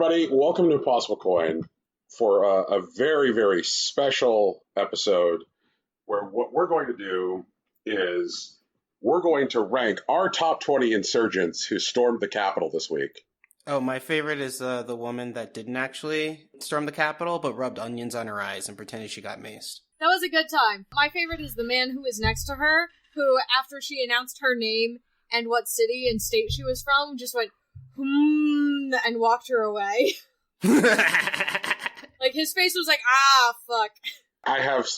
everybody. Welcome to Possible Coin for a very, very special episode where what we're going to do is we're going to rank our top 20 insurgents who stormed the Capitol this week. Oh, my favorite is the woman that didn't actually storm the Capitol, but rubbed onions on her eyes and pretended she got maced. That was a good time. My favorite is the man who was next to her, who, after she announced her name and what city and state she was from, just went, and walked her away. Like, his face was like, fuck.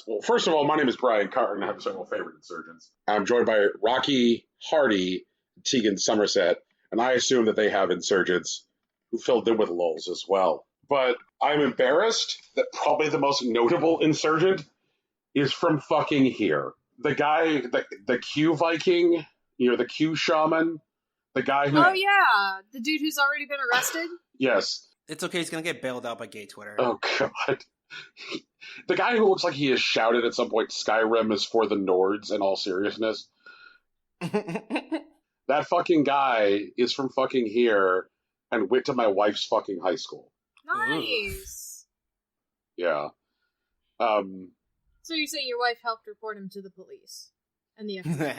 Well, first of all, my name is Brian Carton. I have several favorite insurgents. I'm joined by Rocky Hardy, Tegan Somerset, and I assume that they have insurgents who filled in with lulz as well. But I'm embarrassed that probably the most notable insurgent is from fucking here. The guy, the Q Viking, the Q Shaman, the guy who... Oh, yeah. The dude who's already been arrested? Yes. It's okay, he's gonna get bailed out by gay Twitter. Oh, God. The guy who looks like he has shouted at some point, Skyrim is for the Nords, in all seriousness. That fucking guy is from fucking here and went to my wife's fucking high school. Nice. Yeah. So you're saying your wife helped report him to the police and the FBI.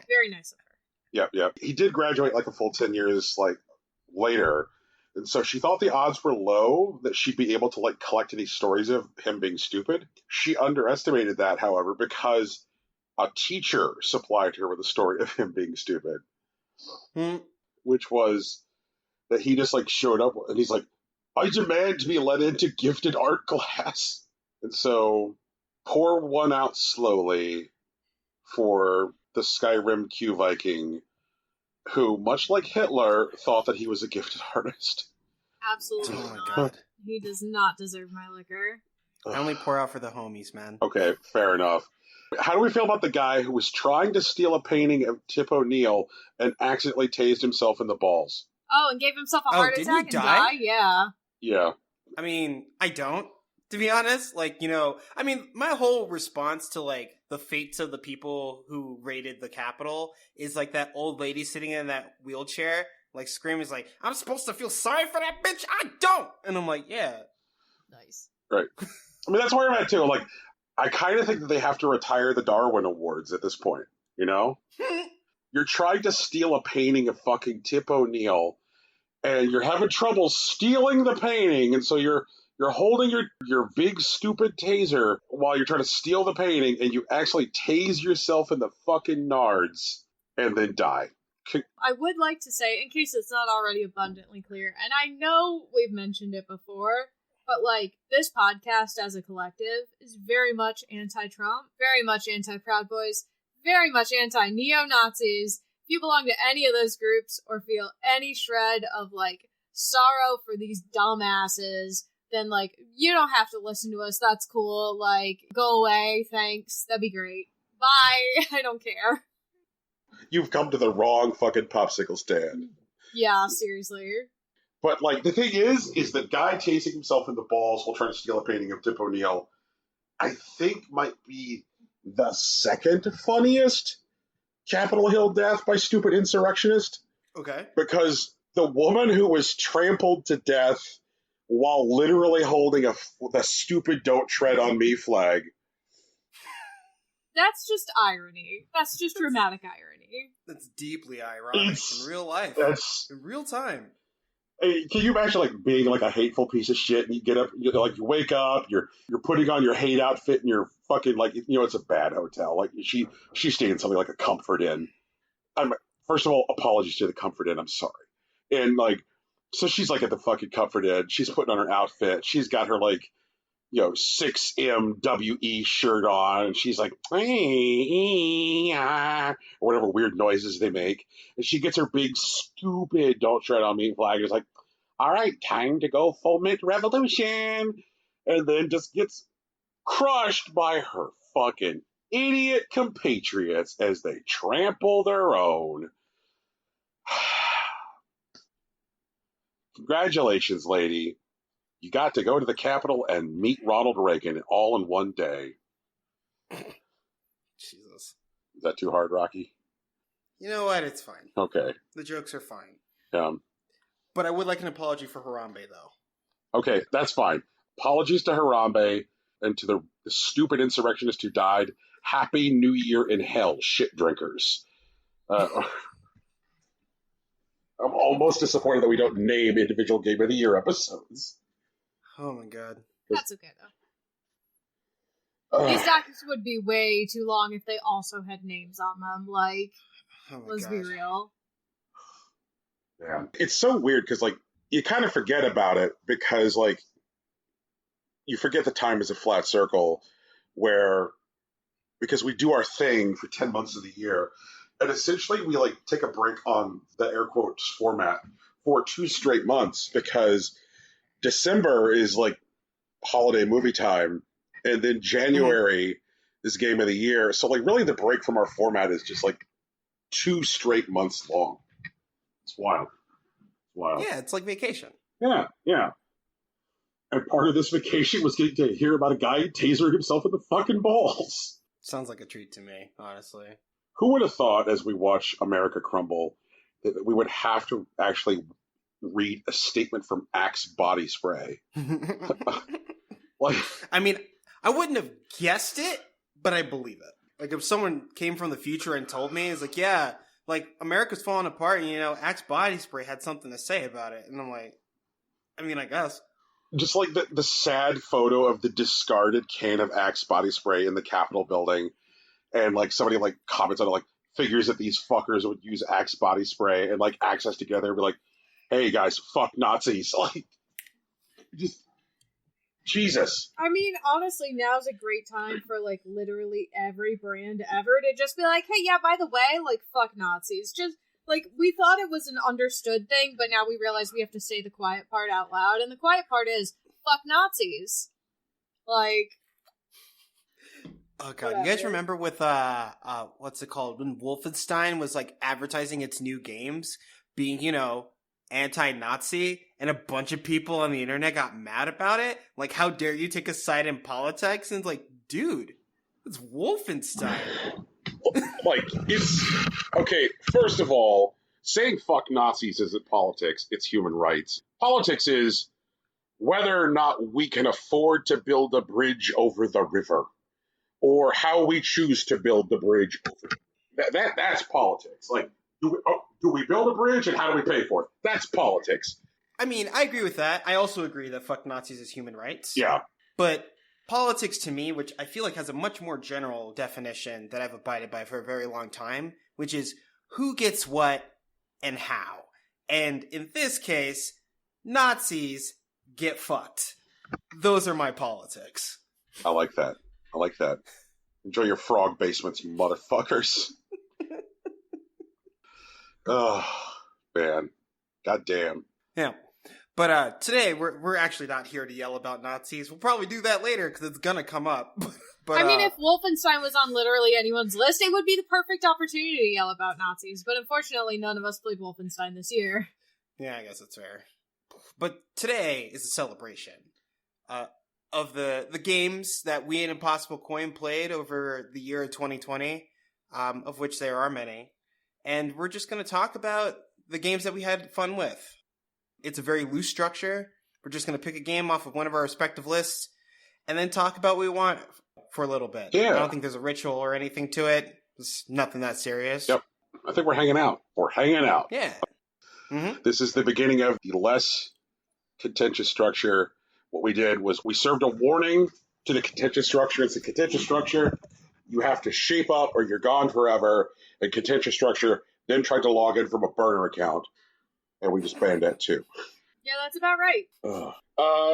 Very nice of her. Yep. He did graduate like a full 10 years later. And so she thought the odds were low that she'd be able to collect any stories of him being stupid. She underestimated that, however, because a teacher supplied her with a story of him being stupid. Which was that he just showed up and he's like, I demand to be let into gifted art class. And so pour one out slowly for the Skyrim Q Viking, who, much like Hitler, thought that he was a gifted artist. Absolutely Oh my not. God. He does not deserve my liquor. I only pour out for the homies, man. Okay, fair enough. How do we feel about the guy who was trying to steal a painting of Tip O'Neill and accidentally tased himself in the balls? Oh, and gave himself a heart attack and die? Yeah. Yeah. I mean, I don't, to be honest. My whole response to, the fates of the people who raided the Capitol is, that old lady sitting in that wheelchair, screaming, I'm supposed to feel sorry for that bitch? I don't! And I'm like, yeah. Nice. Right. I mean, that's where I'm at, too. I kind of think that they have to retire the Darwin Awards at this point, You're trying to steal a painting of fucking Tip O'Neill, and you're having trouble stealing the painting, and so you're holding your big stupid taser while you're trying to steal the painting, and you actually tase yourself in the fucking nards and then die. I would like to say, in case it's not already abundantly clear, and I know we've mentioned it before, but this podcast as a collective is very much anti-Trump, very much anti-Proud Boys, very much anti-neo-Nazis. If you belong to any of those groups or feel any shred of sorrow for these dumbasses, then you don't have to listen to us. That's cool. Go away. Thanks. That'd be great. Bye. I don't care. You've come to the wrong fucking popsicle stand. Yeah, seriously. But the thing is the guy tasing himself in the balls while trying to steal a painting of Tip O'Neill, I think might be the second funniest Capitol Hill death by stupid insurrectionist. Okay. Because the woman who was trampled to death while literally holding the stupid "Don't Tread on Me" flag. That's just irony. That's just dramatic irony. That's deeply ironic in real life. In real time. Can you imagine being a hateful piece of shit and you get up, you wake up, you're putting on your hate outfit and you're fucking it's a bad hotel. She stayed in something like a Comfort Inn. First of all, apologies to the Comfort Inn. I'm sorry. And so she's at the fucking Comfort Inn. She's putting on her outfit. She's got her 6MWE shirt on, and she's or whatever weird noises they make. And she gets her big, stupid "Don't Tread on Me" flag. It's all right, time to go foment revolution. And then just gets crushed by her fucking idiot compatriots as they trample their own. Congratulations, lady. You got to go to the Capitol and meet Ronald Reagan all in one day. Jesus. Is that too hard, Rocky? You know what? It's fine. Okay. The jokes are fine. Yeah. But I would like an apology for Harambe, though. Okay, that's fine. Apologies to Harambe and to the stupid insurrectionist who died. Happy New Year in hell, shit drinkers. I'm almost disappointed that we don't name individual Game of the Year episodes. Oh my god. That's okay, though. These docs would be way too long if they also had names on them. Like, let's be real. Yeah. It's so weird because, like, you kind of forget about it because, like, you forget the time is a flat circle because we do our thing for 10 months of the year. And essentially we, like, take a break on the air quotes format for 2 straight months because December is, like, holiday movie time. And then January is Game of the Year. So, like, really the break from our format is just, like, 2 straight months long. It's wild. Yeah, it's like vacation. Yeah. And part of this vacation was getting to hear about a guy tasering himself in the fucking balls. Sounds like a treat to me, honestly. Who would have thought, as we watch America crumble, that we would have to actually read a statement from Axe Body Spray? Like, I mean, I wouldn't have guessed it, but I believe it. Like, if someone came from the future and told me, it's like, yeah, like, America's falling apart, and, Axe Body Spray had something to say about it. And I'm like, I mean, I guess. Just like the sad photo of the discarded can of Axe Body Spray in the Capitol building, and, like, somebody, like, comments on it, like, figures that these fuckers would use Axe Body Spray and, like, access together and be like, hey, guys, fuck Nazis. Like, just... Jesus. I mean, honestly, now's a great time for, like, literally every brand ever to just be like, hey, yeah, by the way, like, fuck Nazis. Just, like, we thought it was an understood thing, but now we realize we have to say the quiet part out loud, and the quiet part is, fuck Nazis. Like... Oh, God. Whatever. You guys remember with, what's it called? When Wolfenstein was, like, advertising its new games, being, anti-Nazi, and a bunch of people on the internet got mad about it. Like, how dare you take a side in politics? And it's like, dude, it's Wolfenstein. Like, it's... Okay, first of all, saying fuck Nazis isn't politics, it's human rights. Politics is whether or not we can afford to build a bridge over the river, or how we choose to build the bridge over. That's politics. Like, do we build a bridge, and how do we pay for it? That's politics. I mean, I agree with that. I also agree that fuck Nazis is human rights. Yeah. But politics to me, which I feel like has a much more general definition that I've abided by for a very long time, which is who gets what and how. And in this case, Nazis get fucked. Those are my politics. I like that. Enjoy your frog basements, you motherfuckers. Oh, man. Goddamn. Yeah. But today, we're actually not here to yell about Nazis. We'll probably do that later, because it's gonna come up. But I mean, if Wolfenstein was on literally anyone's list, it would be the perfect opportunity to yell about Nazis. But unfortunately, none of us played Wolfenstein this year. Yeah, I guess that's fair. But today is a celebration of the games that we and Impossible Coin played over the year of 2020, of which there are many. And we're just going to talk about the games that we had fun with. It's a very loose structure. We're just going to pick a game off of one of our respective lists and then talk about what we want for a little bit. Yeah. I don't think there's a ritual or anything to it. It's nothing that serious. Yep. I think we're hanging out. Yeah. Mm-hmm. This is the beginning of the less contentious structure. What we did was we served a warning to the contentious structure. It's a contentious structure. You have to shape up or you're gone forever. And contentious structure, then tried to log in from a burner account. And we just banned that too. Yeah, that's about right.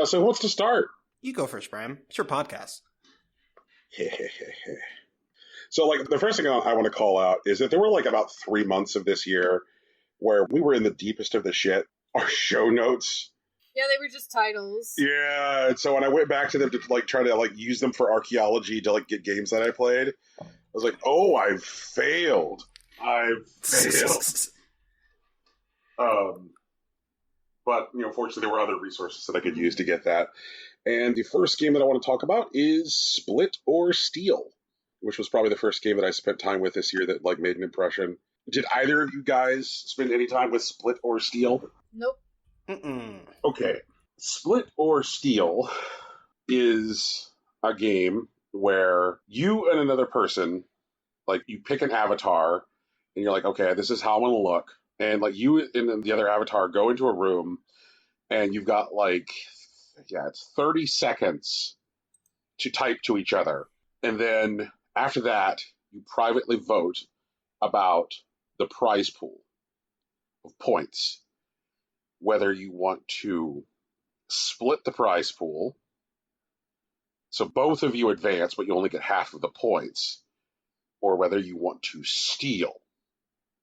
So who wants to start? You go first, Bram. It's your podcast. So, like, the first thing I want to call out is that there were, like, about 3 months of this year where we were in the deepest of the shit. Our show notes. Yeah, they were just titles. Yeah, and so when I went back to them to, like, try to, like, use them for archaeology to, like, get games that I played, I was like, oh, I've failed. But, fortunately, there were other resources that I could use to get that. And the first game that I want to talk about is Split or Steal, which was probably the first game that I spent time with this year that, like, made an impression. Did either of you guys spend any time with Split or Steal? Nope. Mm-mm. Okay. Split or Steal is a game where you and another person, like, you pick an avatar and you're like, okay, this is how I'm going to look. And like you and the other avatar go into a room and you've got like, yeah, it's 30 seconds to type to each other. And then after that, you privately vote about the prize pool of points, whether you want to split the prize pool, so both of you advance, but you only get half of the points, or whether you want to steal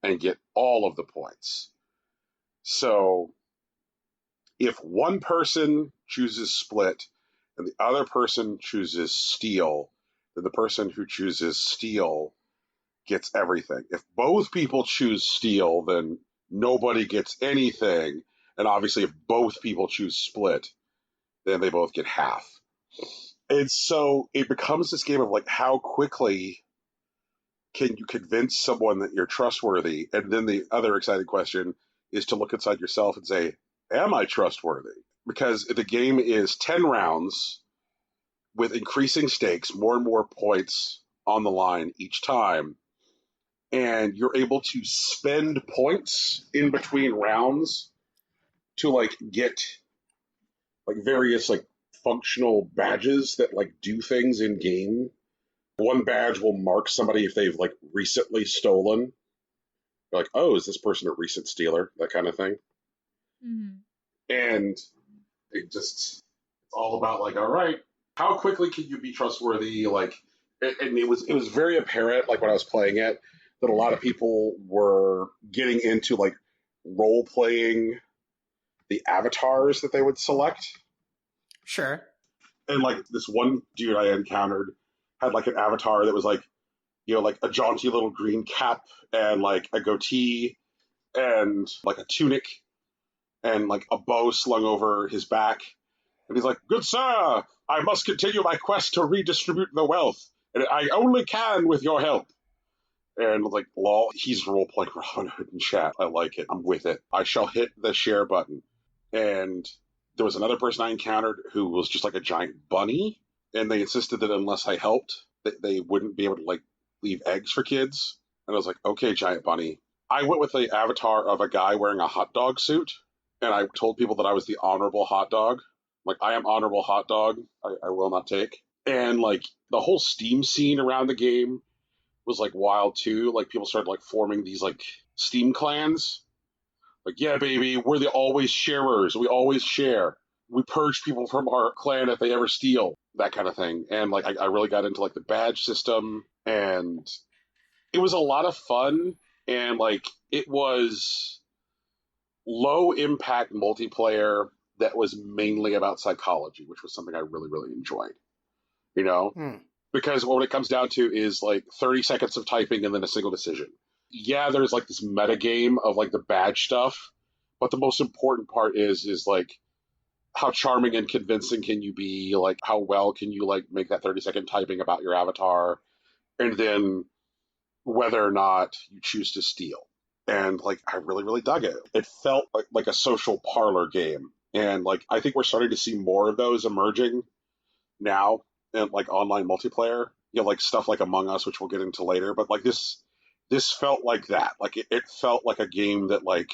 and get all of the points. So if one person chooses split and the other person chooses steal, then the person who chooses steal gets everything. If both people choose steal, then nobody gets anything. And obviously, if both people choose split, then they both get half. And so it becomes this game of like, how quickly can you convince someone that you're trustworthy? And then the other exciting question is to look inside yourself and say, am I trustworthy? Because the game is 10 rounds with increasing stakes, more and more points on the line each time. And you're able to spend points in between rounds to like get like various like functional badges that like do things in game. One badge will mark somebody if they've like recently stolen. You're like, oh, is this person a recent stealer? That kind of thing. Mm-hmm. And it's all about like, all right, how quickly can you be trustworthy? Like, and it was very apparent, like when I was playing it, that a lot of people were getting into like role playing the avatars that they would select. Sure. And like this one dude I encountered had like an avatar that was like, you know, like a jaunty little green cap and like a goatee and like a tunic and like a bow slung over his back. And he's like, good sir, I must continue my quest to redistribute the wealth. And I only can with your help. And like, lol, he's role-playing Robin Hood in chat. I like it. I'm with it. I shall hit the share button. And there was another person I encountered who was just like a giant bunny. And they insisted that unless I helped, that they wouldn't be able to like leave eggs for kids. And I was like, okay, giant bunny. I went with the avatar of a guy wearing a hot dog suit. And I told people that I was the honorable hot dog. Like, I am honorable hot dog. I will not take. And like the whole Steam scene around the game was like wild too. Like people started like forming these like Steam clans. Like, yeah, baby, we're the always sharers. We always share. We purge people from our clan if they ever steal. That kind of thing. And like I really got into like the badge system, and it was a lot of fun. And like it was low impact multiplayer that was mainly about psychology, which was something I really, really enjoyed. You know? Because what it comes down to is like 30 seconds of typing and then a single decision. Yeah, there's like this meta game of like the badge stuff, but the most important part is like how charming and convincing can you be? Like how well can you like make that 30-second typing about your avatar, and then whether or not you choose to steal. And like I really, really dug it. It felt like a social parlor game. And like I think we're starting to see more of those emerging now in like online multiplayer. You know, like stuff like Among Us, which we'll get into later. But like this felt like that. Like it felt like a game that like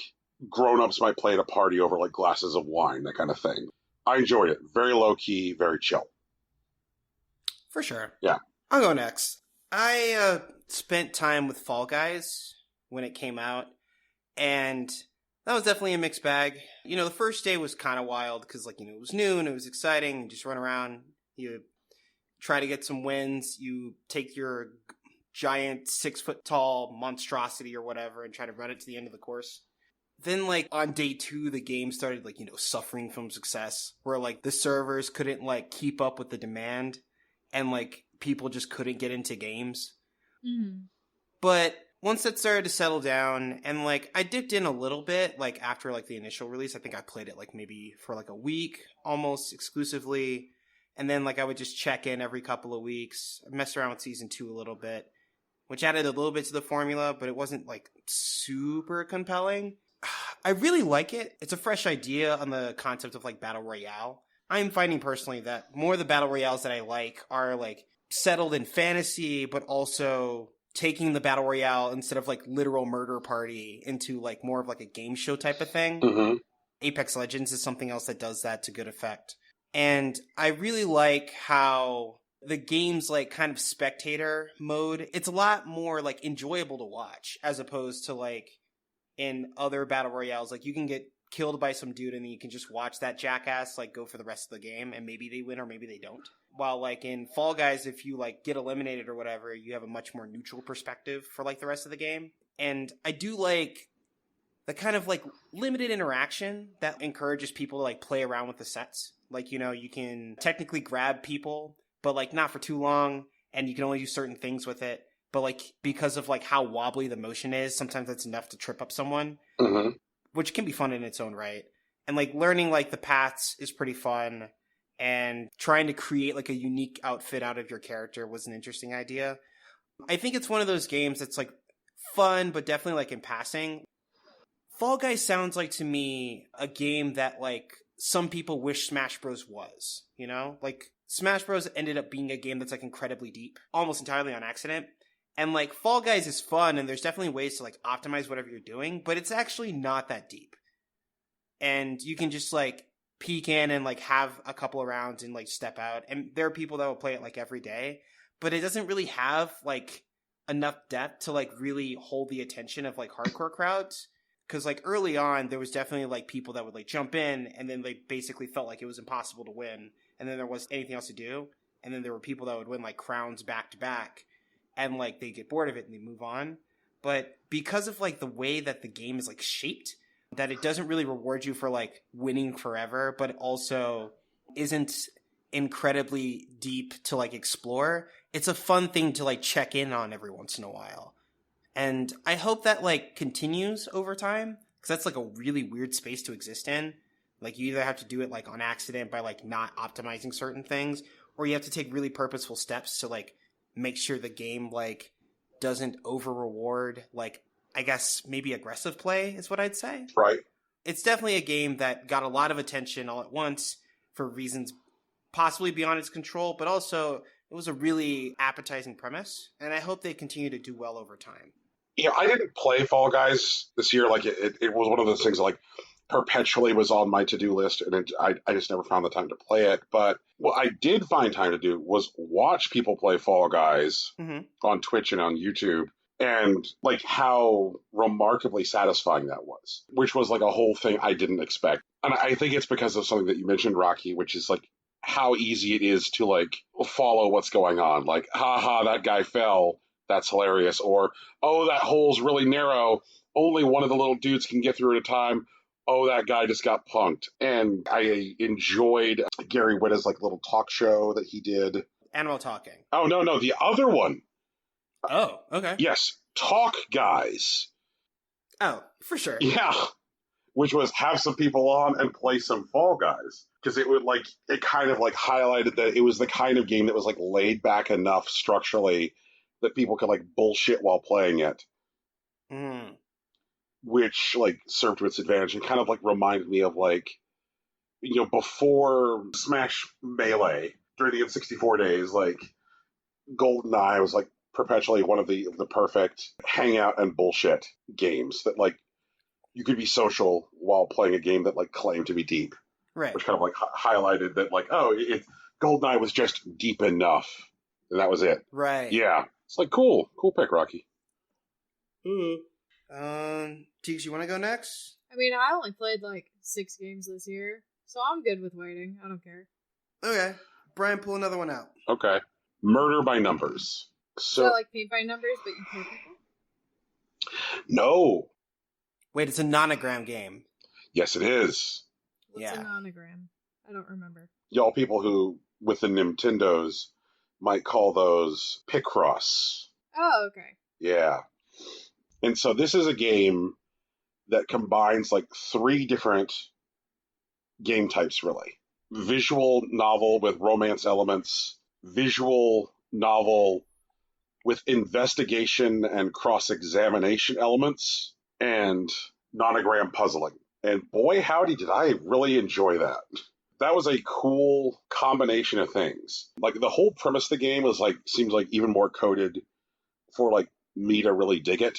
grown-ups might play at a party over like glasses of wine, that kind of thing. I enjoyed it. Very low key, very chill. For sure. Yeah. I'll go next. I spent time with Fall Guys when it came out, and that was definitely a mixed bag. You know, the first day was kind of wild because, like, you know, it was new and it was exciting. You just run around, you try to get some wins, you take your giant 6-foot-tall monstrosity or whatever and try to run it to the end of the course. Then, like, on day 2, the game started, like, you know, suffering from success, where, like, the servers couldn't, like, keep up with the demand, and, like, people just couldn't get into games. Mm-hmm. But once that started to settle down, and, like, I dipped in a little bit, like, after, like, the initial release. I think I played it, like, maybe for, like, a week, almost exclusively, and then, like, I would just check in every couple of weeks. I messed around with Season 2 a little bit, which added a little bit to the formula, but it wasn't, like, super compelling. I really like it. It's a fresh idea on the concept of like battle royale. I'm finding personally that more of the battle royales that I like are like settled in fantasy, but also taking the battle royale instead of like literal murder party into like more of like a game show type of thing. Mm-hmm. Apex Legends is something else that does that to good effect. And I really like how the game's like kind of spectator mode, it's a lot more like enjoyable to watch as opposed to like in other battle royales. Like you can get killed by some dude and then you can just watch that jackass like go for the rest of the game and maybe they win or maybe they don't. While like in Fall Guys, if you like get eliminated or whatever, you have a much more neutral perspective for like the rest of the game. And I do like the kind of like limited interaction that encourages people to like play around with the sets. Like, you know, you can technically grab people, but like not for too long, and you can only do certain things with it. But like because of like how wobbly the motion is, sometimes that's enough to trip up someone, which can be fun in its own right. And like learning like the paths is pretty fun, and trying to create like a unique outfit out of your character was an interesting idea. I think it's one of those games that's like fun, but definitely like in passing. Fall Guys sounds like to me a game that like some people wish Smash Bros was, you know? Like Smash Bros ended up being a game that's like incredibly deep, almost entirely on accident. And like Fall Guys is fun and there's definitely ways to like optimize whatever you're doing, but it's actually not that deep. And you can just like peek in and like have a couple of rounds and like step out. And there are people that will play it like every day, but it doesn't really have like enough depth to like really hold the attention of like hardcore crowds. Because like early on, there was definitely like people that would like jump in and then they basically felt like it was impossible to win. And then there wasn't anything else to do. And then there were people that would win like crowns back to back and like they get bored of it and they move on. But because of like the way that the game is like shaped, that it doesn't really reward you for like winning forever, but it also isn't incredibly deep to like explore. It's a fun thing to like check in on every once in a while. And I hope that like continues over time, because that's like a really weird space to exist in. Like you either have to do it like on accident by like not optimizing certain things, or you have to take really purposeful steps to like make sure the game like doesn't over reward like, I guess maybe aggressive play is what I'd say. Right. It's definitely a game that got a lot of attention all at once for reasons possibly beyond its control, but also it was a really appetizing premise, and I hope they continue to do well over time. Yeah, I didn't play Fall Guys this year. Like it was one of those things that, like perpetually was on my to-do list, and I just never found the time to play it. But what I did find time to do was watch people play Fall Guys on Twitch and on YouTube, and like how remarkably satisfying that was, which was like a whole thing I didn't expect. And I think it's because of something that you mentioned, Rocky, which is like how easy it is to like follow what's going on. Like, haha, that guy fell. That's hilarious. Or, oh, that hole's really narrow. Only one of the little dudes can get through at a time. Oh, that guy just got punked. And I enjoyed Gary Whitta's like little talk show that he did. Animal Talking. Oh, no, the other one. Oh, okay. Yes, Talk Guys. Oh, for sure. Yeah, which was have some people on and play some Fall Guys. Because it would like, it kind of like highlighted that it was the kind of game that was like laid back enough structurally that people could like bullshit while playing it. Which like served to its advantage and kind of like reminded me of like, you know, before Smash Melee during the N64 days, like GoldenEye was like perpetually one of the perfect hangout and bullshit games that like you could be social while playing a game that like claimed to be deep. Right. Which kind of like highlighted that like, oh, GoldenEye was just deep enough. And that was it. Right. Yeah. It's like, cool pick, Rocky. Teeks, you want to go next? I mean, I only played like 6 games this year, so I'm good with waiting. I don't care. Okay. Brian, pull another one out. Okay. Murder by Numbers. So like paint by numbers, but you kill people? No. Wait, it's a nonogram game. Yes, it is. What's a nonogram? I don't remember. Y'all people who, with the Nintendos, might call those Picross. Oh, okay. Yeah. And so this is a game that combines like 3 different game types, really. Visual novel with romance elements, visual novel with investigation and cross-examination elements, and nonogram puzzling. And boy, howdy, did I really enjoy that. That was a cool combination of things. Like, the whole premise of the game was like, seems like even more coded for like me to really dig it.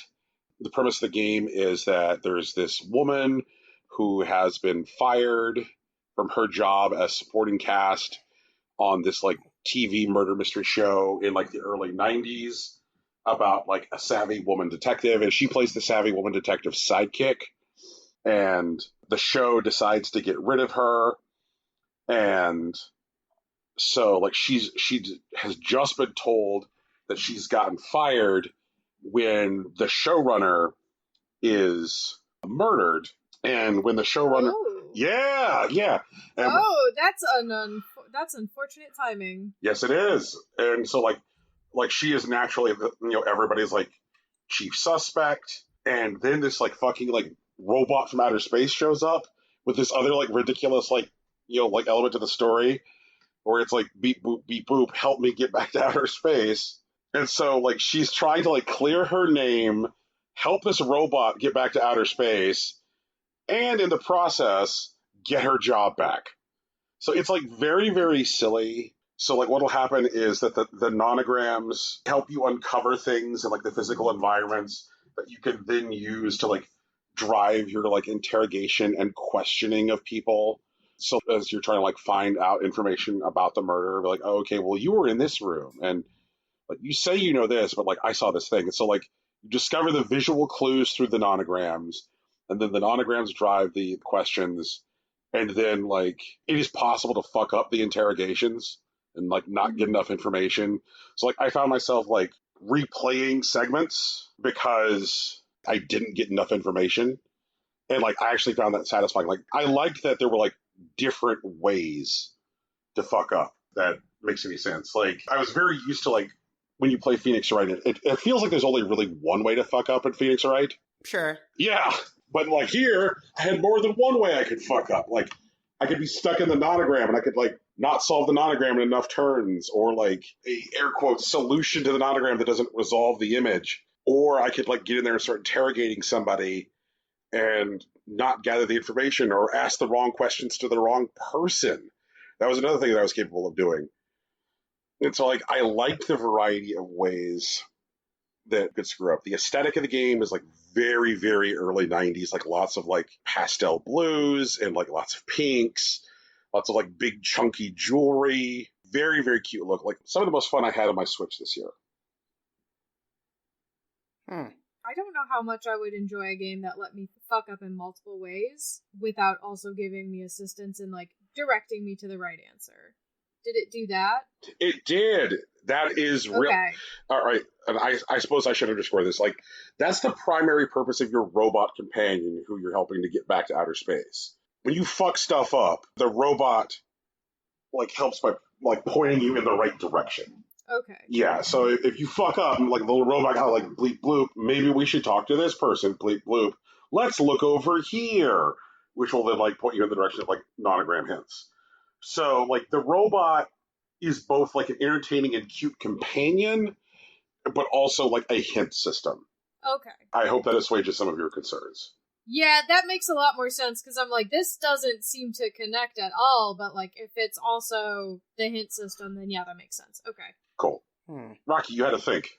The premise of the game is that there's this woman who has been fired from her job as supporting cast on this like TV murder mystery show in like the early 90s about like a savvy woman detective, and she plays the savvy woman detective's sidekick, and the show decides to get rid of her. And so like she has just been told that she's gotten fired when the showrunner is murdered. And when the showrunner, yeah, and, that's unfortunate timing. Yes, it is. And so like she is naturally, everybody's like chief suspect, and then this like fucking like robot from outer space shows up with this other like ridiculous like like element to the story where it's like beep boop, help me get back to outer space. And so like she's trying to like clear her name, help this robot get back to outer space, and in the process get her job back. So it's like very, very silly. So like what'll happen is that the nonograms help you uncover things in like the physical environments that you can then use to like drive your like interrogation and questioning of people. So as you're trying to like find out information about the murder, be like, oh, okay, well, you were in this room and like you say you know this, but like I saw this thing. And so like you discover the visual clues through the nonograms, and then the nonograms drive the questions, and then like it is possible to fuck up the interrogations and like not get enough information. So like I found myself like replaying segments because I didn't get enough information. And like I actually found that satisfying. Like I liked that there were like different ways to fuck up. That makes any sense. Like I was very used to like when you play Phoenix Wright, it feels like there's only really one way to fuck up in Phoenix Wright. Sure. Yeah. But like here, I had more than one way I could fuck up. Like I could be stuck in the nonogram and I could like not solve the nonogram in enough turns, or like a air quotes solution to the nonogram that doesn't resolve the image. Or I could like get in there and start interrogating somebody and not gather the information, or ask the wrong questions to the wrong person. That was another thing that I was capable of doing. And so like I liked the variety of ways that could screw up. The aesthetic of the game is like very, very early 90s, like lots of like pastel blues and like lots of pinks, lots of like big chunky jewelry, very, very cute look. Like some of the most fun I had on my Switch this year. I don't know how much I would enjoy a game that let me fuck up in multiple ways without also giving me assistance and like directing me to the right answer. Did it do that? It did. That is real. Okay. All right. And I suppose I should underscore this. Like, that's the primary purpose of your robot companion who you're helping to get back to outer space. When you fuck stuff up, the robot like helps by like pointing you in the right direction. Okay. Yeah, so if you fuck up, like the little robot kind of like bleep bloop, maybe we should talk to this person, bleep bloop. Let's look over here, which will then like point you in the direction of like nonogram hints. So like the robot is both like an entertaining and cute companion, but also like a hint system. Okay. I hope that assuages some of your concerns. Yeah, that makes a lot more sense, because I'm like, this doesn't seem to connect at all, but like if it's also the hint system, then yeah, that makes sense. Okay. Cool. Rocky, you had to think.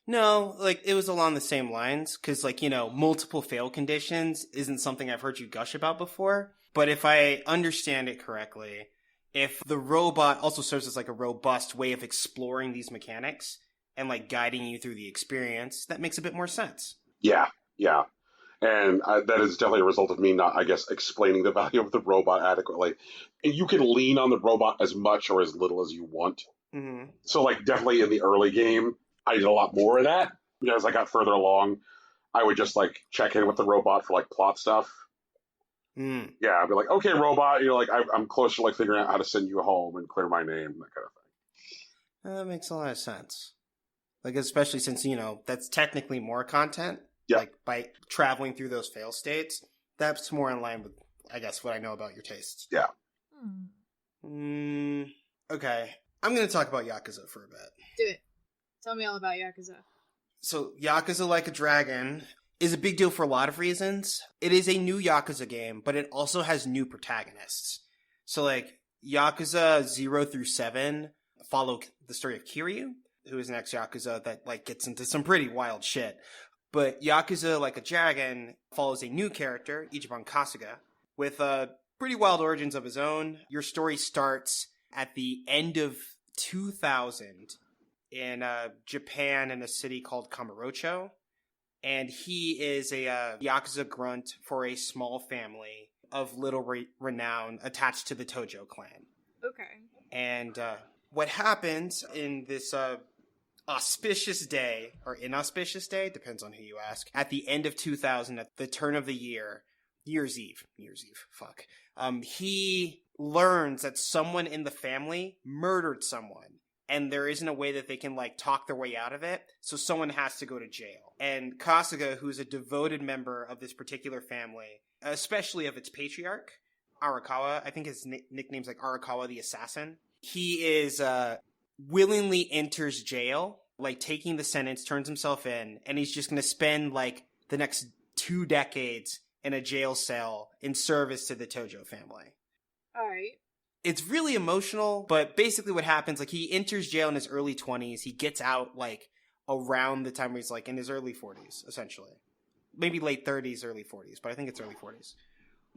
No, like it was along the same lines, because like, multiple fail conditions isn't something I've heard you gush about before. But if I understand it correctly, if the robot also serves as like a robust way of exploring these mechanics and like guiding you through the experience, that makes a bit more sense. Yeah. And that is definitely a result of me not, I guess, explaining the value of the robot adequately. And you can lean on the robot as much or as little as you want. Mm-hmm. So, like, definitely in the early game, I did a lot more of that. As I got further along, I would just, like, check in with the robot for, like, plot stuff. Yeah, I'd be like, okay, robot, like, I'm close to, like, figuring out how to send you home and clear my name, that kind of thing. That makes a lot of sense. Like, especially since, that's technically more content. Yeah. Like, by traveling through those fail states, that's more in line with, I guess, what I know about your tastes. Yeah. Okay. I'm going to talk about Yakuza for a bit. Do it. Tell me all about Yakuza. So, Yakuza Like a Dragon is a big deal for a lot of reasons. It is a new Yakuza game, but it also has new protagonists. So, like, Yakuza 0 through 7 follow the story of Kiryu, who is an ex-Yakuza that, like, gets into some pretty wild shit. But Yakuza Like a Dragon follows a new character, Ichiban Kasuga, with pretty wild origins of his own. Your story starts at the end of 2000 in Japan in a city called Kamurocho. And he is a Yakuza grunt for a small family of little renown attached to the Tojo clan. Okay. And what happens in this auspicious day, or inauspicious day, depends on who you ask, at the end of 2000, at the turn of the year, New Year's Eve, fuck. He learns that someone in the family murdered someone. And there isn't a way that they can, like, talk their way out of it. So someone has to go to jail. And Kasuga, who's a devoted member of this particular family, especially of its patriarch, Arakawa, I think his nickname's like Arakawa the Assassin. He is, willingly enters jail, like, taking the sentence, turns himself in, and he's just gonna spend, like, the next 2 decades in a jail cell in service to the Tojo family. Alright. It's really emotional, but basically what happens, like, he enters jail in his early 20s. He gets out, like, around the time where he's, like, in his early 40s, essentially. Maybe late 30s, early 40s, but I think it's early 40s.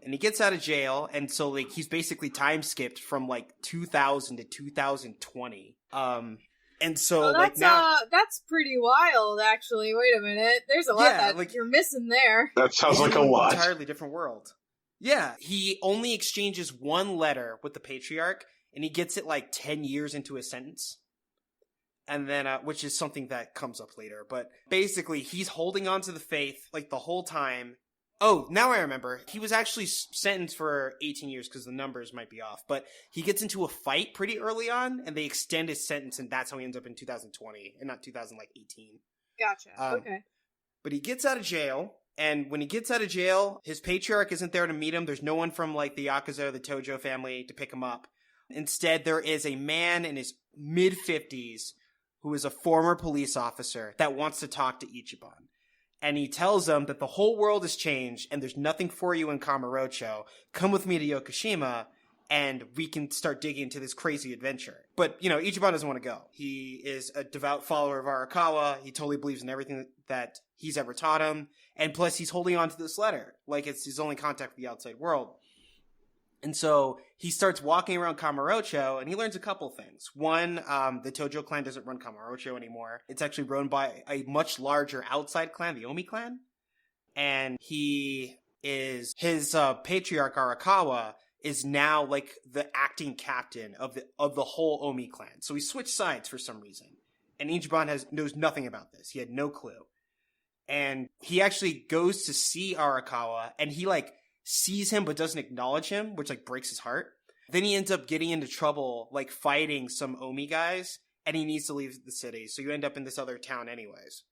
And he gets out of jail, and so, like, he's basically time skipped from, like, 2000 to 2020. And so, like, now... that's pretty wild, actually. Wait a minute. There's a lot that like, you're missing there. That sounds like a lot. An entirely different world. Yeah, he only exchanges one letter with the patriarch, and he gets it, like, 10 years into his sentence. And then, which is something that comes up later. But basically, he's holding on to the faith, like, the whole time. Oh, now I remember. He was actually sentenced for 18 years because the numbers might be off. But he gets into a fight pretty early on, and they extend his sentence, and that's how he ends up in 2020, and not 2018. Gotcha, okay. But he gets out of jail. And when he gets out of jail, his patriarch isn't there to meet him. There's no one from, like, the Yakuza or the Tojo family to pick him up. Instead, there is a man in his mid-50s who is a former police officer that wants to talk to Ichiban. And he tells him that the whole world has changed and there's nothing for you in Kamurocho. Come with me to Yokoshima and we can start digging into this crazy adventure. But, you know, Ichiban doesn't want to go. He is a devout follower of Arakawa. He totally believes in everything that he's ever taught him. And plus, he's holding on to this letter. Like, it's his only contact with the outside world. And so he starts walking around Kamurocho, and he learns a couple things. One, the Tojo clan doesn't run Kamurocho anymore. It's actually run by a much larger outside clan, the Omi clan. And his patriarch, Arakawa, is now, like, the acting captain of the whole Omi clan. So he switched sides for some reason. And Ichiban knows nothing about this. He had no clue. And he actually goes to see Arakawa, and he, like, sees him but doesn't acknowledge him, which, like, breaks his heart. Then he ends up getting into trouble, like, fighting some Omi guys, and he needs to leave the city, so you end up in this other town anyways.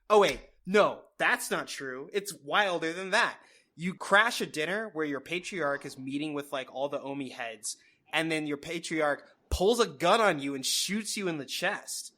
Oh, wait, no, that's not true. It's wilder than that. You crash a dinner where your patriarch is meeting with, like, all the Omi heads, and then your patriarch pulls a gun on you and shoots you in the chest.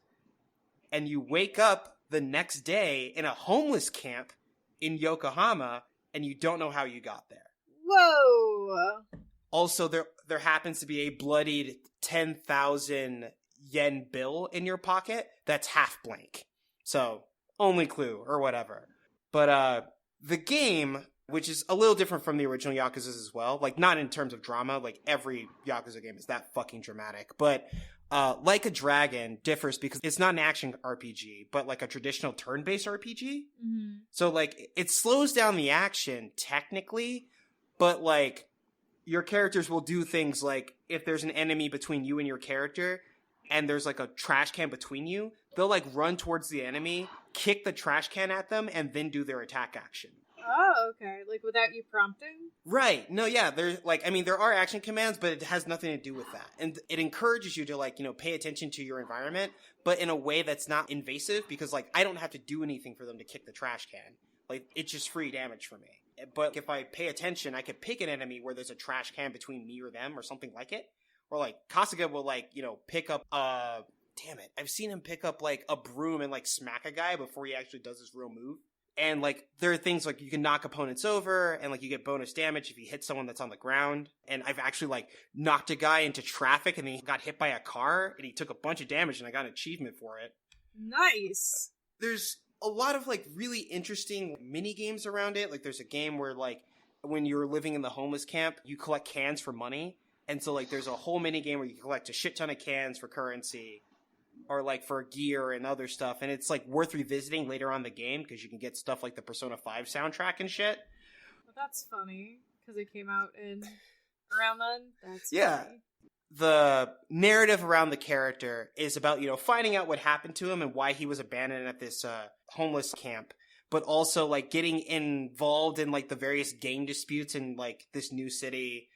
And you wake up the next day in a homeless camp in Yokohama, and you don't know how you got there. Whoa! Also, there happens to be a bloodied 10,000 yen bill in your pocket that's half blank. So, only clue, or whatever. But, the game, which is a little different from the original Yakuzas as well, like, not in terms of drama, like, every Yakuza game is that fucking dramatic, but Like a Dragon differs because it's not an action RPG, but like a traditional turn-based RPG. Mm-hmm. So like it slows down the action technically, but like your characters will do things like if there's an enemy between you and your character and there's like a trash can between you, they'll like run towards the enemy, kick the trash can at them, and then do their attack action. Oh, okay. Like without you prompting? Right. No, yeah. There's like, I mean, there are action commands, but it has nothing to do with that. And it encourages you to like, you know, pay attention to your environment, but in a way that's not invasive because like, I don't have to do anything for them to kick the trash can. Like, it's just free damage for me. But if I pay attention, I could pick an enemy where there's a trash can between me or them or something like it. Or like, Kasuga will like, you know, pick up, damn it. I've seen him pick up like a broom and like smack a guy before he actually does his real move. And, like, there are things like you can knock opponents over and, like, you get bonus damage if you hit someone that's on the ground. And I've actually, like, knocked a guy into traffic and then he got hit by a car and he took a bunch of damage and I got an achievement for it. Nice. There's a lot of, like, really interesting mini games around it. Like, there's a game where, like, when you're living in the homeless camp, you collect cans for money. And so, like, there's a whole mini game where you collect a shit ton of cans for currency. Or, like, for gear and other stuff. And it's, like, worth revisiting later on in the game because you can get stuff like the Persona 5 soundtrack and shit. Well, that's funny because it came out in around then. That's yeah. funny. The narrative around the character is about, you know, finding out what happened to him and why he was abandoned at this homeless camp. But also, like, getting involved in, like, the various gang disputes in, like, this new city.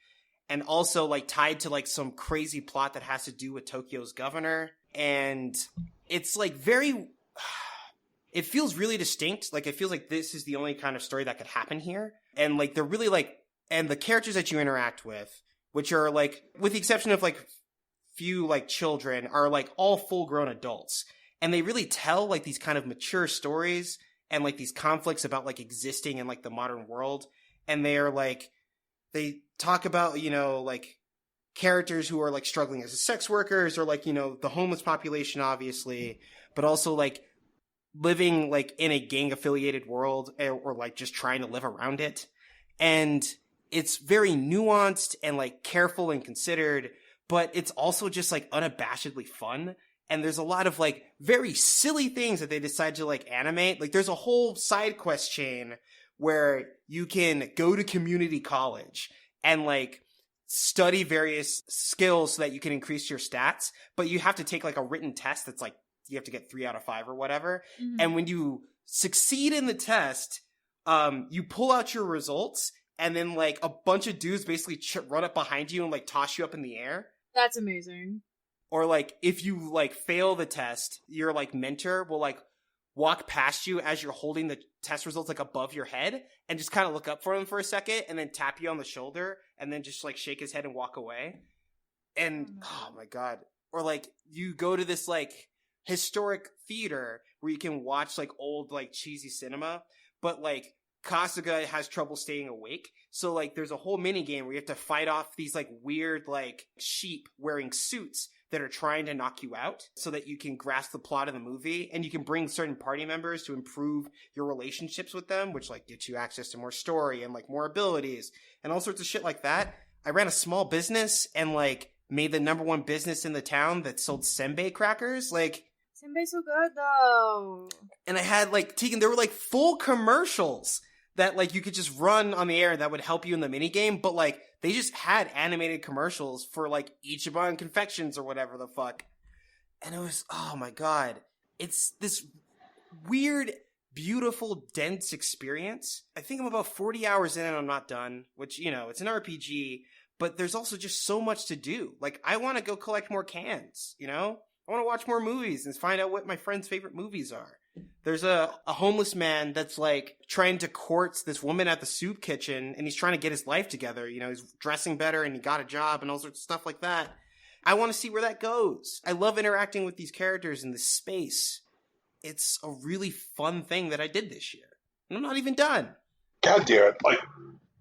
And also, like, tied to, like, some crazy plot that has to do with Tokyo's governor. And it's, like, very... It feels really distinct. Like, it feels like this is the only kind of story that could happen here. And, like, they're really, like... And the characters that you interact with, which are, like, with the exception of, like, few, like, children, are, like, all full-grown adults. And they really tell, like, these kind of mature stories and, like, these conflicts about, like, existing in, like, the modern world. And they are, like... They talk about, you know, like... characters who are, like, struggling as sex workers or, like, you know, the homeless population, obviously, but also, like, living, like, in a gang-affiliated world or, like, just trying to live around it. And it's very nuanced and, like, careful and considered, but it's also just, like, unabashedly fun. And there's a lot of, like, very silly things that they decide to, like, animate. Like, there's a whole side quest chain where you can go to community college and, like, study various skills so that you can increase your stats, but you have to take, like, a written test that's, like, you have to get 3 out of 5 or whatever. Mm-hmm. And when you succeed in the test, you pull out your results, and then, like, a bunch of dudes basically run up behind you and, like, toss you up in the air. That's amazing. Or, like, if you, like, fail the test, your, like, mentor will, like, walk past you as you're holding the test results, like, above your head and just kind of look up for him for a second and then tap you on the shoulder and then just, like, shake his head and walk away. And, oh my God. Or, like, you go to this, like, historic theater where you can watch, like, old, like, cheesy cinema, but, like, Kasuga has trouble staying awake. So, like, there's a whole mini game where you have to fight off these, like, weird, like, sheep wearing suits that are trying to knock you out so that you can grasp the plot of the movie, and you can bring certain party members to improve your relationships with them, which, like, gets you access to more story and, like, more abilities and all sorts of shit like that. I ran a small business and, like, made the #1 business in the town that sold senbei crackers. Like, senbei's so good, though. And I had, like, Tegan, there were, like, full commercials that, like, you could just run on the air that would help you in the minigame, but, like, they just had animated commercials for, like, Ichiban Confections or whatever the fuck. And it was, oh my God. It's this weird, beautiful, dense experience. I think I'm about 40 hours in and I'm not done, which, you know, it's an RPG, but there's also just so much to do. Like, I want to go collect more cans, you know? I want to watch more movies and find out what my friends' favorite movies are. There's a homeless man that's, like, trying to court this woman at the soup kitchen, and he's trying to get his life together. You know, he's dressing better, and he got a job, and all sorts of stuff like that. I want to see where that goes. I love interacting with these characters in this space. It's a really fun thing that I did this year. And I'm not even done. God damn it. Like,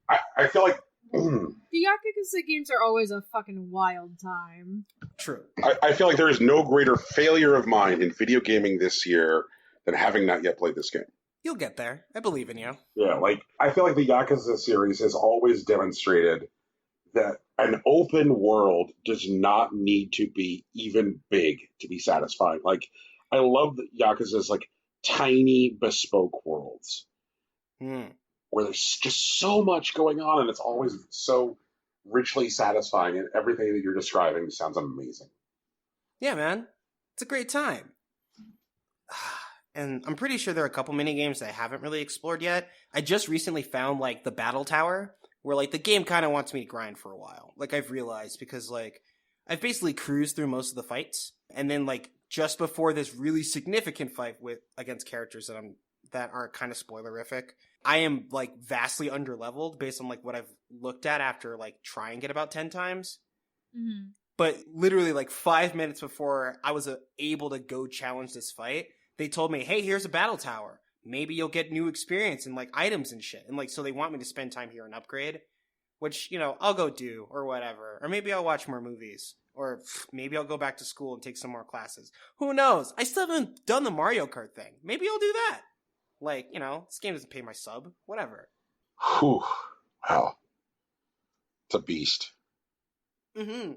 I feel like... The Yakuza games are always a fucking wild time. True. I feel like there is no greater failure of mine in video gaming this year than having not yet played this game. You'll get there. I believe in you. Yeah, like, I feel like the Yakuza series has always demonstrated that an open world does not need to be even big to be satisfying. Like, I love that Yakuza's, like, tiny, bespoke worlds. Where there's just so much going on, and it's always so richly satisfying, and everything that you're describing sounds amazing. Yeah, man. It's a great time. And I'm pretty sure there are a couple mini games that I haven't really explored yet. I just recently found, like, the Battle Tower, where, like, the game kind of wants me to grind for a while. Like, I've realized, because, like, I've basically cruised through most of the fights, and then, like, just before this really significant fight against characters that are kind of spoilerific, I am, like, vastly underleveled based on, like, what I've looked at after, like, trying it about 10 times. Mm-hmm. But literally, like, 5 minutes before I was able to go challenge this fight, they told me, hey, here's a battle tower. maybe you'll get new experience and like items and shit. And like, so they want me to spend time here and upgrade, which, you know, I'll go do or whatever. Or maybe I'll watch more movies, or maybe I'll go back to school and take some more classes. Who knows? I still haven't done the Mario Kart thing. Maybe I'll do that. Like, you know, this game doesn't pay my sub, whatever. Whew. Wow. It's a beast. Mm-hmm.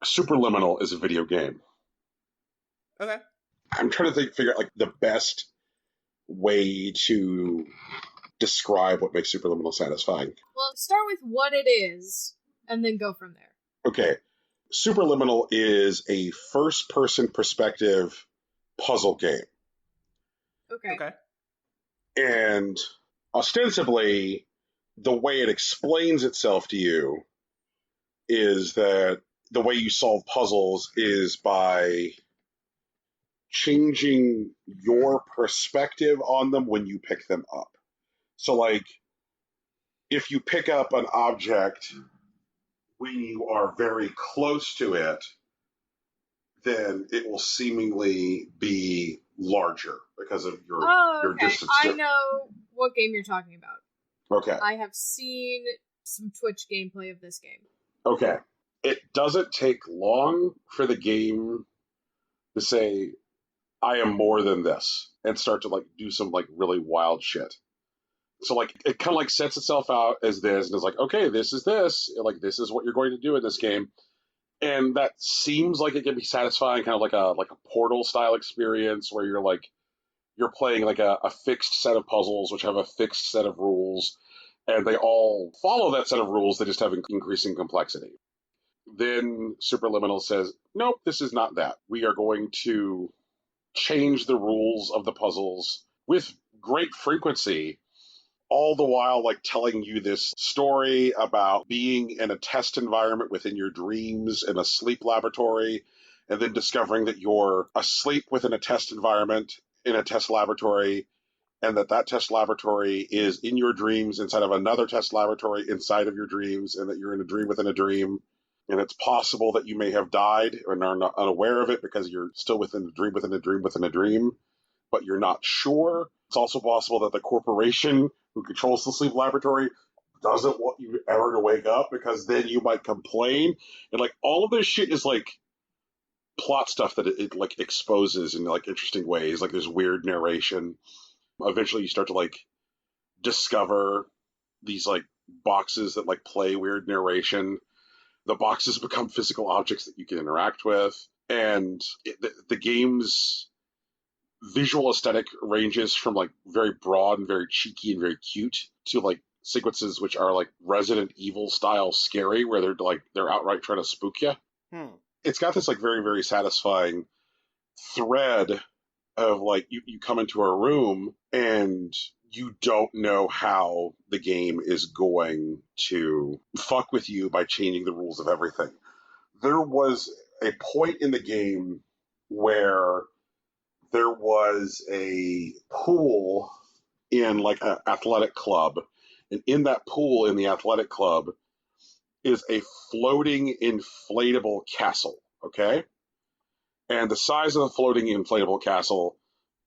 Superliminal is a video game. Okay. I'm trying to figure out like the best way to describe what makes Superliminal satisfying. Well, start with what it is, and then go from there. Okay. Superliminal is a first-person perspective puzzle game. Okay. And ostensibly, the way it explains itself to you is that the way you solve puzzles is by changing your perspective on them when you pick them up. So, like, if you pick up an object when you are very close to it, then it will seemingly be larger because of your distance. I know what game you're talking about. Okay. I have seen some Twitch gameplay of this game. Okay. It doesn't take long for the game to say, I am more than this, and start to like do some like really wild shit. So like it kind of like sets itself out as this, and it's like, okay, this is this, like this is what you're going to do in this game, and that seems like it can be satisfying, kind of like a Portal style experience where you're playing like a fixed set of puzzles which have a fixed set of rules, and they all follow that set of rules. They just have increasing complexity. Then Superliminal says, nope, this is not that. We are going to change the rules of the puzzles with great frequency, all the while like telling you this story about being in a test environment within your dreams in a sleep laboratory, and then discovering that you're asleep within a test environment in a test laboratory, and that test laboratory is in your dreams inside of another test laboratory inside of your dreams, and that you're in a dream within a dream. And it's possible that you may have died and are not unaware of it because you're still within a dream within a dream within a dream, but you're not sure. It's also possible that the corporation who controls the sleep laboratory doesn't want you ever to wake up because then you might complain. And like all of this shit is like plot stuff that it like exposes in like interesting ways. Like there's weird narration. Eventually you start to like discover these like boxes that like play weird narration. The boxes become physical objects that you can interact with, and the game's visual aesthetic ranges from like very broad and very cheeky and very cute to like sequences which are like Resident Evil style scary, where they're outright trying to spook you. It's got this like very, very satisfying thread of like you come into a room and you don't know how the game is going to fuck with you by changing the rules of everything. There was a point in the game where there was a pool in like an athletic club, and in that pool in the athletic club is a floating inflatable castle, okay? And the size of the floating inflatable castle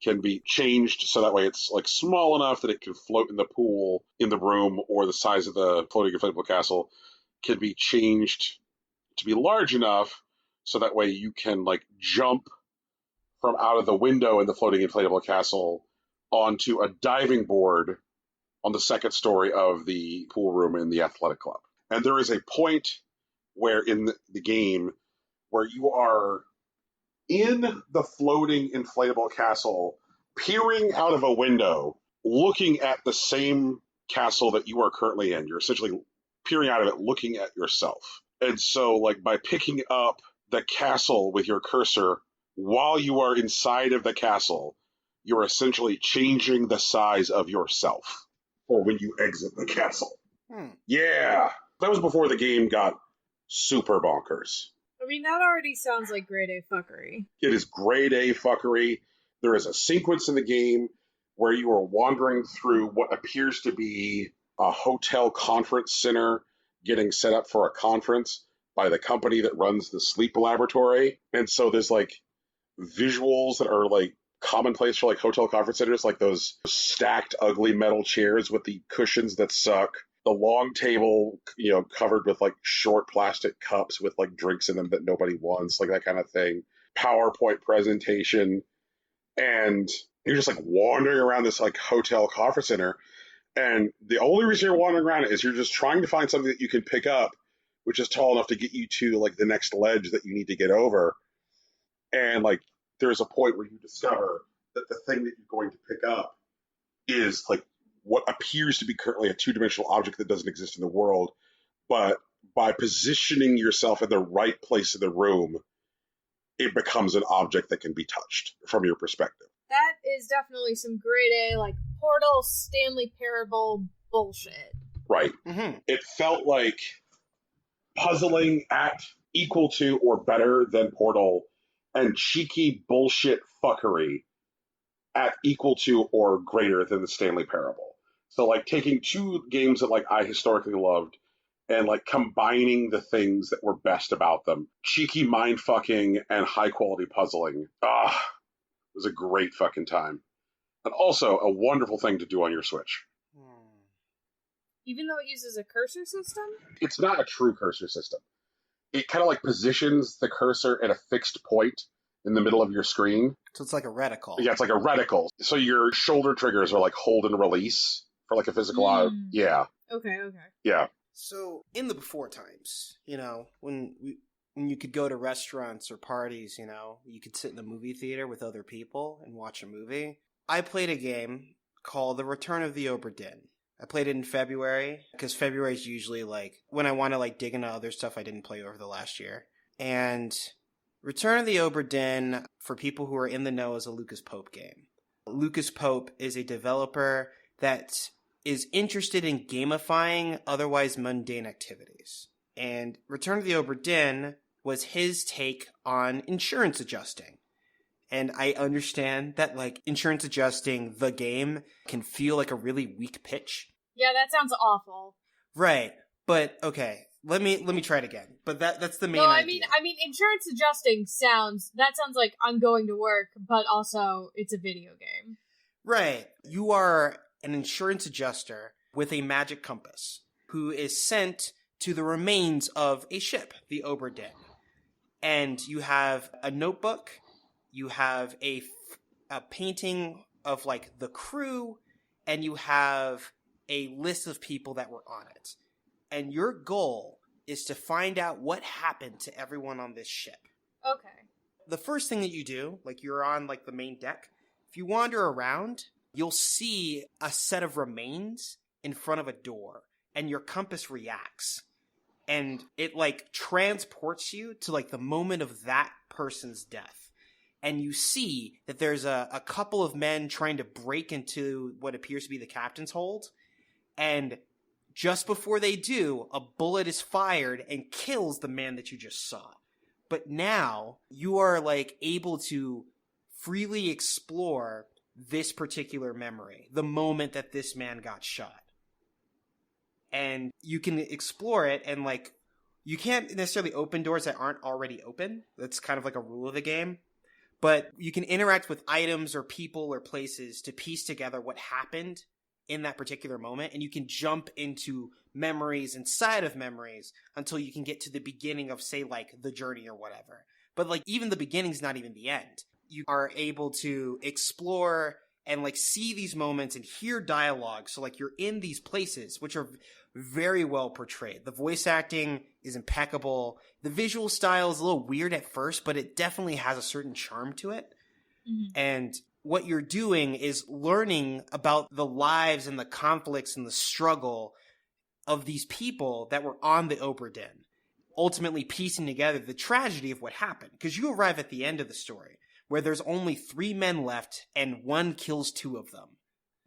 can be changed so that way it's like small enough that it can float in the pool in the room, or the size of the floating inflatable castle can be changed to be large enough so that way you can like jump from out of the window in the floating inflatable castle onto a diving board on the second story of the pool room in the athletic club. And there is a point where in the game where you are in the floating inflatable castle, peering out of a window, looking at the same castle that you are currently in. You're essentially peering out of it, looking at yourself. And so, like, by picking up the castle with your cursor while you are inside of the castle, you're essentially changing the size of yourself for when you exit the castle. Yeah. That was before the game got super bonkers. I mean, that already sounds like grade A fuckery. It is grade A fuckery. There is a sequence in the game where you are wandering through what appears to be a hotel conference center getting set up for a conference by the company that runs the sleep laboratory. And so there's like visuals that are like commonplace for like hotel conference centers, like those stacked ugly metal chairs with the cushions that suck, the long table, covered with like short plastic cups with like drinks in them that nobody wants, like that kind of thing. PowerPoint presentation. And you're just like wandering around this like hotel conference center. And the only reason you're wandering around it is you're just trying to find something that you can pick up, which is tall enough to get you to like the next ledge that you need to get over. And like there's a point where you discover that the thing that you're going to pick up is like what appears to be currently a two-dimensional object that doesn't exist in the world. But by positioning yourself in the right place in the room, it becomes an object that can be touched from your perspective. That is definitely some grade A, like, Portal Stanley Parable bullshit. Right. Mm-hmm. It felt like puzzling at equal to or better than Portal, and cheeky bullshit fuckery at equal to or greater than the Stanley Parable. So, like, taking two games that, like, I historically loved and, like, combining the things that were best about them. Cheeky mind-fucking and high-quality puzzling. It was a great fucking time. And also a wonderful thing to do on your Switch. Even though it uses a cursor system? It's not a true cursor system. It kind of, like, positions the cursor at a fixed point in the middle of your screen. So it's like a reticle. Yeah, it's like a reticle. So your shoulder triggers are, like, hold and release for, like, a physical... Yeah. Okay. Yeah. So in the before times, when you could go to restaurants or parties, you could sit in a movie theater with other people and watch a movie. I played a game called The Return of the Obra Dinn. I played it in February because February is usually like when I want to like dig into other stuff I didn't play over the last year. And Return of the Obra Dinn, for people who are in the know, is a Lucas Pope game. Lucas Pope is a developer that is interested in gamifying otherwise mundane activities. And Return of the Obra Dinn was his take on insurance adjusting. And I understand that, like, insurance adjusting the game can feel like a really weak pitch. Yeah, that sounds awful. Right. But, okay, let me try it again. But that's the main idea. I mean, insurance adjusting sounds like I'm going to work, but also it's a video game. Right. You are an insurance adjuster with a magic compass who is sent to the remains of a ship, the Obra Dinn. And you have a notebook, you have a painting of, like, the crew, and you have a list of people that were on it. And your goal is to find out what happened to everyone on this ship. Okay. The first thing that you do, like, you're on, like, the main deck. If you wander around, you'll see a set of remains in front of a door, and your compass reacts. And it, like, transports you to, like, the moment of that person's death. And you see that there's a couple of men trying to break into what appears to be the captain's hold. And just before they do, a bullet is fired and kills the man that you just saw. But now you are, like, able to freely explore this particular memory, the moment that this man got shot. And you can explore it, and, like, you can't necessarily open doors that aren't already open. That's kind of like a rule of the game. But you can interact with items or people or places to piece together what happened in that particular moment. And you can jump into memories inside of memories until you can get to the beginning of, say, like, the journey or whatever. But, like, even the beginning's not even the end. You are able to explore and, like, see these moments and hear dialogue. So, like, you're in these places, which are very well portrayed. The voice acting is impeccable. The visual style is a little weird at first, but it definitely has a certain charm to it. Mm-hmm. And what you're doing is learning about the lives and the conflicts and the struggle of these people that were on the Obra Dinn, ultimately piecing together the tragedy of what happened. Because you arrive at the end of the story, where there's only 3 men left and one kills 2 of them.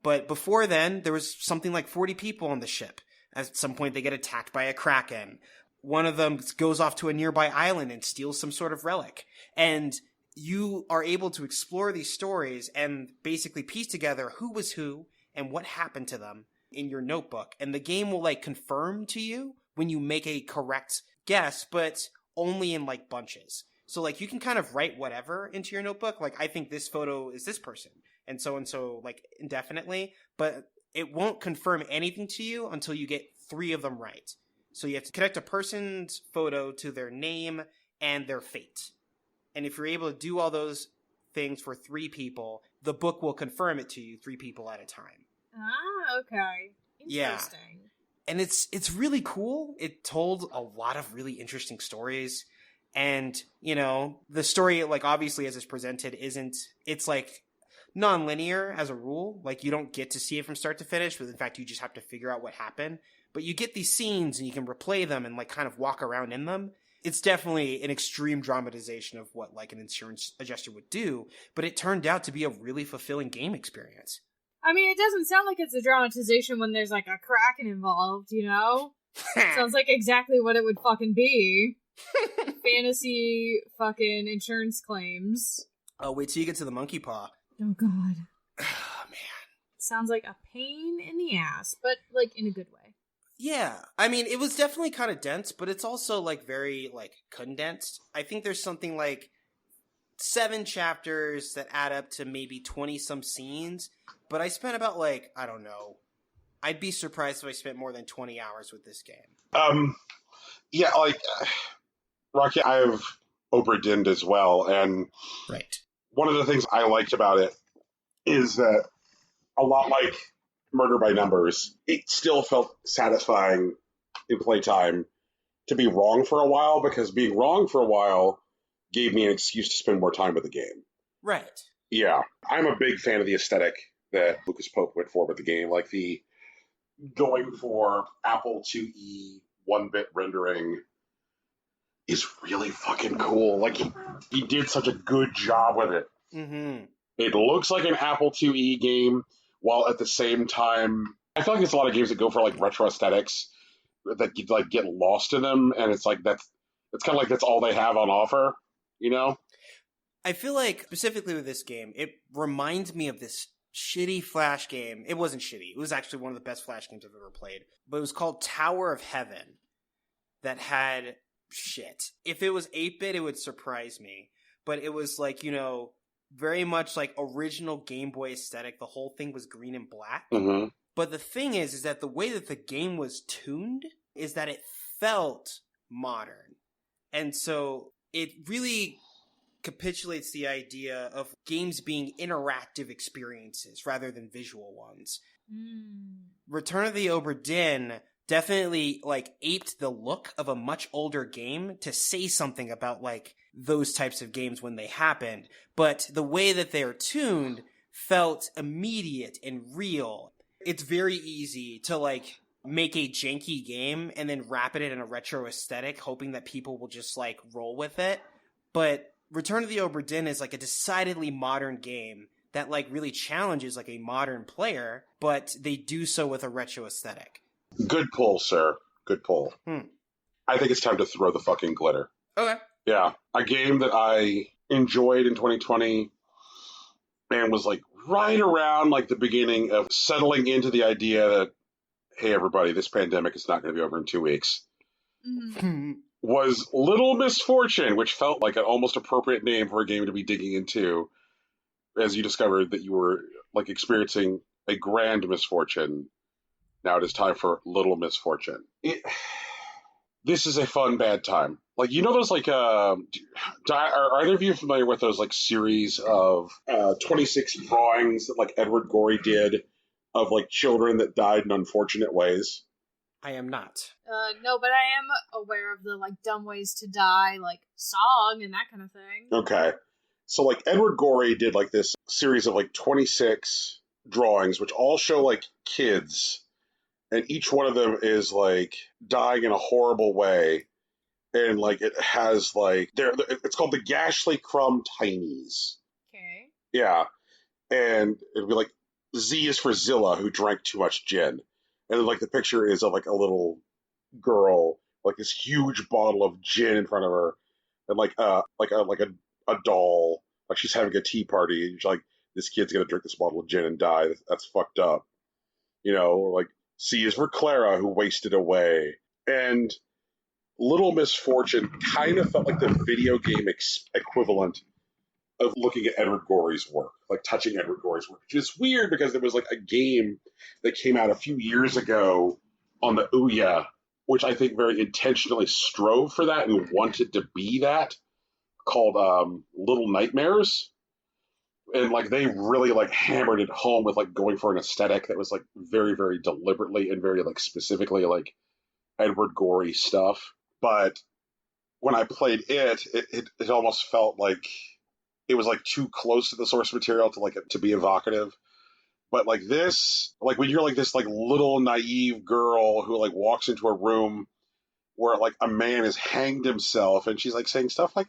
But before then, there was something like 40 people on the ship. At some point, they get attacked by a kraken. One of them goes off to a nearby island and steals some sort of relic. And you are able to explore these stories and basically piece together who was who and what happened to them in your notebook. And the game will, like, confirm to you when you make a correct guess, but only in, like, bunches. So like you can kind of write whatever into your notebook. Like I think this photo is this person and so like indefinitely, but it won't confirm anything to you until you get 3 of them right. So you have to connect a person's photo to their name and their fate. And if you're able to do all those things for 3 people, the book will confirm it to you 3 people at a time. Ah, okay. Interesting. Yeah. And it's really cool. It told a lot of really interesting stories. And, you know, the story, like, obviously as it's presented it's like non-linear as a rule. Like, you don't get to see it from start to finish, but in fact, you just have to figure out what happened. But you get these scenes and you can replay them and, like, kind of walk around in them. It's definitely an extreme dramatization of what, like, an insurance adjuster would do, but it turned out to be a really fulfilling game experience. I mean, it doesn't sound like it's a dramatization when there's, like, a Kraken involved, you know? Sounds like exactly what it would fucking be. Fantasy fucking insurance claims. Oh, wait till you get to the monkey paw. Oh, God. Oh, man. Sounds like a pain in the ass, but, like, in a good way. Yeah. I mean, it was definitely kind of dense, but it's also, like, very, like, condensed. I think there's something like 7 chapters that add up to maybe 20-some scenes, but I spent about, like, I don't know. I'd be surprised if I spent more than 20 hours with this game. Yeah, like, Rocky, I have Obra Dinn as well, and right. One of the things I liked about it is that a lot like Murder by Numbers, it still felt satisfying in playtime to be wrong for a while, because being wrong for a while gave me an excuse to spend more time with the game. Right. Yeah. I'm a big fan of the aesthetic that Lucas Pope went for with the game, like the going for Apple IIe 1-bit rendering is really fucking cool. Like, he did such a good job with it. Mm-hmm. It looks like an Apple IIe game, while at the same time, I feel like there's a lot of games that go for, like, retro aesthetics that you, like, get lost in them, and it's like it's kind of like that's all they have on offer, you know? I feel like, specifically with this game, it reminds me of this shitty Flash game. It wasn't shitty. It was actually one of the best Flash games I've ever played. But it was called Tower of Heaven, that had shit. If it was 8-bit, it would surprise me. But it was like, you know, very much like original Game Boy aesthetic. The whole thing was green and black. Mm-hmm. But the thing is that the way that the game was tuned is that it felt modern. And so it really capitulates the idea of games being interactive experiences rather than visual ones. Return of the Obra Dinn definitely, like, aped the look of a much older game to say something about, like, those types of games when they happened. But the way that they're tuned felt immediate and real. It's very easy to, like, make a janky game and then wrap it in a retro aesthetic, hoping that people will just, like, roll with it. But Return of the Obra Dinn is, like, a decidedly modern game that, like, really challenges, like, a modern player, but they do so with a retro aesthetic. Good pull, sir. Good pull. I think it's time to throw the fucking glitter. Okay. Yeah. A game that I enjoyed in 2020 and was, like, right around, like, the beginning of settling into the idea that, hey, everybody, this pandemic is not going to be over in 2 weeks, was Little Misfortune, which felt like an almost appropriate name for a game to be digging into, as you discovered that you were, like, experiencing a grand misfortune. Now it is time for Little Misfortune. This is a fun bad time. Like, you know those, like, are either of you familiar with those, like, series of 26 drawings that, like, Edward Gorey did of, like, children that died in unfortunate ways? I am not. No, but I am aware of the, like, Dumb Ways to Die, like, song and that kind of thing. Okay. So, like, Edward Gorey did, like, this series of, like, 26 drawings, which all show, like, kids, and each one of them is, like, dying in a horrible way, and, like, it has, like, it's called the Gashly Crumb Tinies. Okay. Yeah. And it'd be, like, Z is for Zilla, who drank too much gin. And then, like, the picture is of, like, a little girl, like, this huge bottle of gin in front of her, and, like a doll, like, she's having a tea party, and she's like, this kid's gonna drink this bottle of gin and die. That's fucked up. You know, or, like, C is for Clara, who wasted away. And Little Misfortune kind of felt like the video game equivalent of looking at Edward Gorey's work, like touching Edward Gorey's work, which is weird because there was like a game that came out a few years ago on the Ouya, which I think very intentionally strove for that and wanted to be that, called Little Nightmares. And like they really like hammered it home with like going for an aesthetic that was like very, very deliberately and very like specifically like Edward Gorey stuff. But when I played it almost felt like it was like too close to the source material to like to be evocative. But like this, like when you're like this like little naive girl who like walks into a room where like a man has hanged himself and she's like saying stuff like,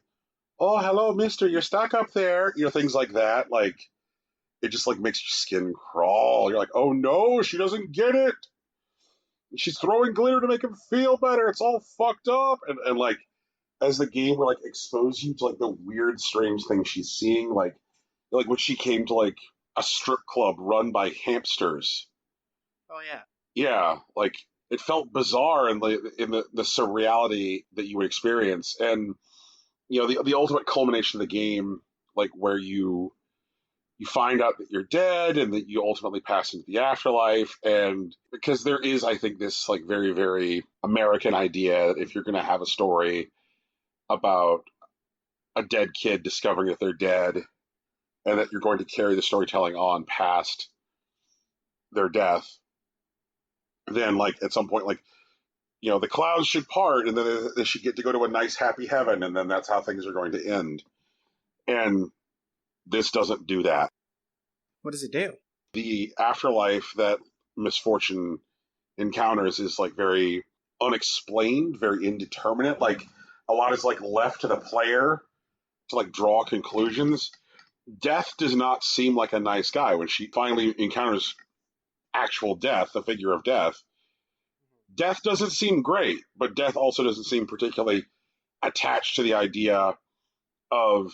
"Oh, hello, mister, you're stuck up there," things like that. Like it just like makes your skin crawl. You're like, "Oh no, she doesn't get it. She's throwing glitter to make him feel better. It's all fucked up." And like as the game will like expose you to like the weird, strange things she's seeing, like when she came to like a strip club run by hamsters. Oh yeah. Yeah, like it felt bizarre in the surreality that you would experience. And the ultimate culmination of the game, like where you find out that you're dead and that you ultimately pass into the afterlife. And because there is, I think, this like very, very American idea that if you're going to have a story about a dead kid discovering that they're dead and that you're going to carry the storytelling on past their death, then like at some point, like, the clouds should part and then they should get to go to a nice, happy heaven. And then that's how things are going to end. And this doesn't do that. What does it do? The afterlife that Misfortune encounters is like very unexplained, very indeterminate. Like a lot is like left to the player to like draw conclusions. Death does not seem like a nice guy. When she finally encounters actual death, the figure of death, Death doesn't seem great, but Death also doesn't seem particularly attached to the idea of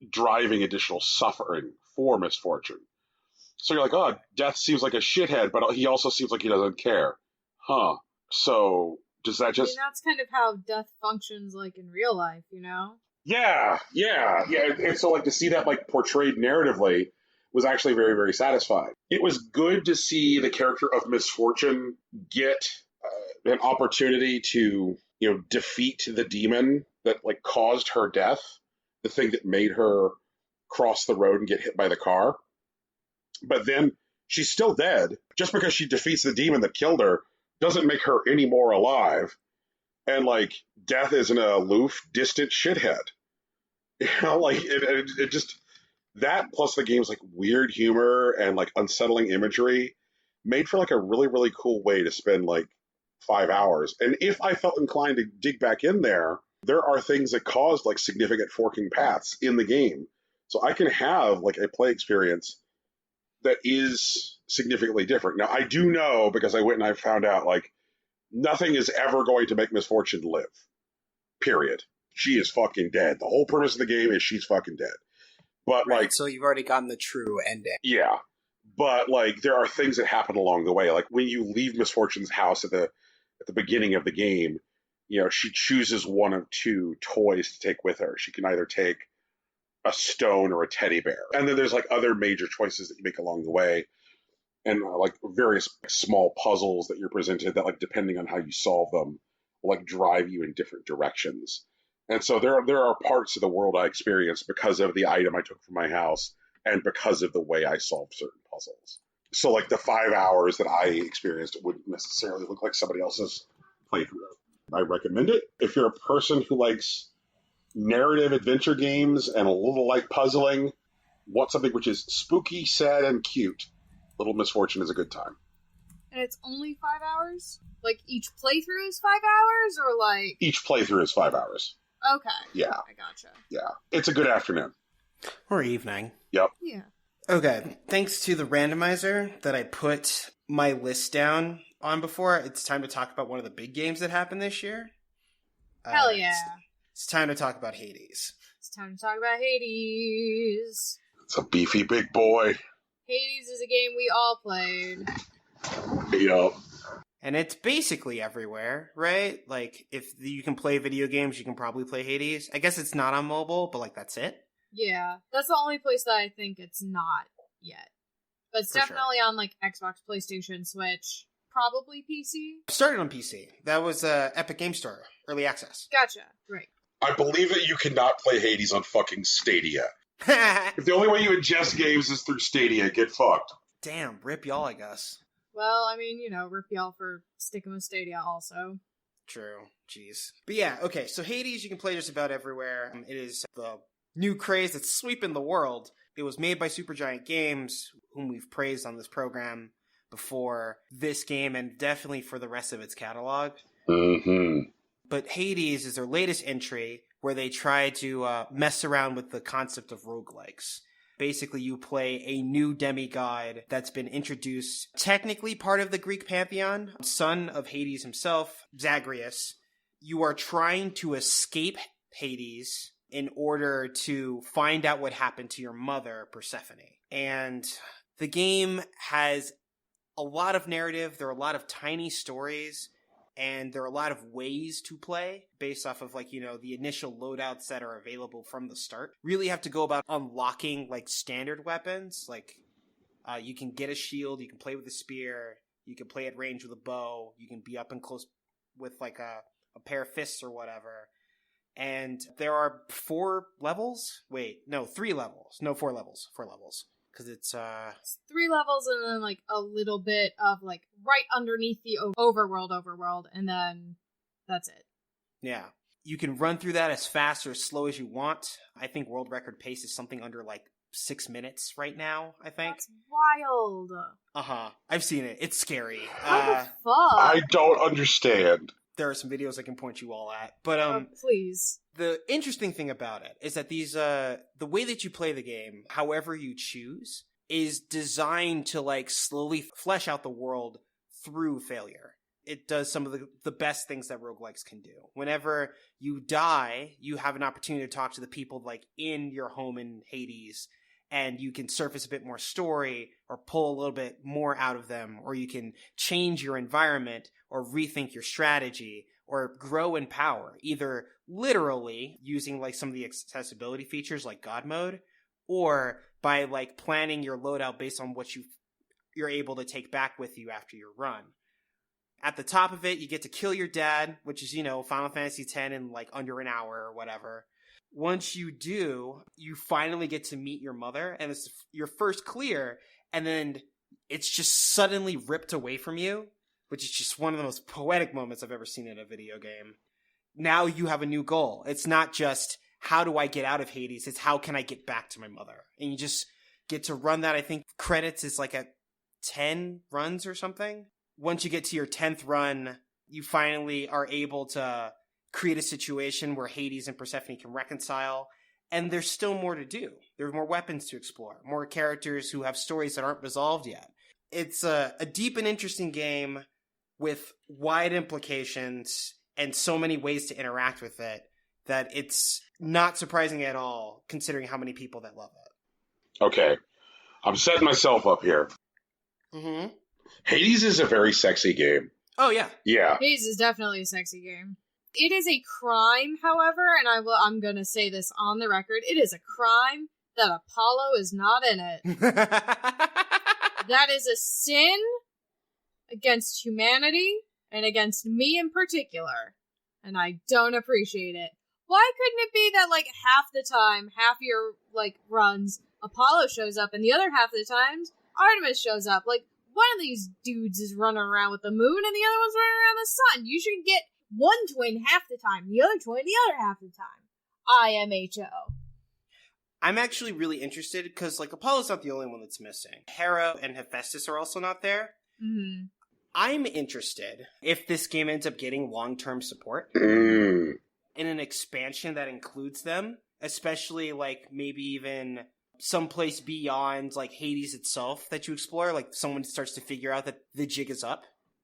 driving additional suffering for Misfortune. So you're like, oh, Death seems like a shithead, but he also seems like he doesn't care. Huh. So does that just... that's kind of how Death functions like in real life, Yeah. And so like to see that like portrayed narratively was actually very, very satisfying. It was good to see the character of Misfortune get an opportunity to, defeat the demon that like caused her death, the thing that made her cross the road and get hit by the car. But then she's still dead. Just because she defeats the demon that killed her doesn't make her any more alive. And like Death is an aloof, distant shithead. Like it just, that plus the game's like weird humor and like unsettling imagery made for like a really, really cool way to spend like 5 hours. And if I felt inclined to dig back in there are things that caused like significant forking paths in the game. So I can have like a play experience that is significantly different. Now I do know, because I went and I found out, like nothing is ever going to make Misfortune live. Period. She is fucking dead. The whole premise of the game is she's fucking dead. But right, like, so you've already gotten the true ending. Yeah. But like there are things that happen along the way. Like when you leave Misfortune's house at the beginning of the game, she chooses one of two toys to take with her. She can either take a stone or a teddy bear. And then there's like other major choices that you make along the way. And like various small puzzles that you're presented that like depending on how you solve them will like drive you in different directions. And so there are parts of the world I experienced because of the item I took from my house and because of the way I solved certain puzzles. So like the 5 hours that I experienced wouldn't necessarily look like somebody else's playthrough. I recommend it. If you're a person who likes narrative adventure games and a little like puzzling, want something which is spooky, sad, and cute, Little Misfortune is a good time. And it's only 5 hours? Like each playthrough is 5 hours, or like... Each playthrough is 5 hours. Okay. Yeah. I gotcha. Yeah. It's a good afternoon. Or evening. Yep. Yeah. Okay. Thanks to the randomizer that I put my list down on before, it's time to talk about one of the big games that happened this year. Hell yeah. It's time to talk about Hades. It's time to talk about Hades. It's a beefy big boy. Hades is a game we all played. Yep. And it's basically everywhere, right? Like, if you can play video games, you can probably play Hades. I guess it's not on mobile, but, like, that's it. Yeah, that's the only place that I think it's not yet. But it's definitely on, like, Xbox, PlayStation, Switch, probably PC. Started on PC. That was Epic Game Store, early access. Gotcha, right. I believe that you cannot play Hades on fucking Stadia. If the only way you ingest games is through Stadia, get fucked. Damn, rip y'all, I guess. Well, I mean, rip y'all for sticking with Stadia also. True. Jeez. But yeah, okay, so Hades you can play just about everywhere. It is the new craze that's sweeping the world. It was made by Supergiant Games, whom we've praised on this program before this game, and definitely for the rest of its catalog. Mm-hmm. But Hades is their latest entry, where they try to mess around with the concept of roguelikes. Basically, you play a new demigod that's been introduced, technically part of the Greek pantheon, son of Hades himself, Zagreus. You are trying to escape Hades in order to find out what happened to your mother, Persephone. And the game has a lot of narrative. There are a lot of tiny stories, and there are a lot of ways to play based off of, like, the initial loadouts that are available from the start. Really have to go about unlocking, like, standard weapons. Like, you can get a shield, you can play with a spear, you can play at range with a bow, you can be up and close with, like, a pair of fists or whatever. And there are 4 levels? Wait, no, 3 levels. No, 4 levels. 4 levels. Because it's 3 levels and then, like, a little bit of, like, right underneath the overworld, and then that's it. Yeah. You can run through that as fast or as slow as you want. I think world record pace is something under, like, 6 minutes right now, I think. That's wild. Uh-huh. I've seen it. It's scary. What the fuck? I don't understand. There are some videos I can point you all at. But, please. The interesting thing about it is that these, the way that you play the game, however you choose, is designed to, like, slowly flesh out the world through failure. It does some of the best things that roguelikes can do. Whenever you die, you have an opportunity to talk to the people, like, in your home in Hades, and you can surface a bit more story or pull a little bit more out of them, or you can change your environment or rethink your strategy or grow in power, either literally using, like, some of the accessibility features like God mode, or by, like, planning your loadout based on what you're able to take back with you after your run. At the top of it, you get to kill your dad, which is, Final Fantasy X in, like, under an hour or whatever. Once you do, you finally get to meet your mother, and it's your first clear, and then it's just suddenly ripped away from you, which is just one of the most poetic moments I've ever seen in a video game. Now you have a new goal. It's not just, how do I get out of Hades? It's, how can I get back to my mother? And you just get to run that. I think credits is like at 10 runs or something. Once you get to your 10th run, you finally are able to create a situation where Hades and Persephone can reconcile. And there's still more to do. There are more weapons to explore, more characters who have stories that aren't resolved yet. It's a deep and interesting game with wide implications and so many ways to interact with it that it's not surprising at all, considering how many people that love it. Okay. I'm setting myself up here. Mm-hmm. Hades is a very sexy game. Oh, yeah. Yeah. Hades is definitely a sexy game. It is a crime, however, and I'm going to say this on the record, it is a crime that Apollo is not in it. That is a sin against humanity and against me in particular, and I don't appreciate it. Why couldn't it be that, like, half the time, half your, like, runs, Apollo shows up, and the other half of the times, Artemis shows up? Like, one of these dudes is running around with the moon, and the other one's running around the sun. You should get one twin half the time, the other twin the other half the time. IMHO. I'm actually really interested, because, like, Apollo's not the only one that's missing. Hera and Hephaestus are also not there. Mm-hmm. I'm interested if this game ends up getting long-term support in an expansion that includes them, especially, like, maybe even someplace beyond, like, Hades itself that you explore. Like, someone starts to figure out that the jig is up.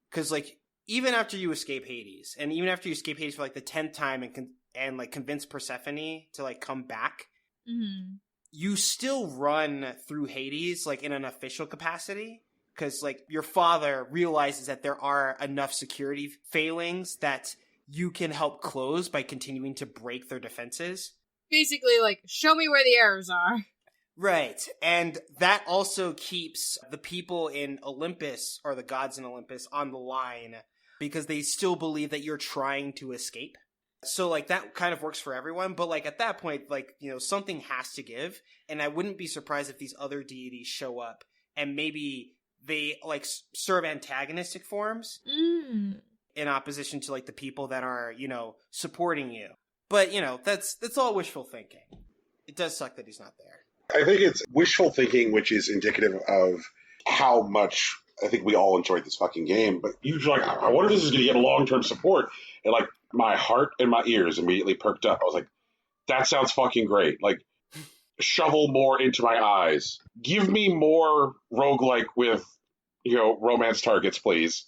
Because, like, even after you escape Hades, and even after you escape Hades for, like, the 10th time and like, convince Persephone to, like, come back, mm-hmm. you still run through Hades, like, in an official capacity. because like your father realizes that there are enough security failings that you can help close by continuing to break their defenses. Basically, like, show me where the errors are. Right, and that also keeps the people in Olympus, or the gods in Olympus, on the line, because they still believe that you're trying to escape. So, like, that kind of works for everyone, but, like, at that point, like, you know, something has to give, and I wouldn't be surprised if these other deities show up, and maybe they, like, serve antagonistic forms in opposition to, like, the people that are, you know, supporting you. But, you know, that's all wishful thinking. It does suck that he's not there. I think it's wishful thinking, which is indicative of how much I think we all enjoyed this fucking game. But usually, like, I wonder if this is going to get long-term support. And, like, my heart and my ears immediately perked up. I was like, that sounds fucking great. Like, shovel more into my eyes. Give me more roguelike with, you know, romance targets, please.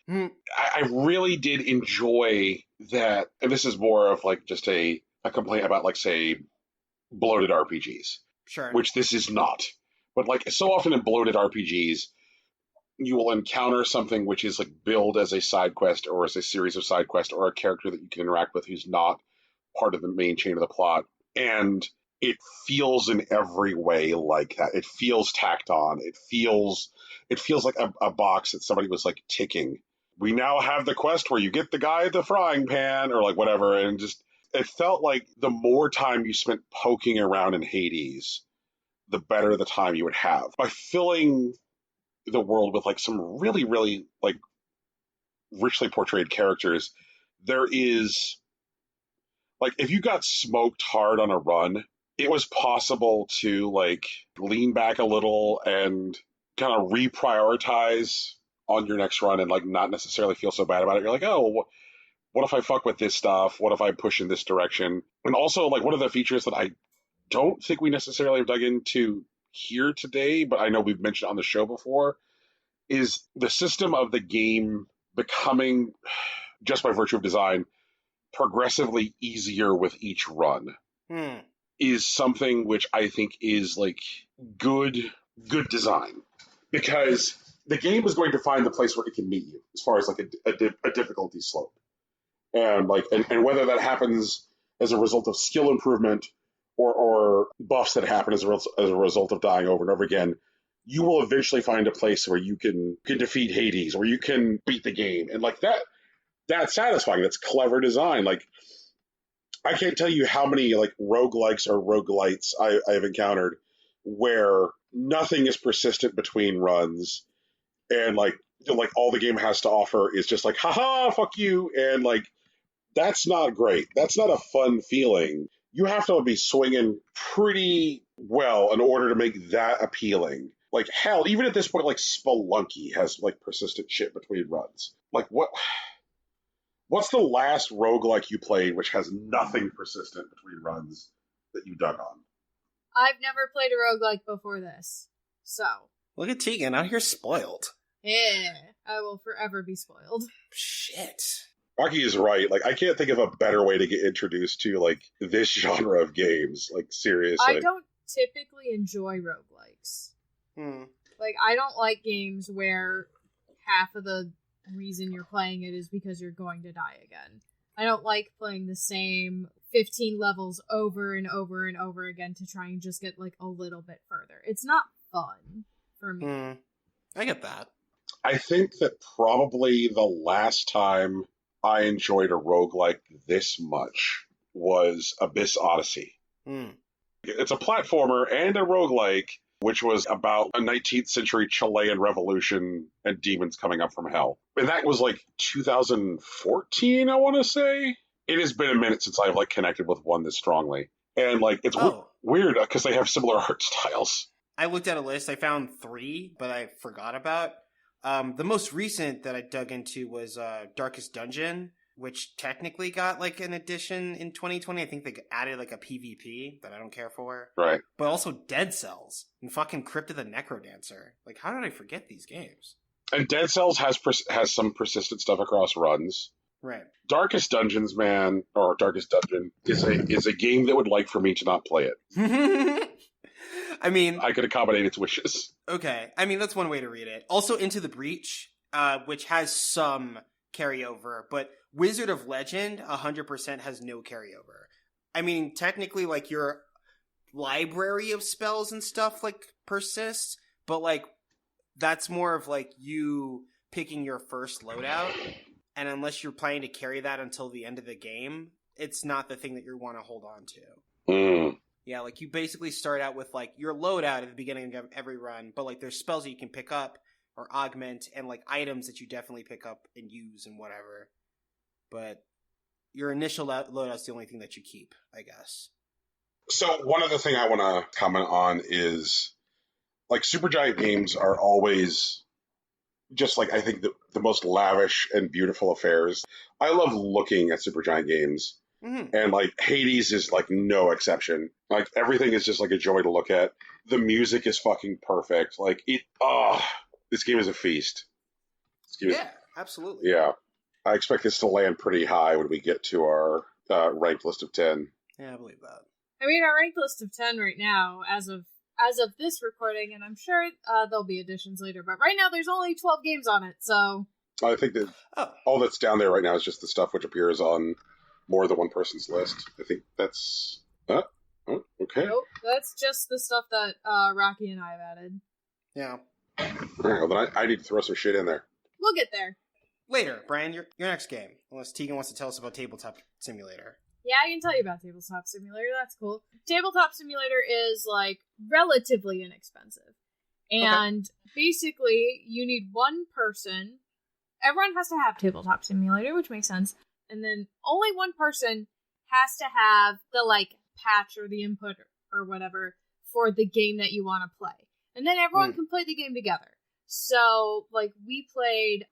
I really did enjoy that. And this is more of, like, just a complaint about, like, say, bloated RPGs. Sure. Which this is not. But, like, so often in bloated RPGs, you will encounter something which is, like, billed as a side quest or as a series of side quests or a character that you can interact with who's not part of the main chain of the plot. And it feels in every way like that. It feels tacked on. It feels like a box that somebody was, like, ticking. We now have the quest where you get the guy at the frying pan or, like, whatever, and just... It felt like the more time you spent poking around in Hades, the better the time you would have. By filling the world with, like, some really, really, like, richly portrayed characters, there is... Like, if you got smoked hard on a run, it was possible to, like, lean back a little and kind of reprioritize on your next run and, like, not necessarily feel so bad about it. You're like, oh, what if I fuck with this stuff? What if I push in this direction? And also, like, one of the features that I don't think we necessarily have dug into here today, but I know we've mentioned on the show before, is the system of the game becoming, just by virtue of design, progressively easier with each run. Is something which I think is, like, good design. Because the game is going to find the place where it can meet you, as far as, like, a difficulty slope. And, like, and whether that happens as a result of skill improvement or buffs that happen as a result of dying over and over again, you will eventually find a place where you can defeat Hades, where you can beat the game. And, like, that's satisfying. That's clever design. Like, I can't tell you how many, like, roguelikes or roguelites I've encountered where nothing is persistent between runs, and, like, all the game has to offer is just like, haha, fuck you, and, like, that's not great. That's not a fun feeling. You have to be swinging pretty well in order to make that appealing. Like, hell, even at this point, like, Spelunky has, like, persistent shit between runs. Like, what's the last roguelike you played which has nothing persistent between runs that you dug on? I've never played a roguelike before this, so... Look at Tegan, out here spoiled. Yeah, I will forever be spoiled. Shit. Rocky is right. Like, I can't think of a better way to get introduced to, like, this genre of games. Like, seriously. I don't typically enjoy roguelikes. Like, I don't like games where half of the reason you're playing it is because you're going to die again. I don't like playing the same 15 levels over and over and over again to try and just get, like, a little bit further. It's not fun for me. I get that. I think that probably the last time I enjoyed a roguelike this much was Abyss Odyssey. It's a platformer and a roguelike, which was about a 19th century Chilean revolution and demons coming up from hell. And that was, like, 2014, I want to say. It has been a minute since I've, like, connected with one this strongly. And, like, it's weird because they have similar art styles. I looked at a list. I found 3, but I forgot about. The most recent that I dug into was Darkest Dungeon, which technically got, like, an addition in 2020. I think they added, like, a PvP that I don't care for. Right. But also Dead Cells and fucking Crypt of the Necrodancer. Like, how did I forget these games? And Dead Cells has some persistent stuff across runs. Right. Darkest Dungeons, man, or Darkest Dungeon, is a game that would like for me to not play it. I mean, I could accommodate its wishes. okay. I mean, that's one way to read it. Also, Into the Breach, which has some carryover, but Wizard of Legend 100% has no carryover. I mean, technically, like, your library of spells and stuff, like, persists, but, like, that's more of, like, you picking your first loadout, and unless you're planning to carry that until the end of the game, it's not the thing that you want to hold on to. Mm. Yeah, like, you basically start out with, like, your loadout at the beginning of every run, but, like, there's spells that you can pick up or augment, and, like, items that you definitely pick up and use and whatever. But your initial loadout's the only thing that you keep, I guess. So one other thing I want to comment on is, like, Supergiant games are always just, like, I think the most lavish and beautiful affairs. I love looking at Supergiant games. Mm-hmm. And, like, Hades is, like, no exception. Like, everything is just, like, a joy to look at. The music is fucking perfect. Like, this game is a feast. Absolutely. Yeah. I expect this to land pretty high when we get to our ranked list of 10. Yeah, I believe that. I mean, our ranked list of 10 right now, as of this recording, and I'm sure there'll be additions later, but right now there's only 12 games on it, so... I think that all that's down there right now is just the stuff which appears on more than one person's list. I think that's... okay. Nope, that's just the stuff that Rocky and I have added. Yeah. All right, well, then I need to throw some shit in there. We'll get there. Later, Brian, your next game. Unless Tegan wants to tell us about Tabletop Simulator. Yeah, I can tell you about Tabletop Simulator. That's cool. Tabletop Simulator is, like, relatively inexpensive. And basically, you need one person. Everyone has to have Tabletop Simulator, which makes sense. And then only one person has to have the, like, patch or the input or whatever for the game that you want to play. And then everyone can play the game together. So, like, we played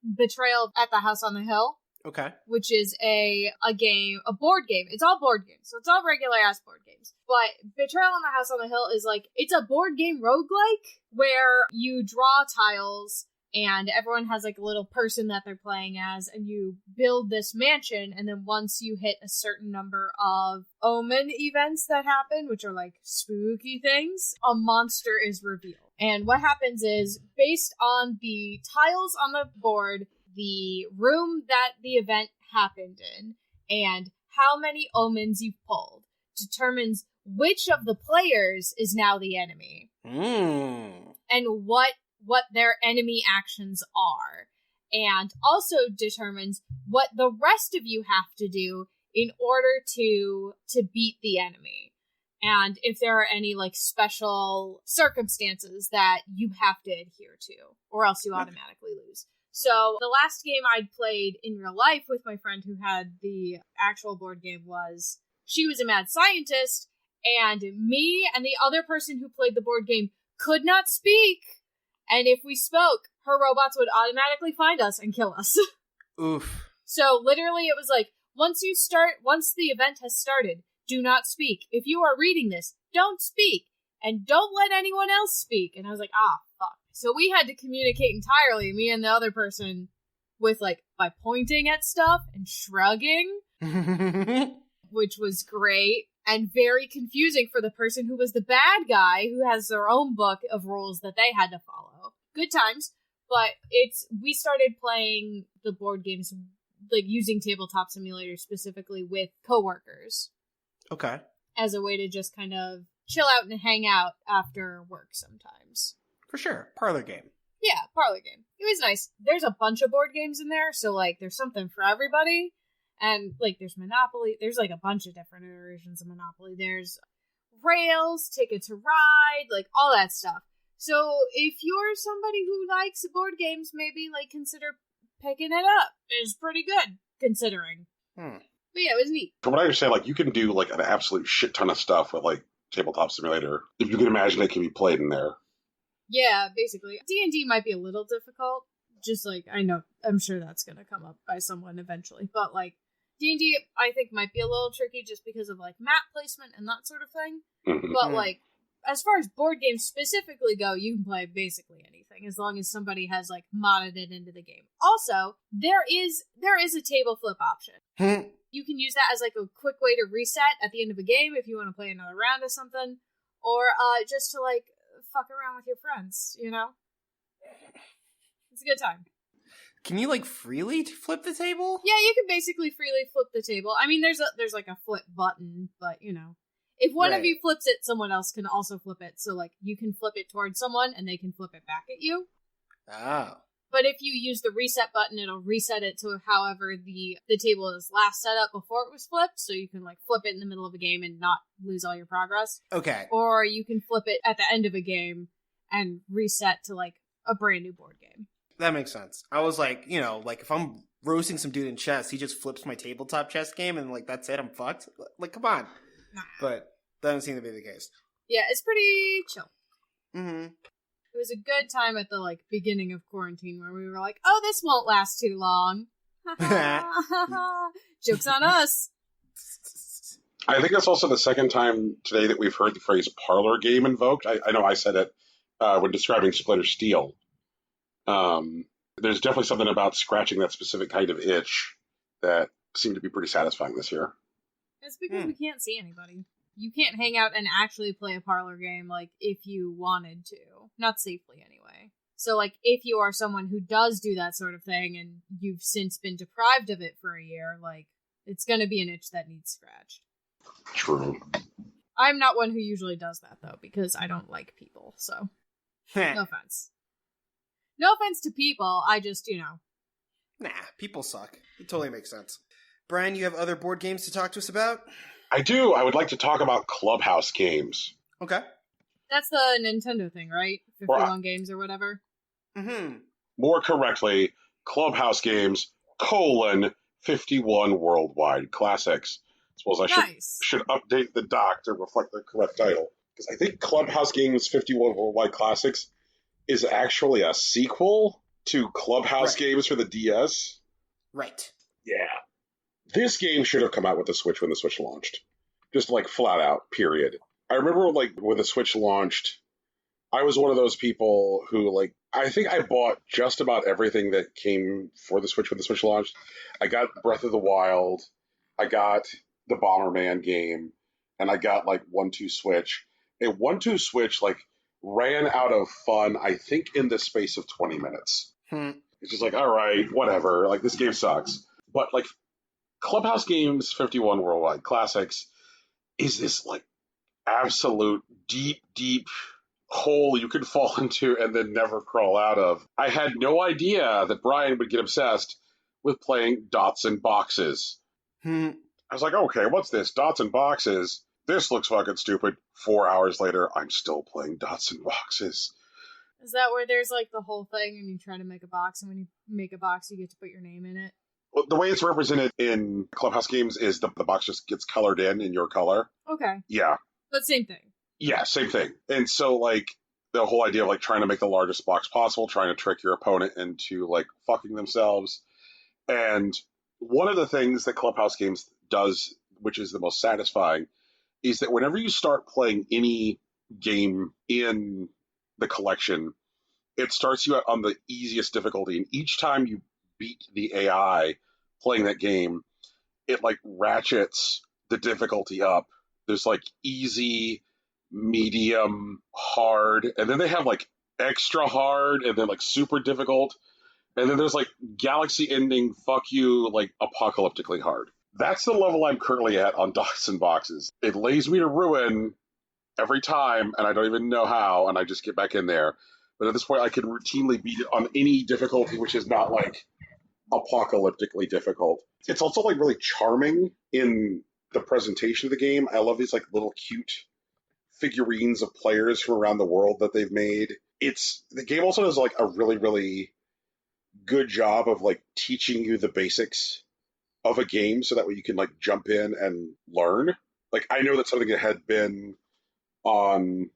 Betrayal at the House on the Hill. Okay. Which is a board game. It's all board games. So it's all regular ass board games. But Betrayal on the House on the Hill is like, it's a board game roguelike where you draw tiles and everyone has like a little person that they're playing as, and you build this mansion, and then once you hit a certain number of omen events that happen, which are like spooky things, a monster is revealed. And what happens is, based on the tiles on the board, the room that the event happened in, and how many omens you've pulled, determines which of the players is now the enemy. And what their enemy actions are. And also determines what the rest of you have to do in order to beat the enemy. And if there are any, like, special circumstances that you have to adhere to, or else you automatically lose. So the last game I'd played in real life with my friend who had the actual board game was, she was a mad scientist, and me and the other person who played the board game could not speak. And if we spoke, her robots would automatically find us and kill us. Oof. So literally it was like, once the event has started, do not speak. If you are reading this, don't speak. And don't let anyone else speak. And I was like, fuck. So we had to communicate entirely, me and the other person, with, like, by pointing at stuff and shrugging, which was great and very confusing for the person who was the bad guy, who has their own book of rules that they had to follow. Good times, but we started playing the board games, like, using Tabletop Simulator specifically with coworkers. Okay. As a way to just kind of chill out and hang out after work sometimes. For sure. Parlor game. Yeah, parlor game. It was nice. There's a bunch of board games in there, so, like, there's something for everybody. And, like, there's Monopoly. There's, like, a bunch of different iterations of Monopoly. There's Rails, Ticket to Ride, like, all that stuff. So, if you're somebody who likes board games, maybe, like, consider picking it up. It's pretty good, considering. But yeah, it was neat. From what I understand, like, you can do, like, an absolute shit ton of stuff with, like, Tabletop Simulator. If you can imagine it can be played in there. Yeah, basically. D&D might be a little difficult. Just, like, I'm sure that's going to come up by someone eventually. But, like, D&D, I think, might be a little tricky just because of, like, map placement and that sort of thing. But, like, as far as board games specifically go, you can play basically anything, as long as somebody has, like, modded it into the game. Also, there is a table flip option. You can use that as, like, a quick way to reset at the end of a game if you want to play another round of something. or just to, like, fuck around with your friends, you know? It's a good time. Can you, like, freely flip the table? Yeah, you can basically freely flip the table. I mean, there's like a flip button, but, you know. If one of you flips it, someone else can also flip it. So, like, you can flip it towards someone, and they can flip it back at you. Oh. But if you use the reset button, it'll reset it to however the table is last set up before it was flipped, so you can, like, flip it in the middle of a game and not lose all your progress. Okay. Or you can flip it at the end of a game and reset to, like, a brand new board game. That makes sense. I was like, you know, like, if I'm roasting some dude in chess, he just flips my tabletop chess game, and, like, that's it, I'm fucked? Like, come on. Nah. But that doesn't seem to be the case. Yeah, it's pretty chill. Mm-hmm. It was a good time at the, like, beginning of quarantine where we were like, oh, this won't last too long. Joke's on us. I think that's also the second time today that we've heard the phrase parlor game invoked. I know I said it when describing Splinter Steel. There's definitely something about scratching that specific kind of itch that seemed to be pretty satisfying this year. It's because we can't see anybody. You can't hang out and actually play a parlor game, like, if you wanted to. Not safely, anyway. So, like, if you are someone who does do that sort of thing, and you've since been deprived of it for a year, like, it's gonna be an itch that needs scratched. True. I'm not one who usually does that, though, because I don't like people, so. No offense. No offense to people, I just, you know. Nah, people suck. It totally makes sense. Brian, you have other board games to talk to us about? I do. I would like to talk about Clubhouse games. Okay. That's the Nintendo thing, right? 51 games or whatever? Mm-hmm. More correctly, Clubhouse games, 51 worldwide classics. I suppose I should update the doc to reflect the correct title. Because I think Clubhouse games, 51 worldwide classics is actually a sequel to Clubhouse games for the DS. Right. Yeah. This game should have come out with the Switch when the Switch launched. Just, like, flat out, period. I remember, like, when the Switch launched, I was one of those people who, like, I think I bought just about everything that came for the Switch when the Switch launched. I got Breath of the Wild, I got the Bomberman game, and I got, like, 1-2 Switch. And 1-2 Switch, like, ran out of fun, I think, in the space of 20 minutes. It's just like, all right, whatever. Like, this game sucks. But, like, Clubhouse Games 51 Worldwide Classics is this, like, absolute deep hole you could fall into and then never crawl out of. I had no idea that Brian would get obsessed with playing dots and boxes. I was like, okay, what's this? Dots and boxes? This looks fucking stupid. 4 hours later, I'm still playing dots and boxes. Is that where there's, like, the whole thing and you try to make a box, and when you make a box, you get to put your name in it? Well, the way it's represented in Clubhouse games is the box just gets colored in your color. Okay. Yeah. But same thing. Yeah, same thing. And so, like, the whole idea of, like, trying to make the largest box possible, trying to trick your opponent into, like, fucking themselves. And one of the things that Clubhouse games does, which is the most satisfying, is that whenever you start playing any game in the collection, it starts you out on the easiest difficulty. And each time you beat the AI playing that game, it, like, ratchets the difficulty up. There's, like, easy, medium, hard, and then they have, like, extra hard, and then, like, super difficult, and then there's, like, galaxy ending, fuck you, like, apocalyptically hard. That's the level I'm currently at on Dots and Boxes. It lays me to ruin every time, and I don't even know how, and I just get back in there. But at this point, I can routinely beat it on any difficulty, which is not, like, apocalyptically difficult. It's also, like, really charming in the presentation of the game. I love these, like, little cute figurines of players from around the world that they've made. The game also does, like, a really, really good job of, like, teaching you the basics of a game so that way you can, like, jump in and learn. Like, I know that something that had been on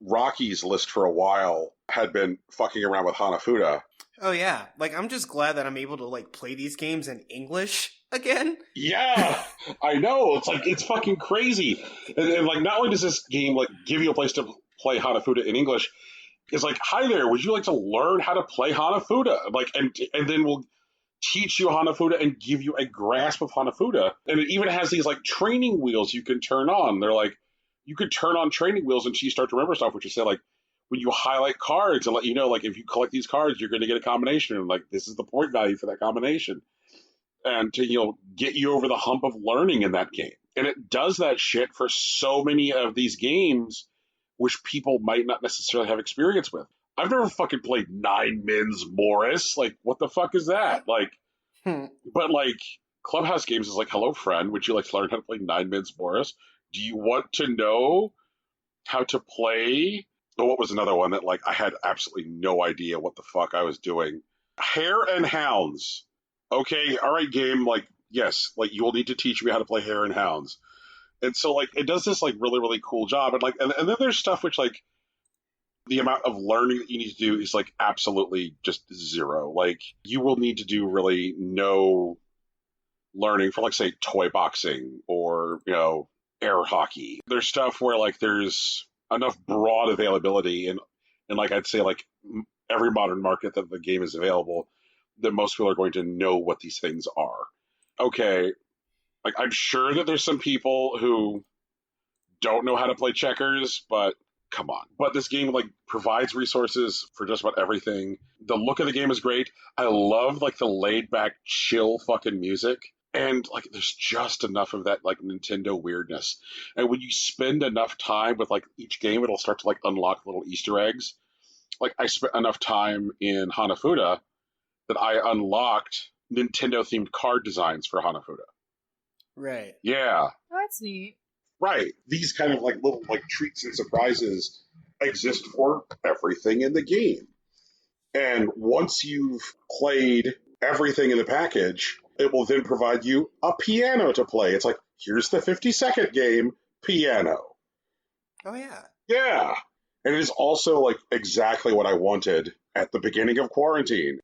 Rocky's list for a while had been fucking around with Hanafuda. Oh, yeah. Like, I'm just glad that I'm able to, like, play these games in English again. Yeah, I know. It's like, it's fucking crazy. And like, not only does this game, like, give you a place to play Hanafuda in English, it's like, hi there, would you like to learn how to play Hanafuda? Like, and then we'll teach you Hanafuda and give you a grasp of Hanafuda. And it even has these, like, training wheels you can turn on. They're like, you could turn on training wheels and she start to remember stuff, which is say like when you highlight cards and let you know like if you collect these cards, you're going to get a combination, and like this is the point value for that combination, and to get you over the hump of learning in that game. And it does that shit for so many of these games, which people might not necessarily have experience with. I've never fucking played 9 Men's Morris. Like, what the fuck is that? Like, but like Clubhouse games is like, hello friend, would you like to learn how to play 9 Men's Morris? Do you want to know how to play? Oh, what was another one that like I had absolutely no idea what the fuck I was doing? Hare and Hounds. Okay, all right, game. Like, yes, like you will need to teach me how to play Hare and Hounds. And so like it does this like really, really cool job. And like and then there's stuff which like the amount of learning that you need to do is like absolutely just zero. Like you will need to do really no learning for like say toy boxing or air hockey. There's stuff where like there's enough broad availability and like I'd say like every modern market that the game is available that most people are going to know what these things are. Okay, like I'm sure that there's some people who don't know how to play checkers, but come on. But this game like provides resources for just about everything. The look of the game is great. I love like the laid back, chill fucking music. And like there's just enough of that like Nintendo weirdness. And when you spend enough time with like each game, it'll start to like unlock little Easter eggs. Like I spent enough time in Hanafuda that I unlocked Nintendo themed card designs for Hanafuda. Right. Yeah. That's neat. Right. These kind of like little like treats and surprises exist for everything in the game. And once you've played everything in the package, it will then provide you a piano to play. It's like, here's the 50-second game, piano. Oh, yeah. Yeah. And it is also like exactly what I wanted at the beginning of quarantine.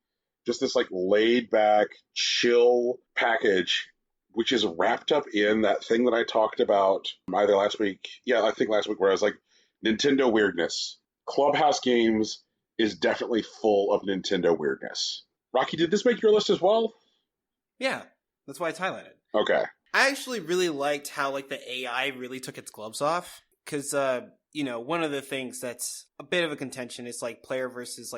Just this like laid back, chill package, which is wrapped up in that thing that I talked about either last week. Yeah, I think last week where I was like, Nintendo weirdness. Clubhouse games is definitely full of Nintendo weirdness. Rocky, did this make your list as well? Yeah, that's why it's highlighted. Okay. I actually really liked how like the AI really took its gloves off because, one of the things that's a bit of a contention is like player versus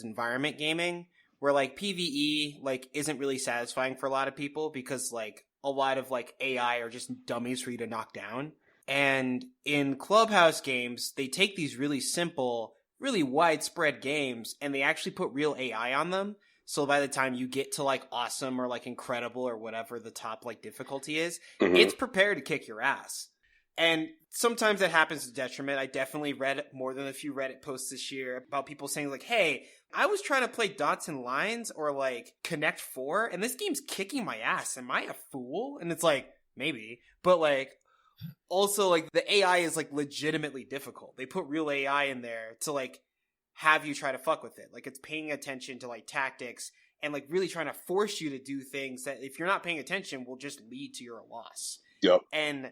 environment gaming, where like PvE like isn't really satisfying for a lot of people because like a lot of like AI are just dummies for you to knock down. And in Clubhouse games, they take these really simple, really widespread games and they actually put real AI on them. So by the time you get to like awesome or like incredible or whatever the top like difficulty is, it's prepared to kick your ass. And sometimes that happens to detriment. I definitely read more than a few Reddit posts this year about people saying like, hey, I was trying to play Dots and Lines or like Connect 4 and this game's kicking my ass. Am I a fool? And it's like, maybe. But like, also like the AI is like legitimately difficult. They put real AI in there to like have you try to fuck with it. Like it's paying attention to like tactics and like really trying to force you to do things that if you're not paying attention will just lead to your loss. Yep. And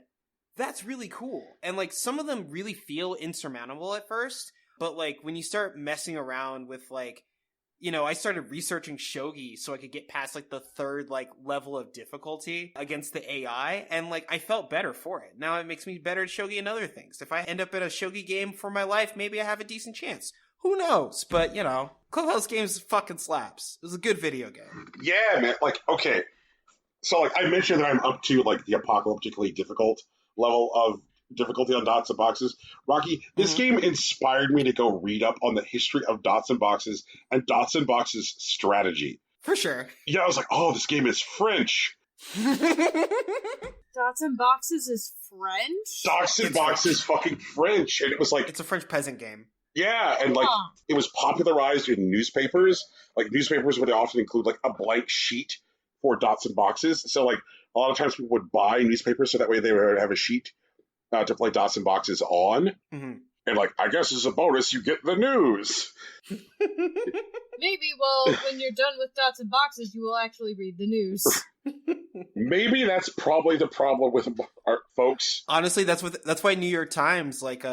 that's really cool. And like some of them really feel insurmountable at first, but like when you start messing around with like, I started researching shogi so I could get past like the third like level of difficulty against the AI, and like I felt better for it. Now it makes me better at shogi and other things. If I end up in a shogi game for my life, maybe I have a decent chance. Who knows? But, Clubhouse games fucking slaps. It was a good video game. Yeah, man. Like, okay. So, like, I mentioned that I'm up to, like, the apocalyptically difficult level of difficulty on Dots and Boxes. Rocky, this game inspired me to go read up on the history of Dots and Boxes and Dots and Boxes strategy. For sure. Yeah, I was like, oh, this game is French. Dots and Boxes is French? Dots and Boxes fucking French. And it was like... It's a French peasant game. Yeah, and like it was popularized in newspapers. Like newspapers would often include like a blank sheet for Dots and Boxes. So like a lot of times people would buy newspapers so that way they would have a sheet to play Dots and Boxes on. And like, I guess as a bonus, you get the news. Maybe, well, when you're done with Dots and Boxes, you will actually read the news. Maybe that's probably the problem with our folks. Honestly, that's why New York Times, like,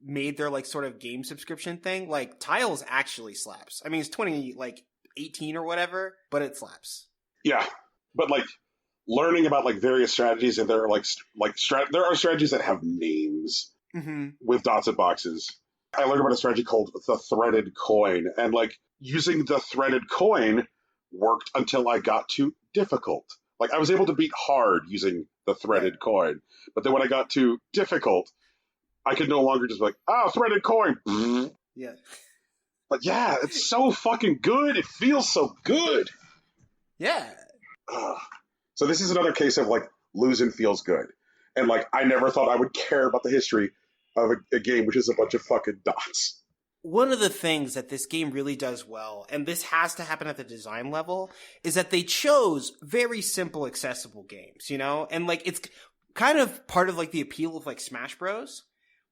made their like sort of game subscription thing. Like Tiles actually slaps. I mean, it's 2018 or whatever, but it slaps. Yeah, but like learning about like various strategies, and there are there are strategies that have names with dots and boxes. I learned about a strategy called the threaded coin, and like using the threaded coin worked until I got to difficult. Like I was able to beat hard using the threaded coin, but then when I got to difficult, I could no longer just be like, threaded coin. Yeah. But yeah, it's so fucking good. It feels so good. Yeah. So this is another case of like losing feels good. And like I never thought I would care about the history of a game which is a bunch of fucking dots. One of the things that this game really does well, and this has to happen at the design level, is that they chose very simple, accessible games, you know? And like it's kind of part of like the appeal of like Smash Bros.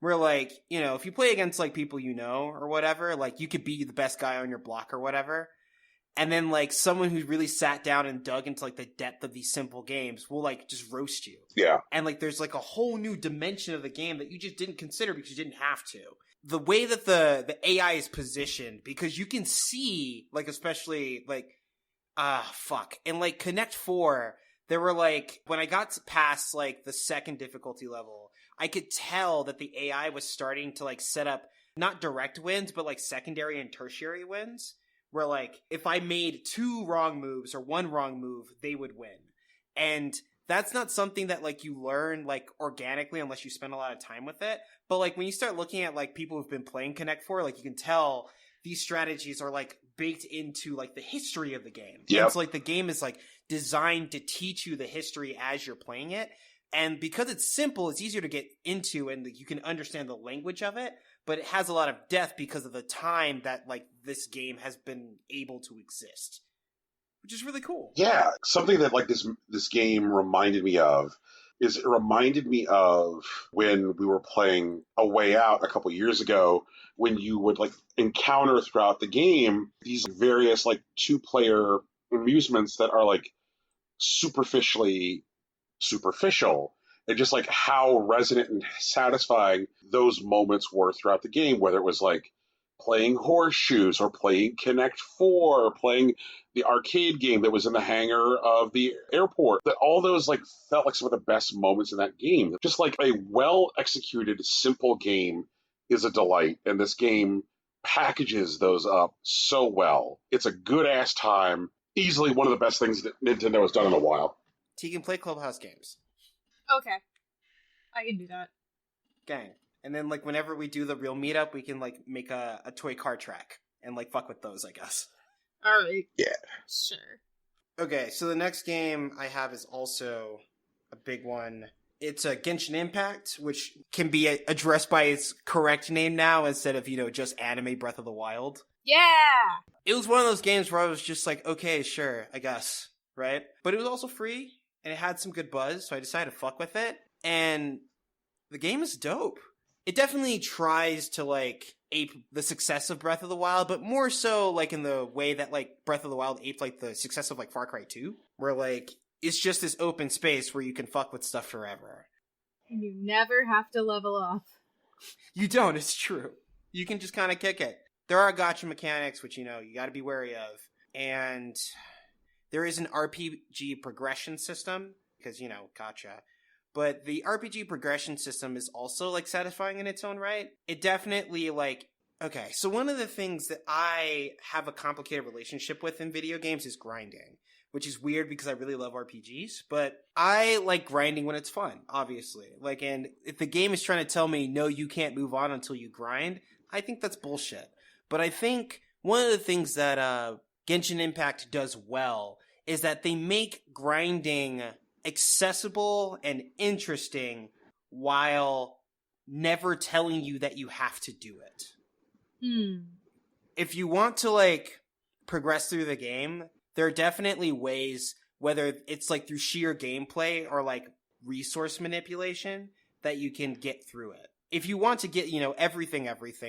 Where like, you know, if you play against like people you know or whatever, like you could be the best guy on your block or whatever. And then like someone who really sat down and dug into like the depth of these simple games will like just roast you. Yeah. And like there's like a whole new dimension of the game that you just didn't consider because you didn't have to. The way that the AI is positioned, because you can see like especially like in like Connect 4, there were like when I got past like the second difficulty level, I could tell that the AI was starting to like set up not direct wins, but like secondary and tertiary wins. Where like if I made 2 wrong moves or 1 wrong move, they would win. And that's not something that like you learn like organically unless you spend a lot of time with it. But like when you start looking at like people who've been playing Connect 4, like you can tell these strategies are like baked into like the history of the game. Yep. And so like the game is like designed to teach you the history as you're playing it. And because it's simple, it's easier to get into and you can understand the language of it, but it has a lot of depth because of the time that like this game has been able to exist, which is really cool. Yeah, something that like this game reminded me of is it reminded me of when we were playing A Way Out a couple years ago, when you would like encounter throughout the game these various like 2-player amusements that are like superficial, and just like how resonant and satisfying those moments were throughout the game, whether it was like playing horseshoes or playing Connect 4 or playing the arcade game that was in the hangar of the airport. That all those like felt like some of the best moments in that game. Just like a well executed simple game is a delight, and this game packages those up so well. It's a good ass time. Easily one of the best things that Nintendo has done in a while. Tegan, play Clubhouse games. Okay. I can do that. Gang. And then, like, whenever we do the real meetup, we can, like, make a toy card track and, like, fuck with those, I guess. Alright. Yeah. Sure. Okay, so the next game I have is also a big one. It's a Genshin Impact, which can be addressed by its correct name now instead of, you know, just Anime Breath of the Wild. Yeah! It was one of those games where I was just like, okay, sure, I guess, right? But it was also free, and it had some good buzz, so I decided to fuck with it. And the game is dope. It definitely tries to, like, ape the success of Breath of the Wild, but more so, like, in the way that, like, Breath of the Wild aped, like, the success of, like, Far Cry 2, where, like, it's just this open space where you can fuck with stuff forever. And you never have to level up. You don't, it's true. You can just kind of kick it. There are gacha mechanics, which, you know, you gotta be wary of. And there is an RPG progression system, because, you know, gacha. But the RPG progression system is also, like, satisfying in its own right. It definitely, like... Okay, so one of the things that I have a complicated relationship with in video games is grinding. Which is weird because I really love RPGs. But I like grinding when it's fun, obviously. Like, and if the game is trying to tell me, no, you can't move on until you grind, I think that's bullshit. But I think one of the things that Genshin Impact does well is that they make grinding accessible and interesting while never telling you that you have to do it. If you want to, like, progress through the game, there are definitely ways, whether it's, like, through sheer gameplay or, like, resource manipulation, that you can get through it. If you want to get, you know, everything,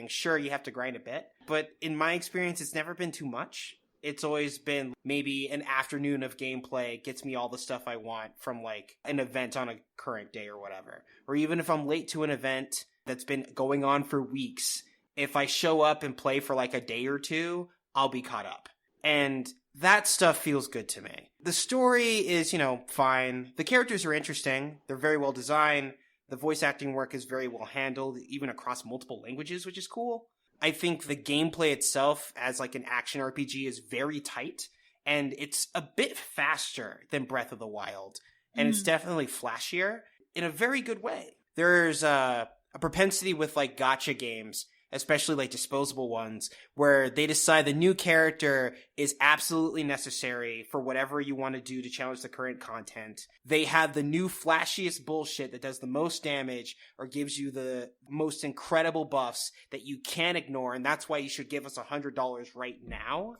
sure, you have to grind a bit. But in my experience, it's never been too much. It's always been maybe an afternoon of gameplay gets me all the stuff I want from, like, an event on a current day or whatever. Or even if I'm late to an event that's been going on for weeks, if I show up and play for, like, a day or two, I'll be caught up. And that stuff feels good to me. The story is, fine. The characters are interesting. They're very well designed. The voice acting work is very well handled, even across multiple languages, which is cool. I think the gameplay itself as like an action RPG is very tight, and it's a bit faster than Breath of the Wild, and it's definitely flashier in a very good way. There's a propensity with like gacha games, especially like disposable ones, where they decide the new character is absolutely necessary for whatever you want to do to challenge the current content. They have the new flashiest bullshit that does the most damage or gives you the most incredible buffs that you can't ignore, and that's why you should give us $100 right now.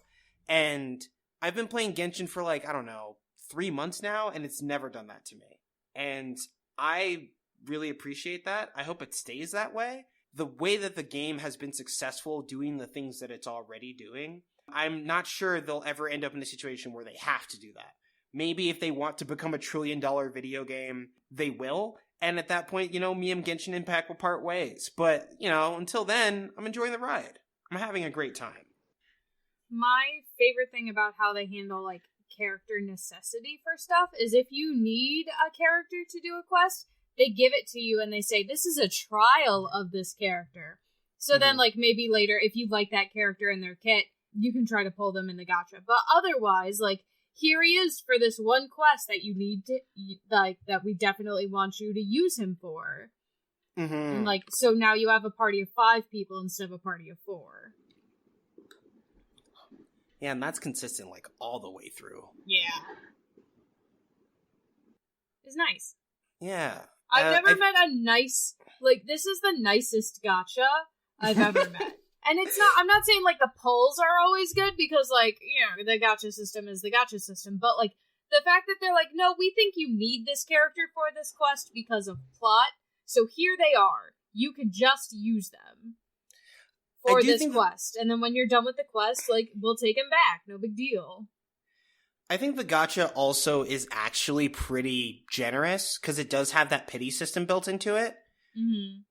And I've been playing Genshin for 3 months now, and it's never done that to me. And I really appreciate that. I hope it stays that way. The way that the game has been successful doing the things that it's already doing, I'm not sure they'll ever end up in a situation where they have to do that. Maybe if they want to become a $1 trillion video game, they will. And at that point, me and Genshin Impact will part ways. But, until then, I'm enjoying the ride. I'm having a great time. My favorite thing about how they handle, character necessity for stuff is if you need a character to do a quest, they give it to you and they say, this is a trial of this character. So then, maybe later, if you like that character in their kit, you can try to pull them in the gacha. But otherwise, here he is for this one quest that you need to, that we definitely want you to use him for. And, so now you have a party of 5 people instead of a party of 4. Yeah, and that's consistent, all the way through. Yeah. It's nice. Yeah. I've never met a nice, this is the nicest gacha I've ever met. And I'm not saying, the pulls are always good, because, the gacha system is the gacha system, but, the fact that they're no, we think you need this character for this quest because of plot, so here they are. You could just use them for this quest, and then when you're done with the quest, we'll take him back, no big deal. I think the gacha also is actually pretty generous, because it does have that pity system built into it. Mm-hmm.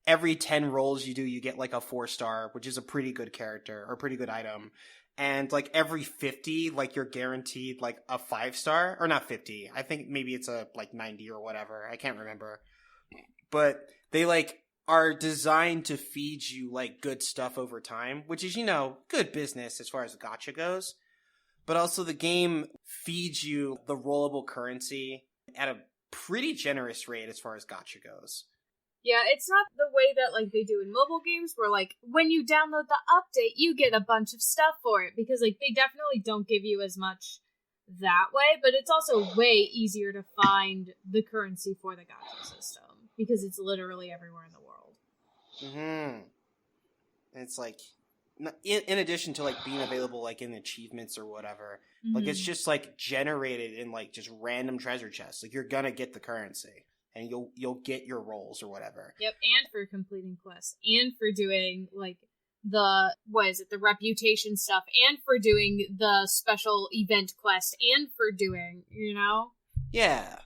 Every 10 rolls you do, you get a 4-star, which is a pretty good character, or a pretty good item. And every 50, you're guaranteed a 5-star, or not 50. I think maybe it's a 90 or whatever. I can't remember. But they are designed to feed you good stuff over time, which is, good business as far as the gacha goes. But also the game feeds you the rollable currency at a pretty generous rate as far as gacha goes. Yeah, it's not the way that they do in mobile games where when you download the update, you get a bunch of stuff for it, because they definitely don't give you as much that way, but it's also way easier to find the currency for the gacha system because it's literally everywhere in the world. Mm-hmm. And it's in addition to being available in achievements or whatever, it's just generated in just random treasure chests. You're gonna get the currency and you'll get your rolls or whatever. Yep, and for completing quests, and for doing the reputation stuff, and for doing the special event quest, and for doing, Yeah.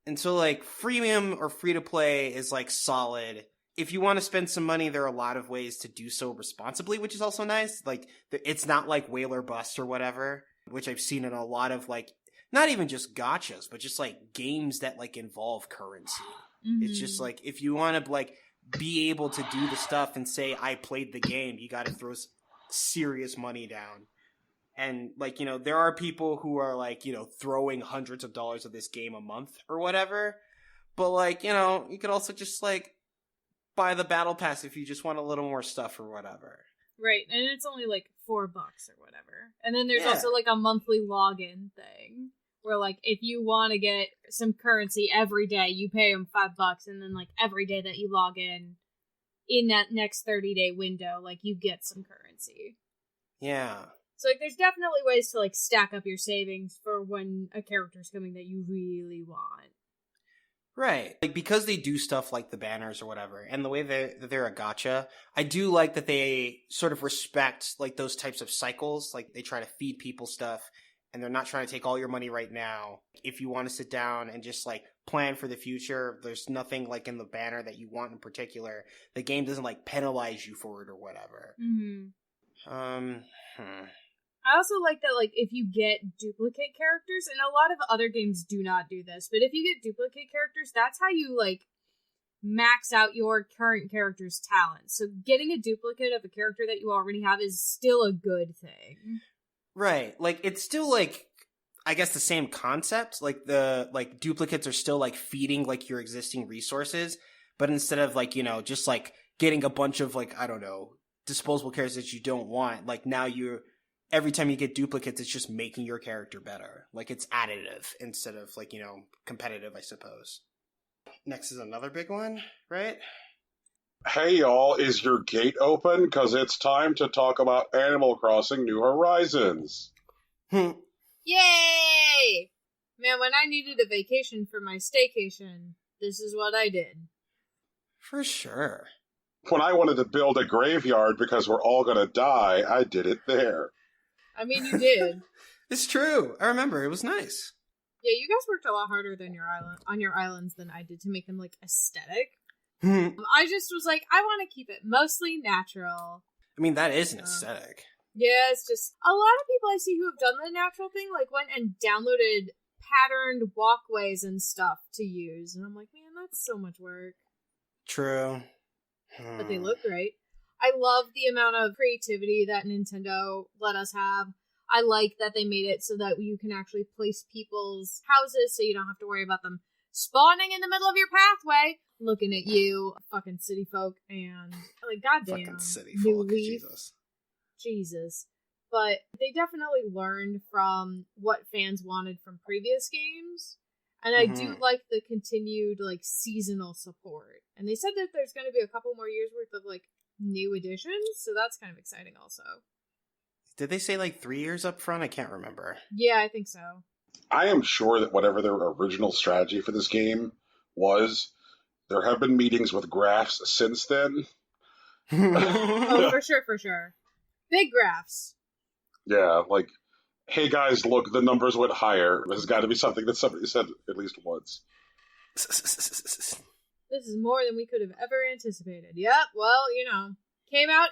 And so freemium or free to play is solid. If you want to spend some money, there are a lot of ways to do so responsibly, which is also nice. It's not Whale or Bust or whatever, which I've seen in a lot of not even just gachas, but just games that involve currency. Mm-hmm. It's just if you want to be able to do the stuff and say I played the game, you got to throw serious money down. And there are people who are throwing hundreds of dollars of this game a month or whatever. But you could also just buy the battle pass if you just want a little more stuff or whatever. Right, and it's only $4 or whatever. And then there's also a monthly login thing where if you want to get some currency every day, you pay them $5, and then every day that you log in that next 30-day window, you get some currency. Yeah. So there's definitely ways to stack up your savings for when a character's coming that you really want. Right. Because they do stuff like the banners or whatever, and the way they're a gacha, I do like that they sort of respect those types of cycles. They try to feed people stuff, and they're not trying to take all your money right now. If you want to sit down and just plan for the future, there's nothing in the banner that you want in particular. The game doesn't penalize you for it or whatever. Mm-hmm. I also like that, like, if you get duplicate characters, and a lot of other games do not do this, but if you get duplicate characters, that's how you, like, max out your current character's talents. So getting a duplicate of a character that you already have is still a good thing. Right. Like, it's still, like, I guess the same concept. Like, the, like, duplicates are still, like, feeding, like, your existing resources, but instead of, like, you know, just, like, getting a bunch of, like, I don't know, disposable characters that you don't want, like, now you're, every time you get duplicates, it's just making your character better. Like, it's additive instead of, like, you know, competitive, I suppose. Next is another big one, right? Hey, y'all, is your gate open? Because it's time to talk about Animal Crossing New Horizons. Yay! Man, when I needed a vacation for my staycation, this is what I did. For sure. When I wanted to build a graveyard because we're all going to die, I did it there. I mean, you did. It's true. I remember. It was nice. Yeah, you guys worked a lot harder than on your islands than I did to make them, like, aesthetic. I just was like, I want to keep it mostly natural. I mean, that is an aesthetic. Yeah, it's just a lot of people I see who have done the natural thing, like, went and downloaded patterned walkways and stuff to use. And I'm like, man, that's so much work. True. But they look great. I love the amount of creativity that Nintendo let us have. I like that they made it so that you can actually place people's houses so you don't have to worry about them spawning in the middle of your pathway, looking at you, fucking city folk, and, like, goddamn, fucking city New folk, Leaf. Jesus. But they definitely learned from what fans wanted from previous games, and I do like the continued, like, seasonal support. And they said that there's going to be a couple more years worth of, like, new additions, so that's kind of exciting also. Did they say, like, 3 years up front? I can't remember. Yeah, I think so. I am sure that whatever their original strategy for this game was, there have been meetings with graphs since then. Oh, for sure. Big graphs. Yeah, like, hey guys, look, the numbers went higher. There's got to be something that somebody said at least once. This is more than we could have ever anticipated. Yep, well, you know. It came out,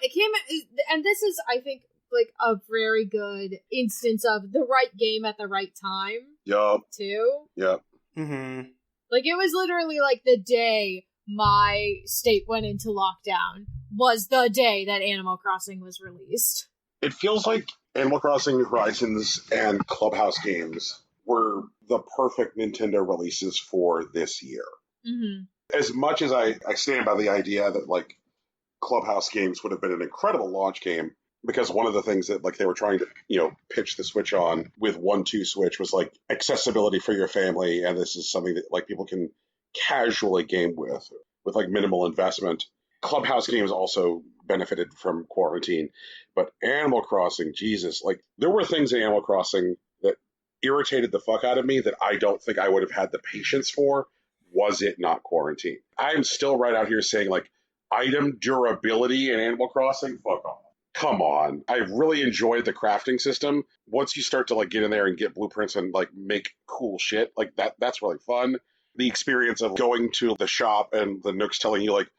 and this is, I think, like, a very good instance of the right game at the right time. Yup. Too. Yep. Mm-hmm. Like, it was literally, like, the day my state went into lockdown was the day that Animal Crossing was released. It feels like Animal Crossing New Horizons and Clubhouse games were the perfect Nintendo releases for this year. Mm-hmm. As much as I stand by the idea that, like, Clubhouse games would have been an incredible launch game, because one of the things that, like, they were trying to, you know, pitch the Switch on with 1-2 Switch was, like, accessibility for your family, and this is something that, like, people can casually game with like, minimal investment. Clubhouse games also benefited from quarantine, but Animal Crossing, Jesus, like, there were things in Animal Crossing that irritated the fuck out of me that I don't think I would have had the patience for was it not quarantine. I'm still right out here saying, like, item durability in Animal Crossing, fuck off. Come on. I really enjoyed the crafting system. Once you start to, like, get in there and get blueprints and, like, make cool shit, like, that's really fun. The experience of going to the shop and the Nook's telling you, like,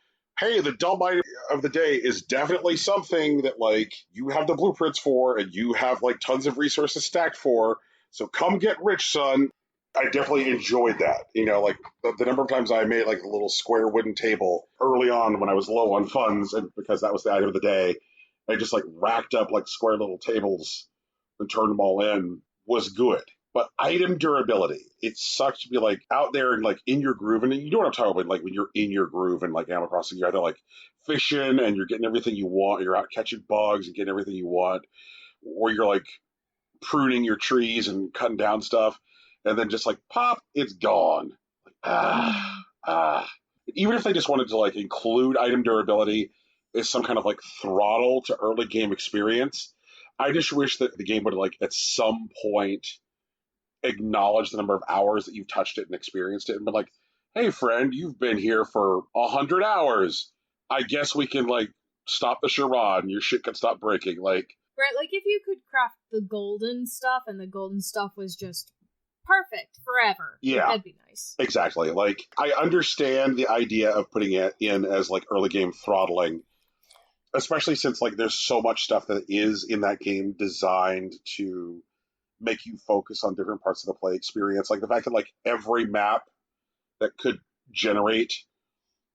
hey, the dumb item of the day is definitely something that, like, you have the blueprints for and you have, like, tons of resources stacked for, so come get rich, son. I definitely enjoyed that. You know, like, the number of times I made, like, a little square wooden table early on when I was low on funds, and because that was the item of the day, I just, like, racked up, like, square little tables and turned them all in, was good. But item durability, it sucks to be, like, out there and, like, in your groove. And you know what I'm talking about, like, when you're in your groove and, like, Animal Crossing, you're either, like, fishing and you're getting everything you want, you're out catching bugs and getting everything you want, or you're, like, pruning your trees and cutting down stuff, and then just, like, pop, it's gone. Like, Even if they just wanted to, like, include item durability as some kind of, like, throttle to early game experience, I just wish that the game would, like, at some point acknowledge the number of hours that you've touched it and experienced it and been like, hey, friend, you've been here for 100 hours. I guess we can, like, stop the charade and your shit can stop breaking. Like, right, like, if you could craft the golden stuff and the golden stuff was just perfect forever. Yeah. That'd be nice. Exactly. Like, I understand the idea of putting it in as, like, early game throttling, especially since like there's so much stuff that is in that game designed to make you focus on different parts of the play experience. Like the fact that like every map that could generate,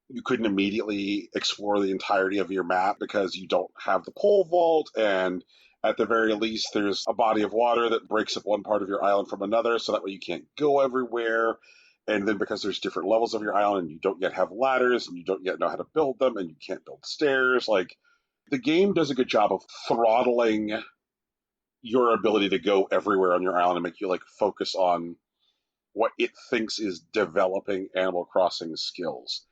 you couldn't immediately explore the entirety of your map because you don't have the pole vault, and at the very least there's a body of water that breaks up one part of your island from another, so that way you can't go everywhere. And then because there's different levels of your island and you don't yet have ladders and you don't yet know how to build them and you can't build stairs, like the game does a good job of throttling your ability to go everywhere on your island and make you like focus on what it thinks is developing Animal Crossing skills.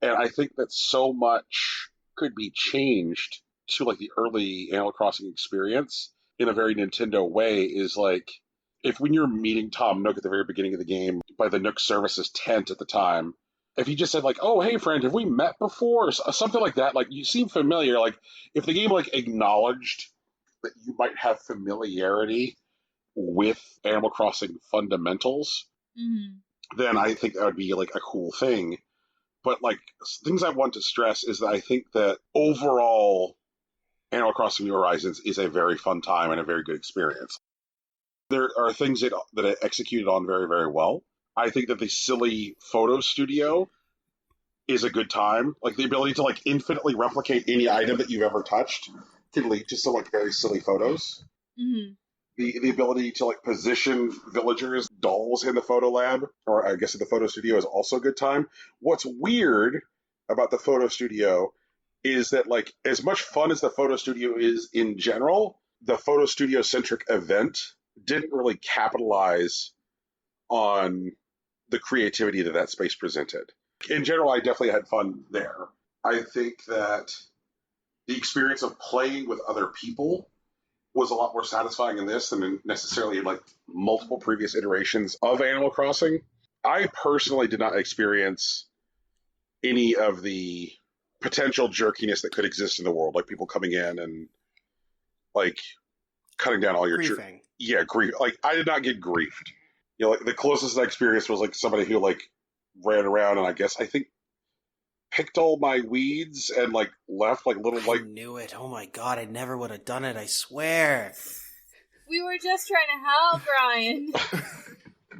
And I think that so much could be changed to like the early Animal Crossing experience in a very Nintendo way. Is like, if when you're meeting Tom Nook at the very beginning of the game by the Nook Services tent at the time, if you just said like, "Oh, hey friend, have we met before?" or something like that, like you seem familiar. Like if the game like acknowledged that you might have familiarity with Animal Crossing fundamentals, then I think that would be like a cool thing. But like things I want to stress is that I think that overall Animal Crossing New Horizons is a very fun time and a very good experience. There are things that it executed on very, very well. I think that the silly photo studio is a good time. Like the ability to like infinitely replicate any item that you've ever touched can lead to some like very silly photos. The ability to like position villagers, dolls in the photo lab, or I guess in the photo studio, is also a good time. What's weird about the photo studio is that like as much fun as the photo studio is in general, the photo studio centric event didn't really capitalize on the creativity that space presented. In general, I definitely had fun there. I think that the experience of playing with other people was a lot more satisfying in this than necessarily in like multiple previous iterations of Animal Crossing. I personally did not experience any of the potential jerkiness that could exist in the world, like people coming in and like cutting down all your griefing. Grief. Like I did not get griefed. You know, like the closest I experienced was like somebody who like ran around and I think picked all my weeds and like left like little like. I knew it. Oh my god, I never would have done it, I swear. We were just trying to help, Ryan.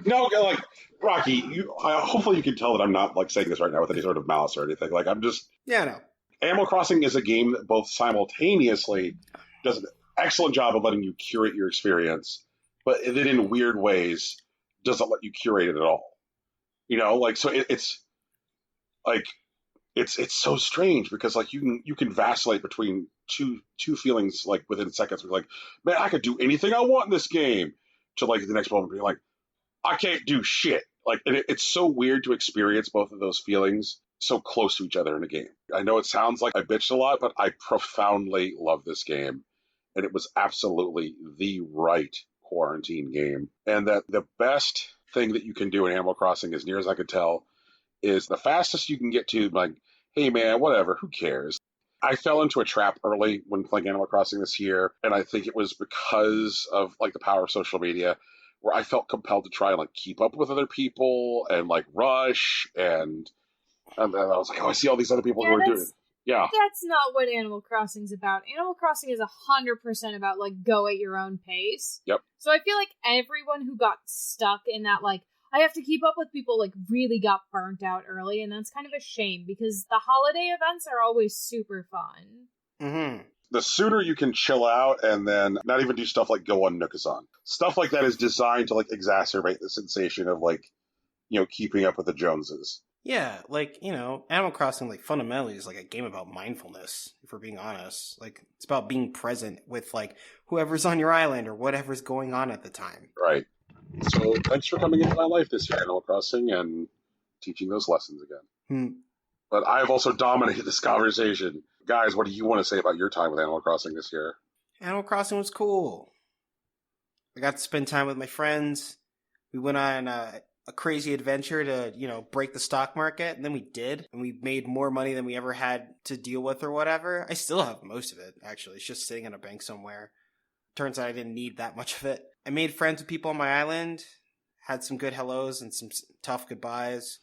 No, like Rocky, hopefully you can tell that I'm not like saying this right now with any sort of malice or anything. Like I'm just no. Animal Crossing is a game that both simultaneously does an excellent job of letting you curate your experience, but then in weird ways doesn't let you curate it at all. You know, like so it's like it's so strange because like you can vacillate between two feelings like within seconds. Like, man, I could do anything I want in this game, to like the next moment being like, I can't do shit. Like, and it's so weird to experience both of those feelings so close to each other in a game. I know it sounds like I bitched a lot, but I profoundly love this game, and it was absolutely the right quarantine game. And that the best thing that you can do in Animal Crossing, as near as I could tell, is the fastest you can get to, like, hey man, whatever, who cares? I fell into a trap early when playing Animal Crossing this year, and I think it was because of like the power of social media, where I felt compelled to try and like keep up with other people and like rush, and I was like, oh, I see all these other people who are doing it. Yeah. That's not what Animal Crossing's about. Animal Crossing is 100% about like go at your own pace. Yep. So I feel like everyone who got stuck in that like I have to keep up with people like really got burnt out early, and that's kind of a shame because the holiday events are always super fun. Mm-hmm. The sooner you can chill out and then not even do stuff like go on Nookazon. Stuff like that is designed to like exacerbate the sensation of like, you know, keeping up with the Joneses. Yeah, like, you know, Animal Crossing, like, fundamentally is like a game about mindfulness, if we're being honest. Like, it's about being present with, like, whoever's on your island or whatever's going on at the time. Right. So, thanks for coming into my life this year, Animal Crossing, and teaching those lessons again. But I've also dominated this conversation. Guys, what do you want to say about your time with Animal Crossing this year? Animal Crossing was cool. I got to spend time with my friends. We went on a crazy adventure to, you know, break the stock market, and then we did, and we made more money than we ever had to deal with or whatever. I still have most of it, actually. It's just sitting in a bank somewhere. Turns out I didn't need that much of it. I made friends with people on my island, had some good hellos and some tough goodbyes,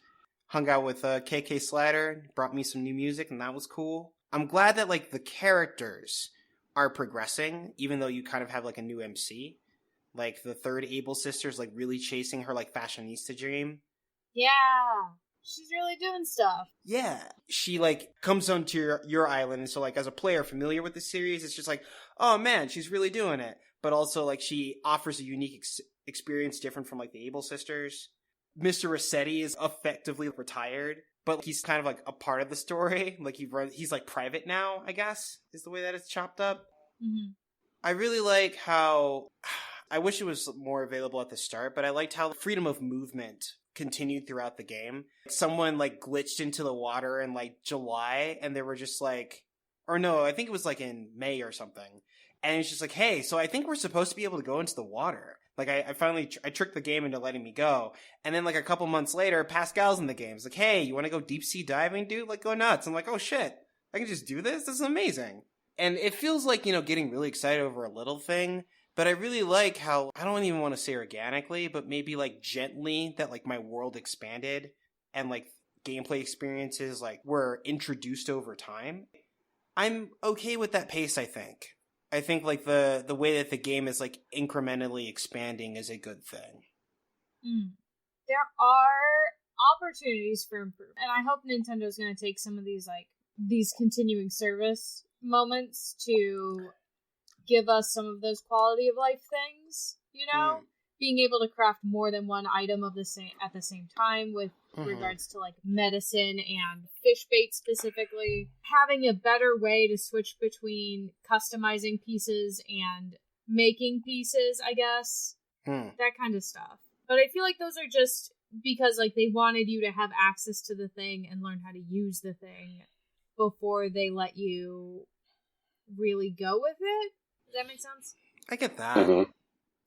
hung out with KK Slider, brought me some new music, and that was cool. I'm glad that like the characters are progressing, even though you kind of have like a new MC. Like the third Able sister's like really chasing her like fashionista dream. Yeah. She's really doing stuff. Yeah. She like comes onto your island, and so like as a player familiar with the series, it's just like, oh man, she's really doing it. But also like she offers a unique experience different from like the Able sisters. Mr. Rossetti is effectively retired, but he's kind of like a part of the story. Like he's like private now, I guess, is the way that it's chopped up. Mm-hmm. I really like how, I wish it was more available at the start, but I liked how freedom of movement continued throughout the game. Someone like glitched into the water in like July, and they were just like, or no, I think it was like in May or something. And it's just like, hey, so I think we're supposed to be able to go into the water. Like, I finally I tricked the game into letting me go. And then, like, a couple months later, Pascal's in the game. It's like, hey, you want to go deep-sea diving, dude? Like, go nuts. I'm like, oh, shit. I can just do this? This is amazing. And it feels like, you know, getting really excited over a little thing. But I really like how, I don't even want to say organically, but maybe, like, gently that, like, my world expanded. And, like, gameplay experiences, like, were introduced over time. I'm okay with that pace, I think. I think like the way that the game is like incrementally expanding is a good thing. There are opportunities for improvement, and I hope Nintendo's going to take some of these continuing service moments to give us some of those quality of life things. You know, being able to craft more than one item of the same at the same time with regards to like medicine and fish bait specifically, having a better way to switch between customizing pieces and making pieces, I guess, that kind of stuff. But I feel like those are just because like they wanted you to have access to the thing and learn how to use the thing before they let you really go with it. Does that make sense? I get that.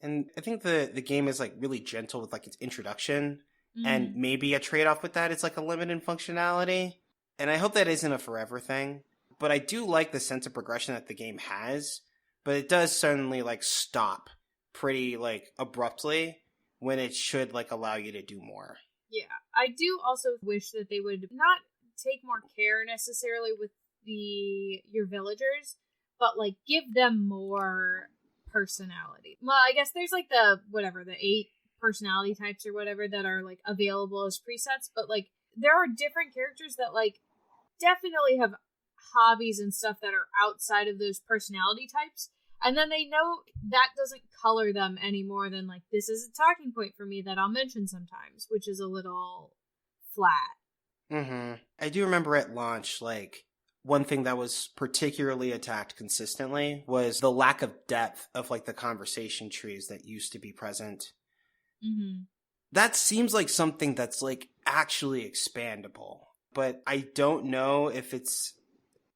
And I think the game is like really gentle with like its introduction. And maybe a trade-off with that is like a limited functionality. And I hope that isn't a forever thing. But I do like the sense of progression that the game has. But it does suddenly like stop pretty like abruptly when it should like allow you to do more. Yeah. I do also wish that they would not take more care necessarily with your villagers, but like give them more personality. Well, I guess there's like the 8 personality types or whatever that are like available as presets, but like there are different characters that like definitely have hobbies and stuff that are outside of those personality types, and then they know that doesn't color them any more than like this is a talking point for me that I'll mention sometimes, which is a little flat. I do remember at launch like one thing that was particularly attacked consistently was the lack of depth of like the conversation trees that used to be present. That seems like something that's like actually expandable, but I don't know if it's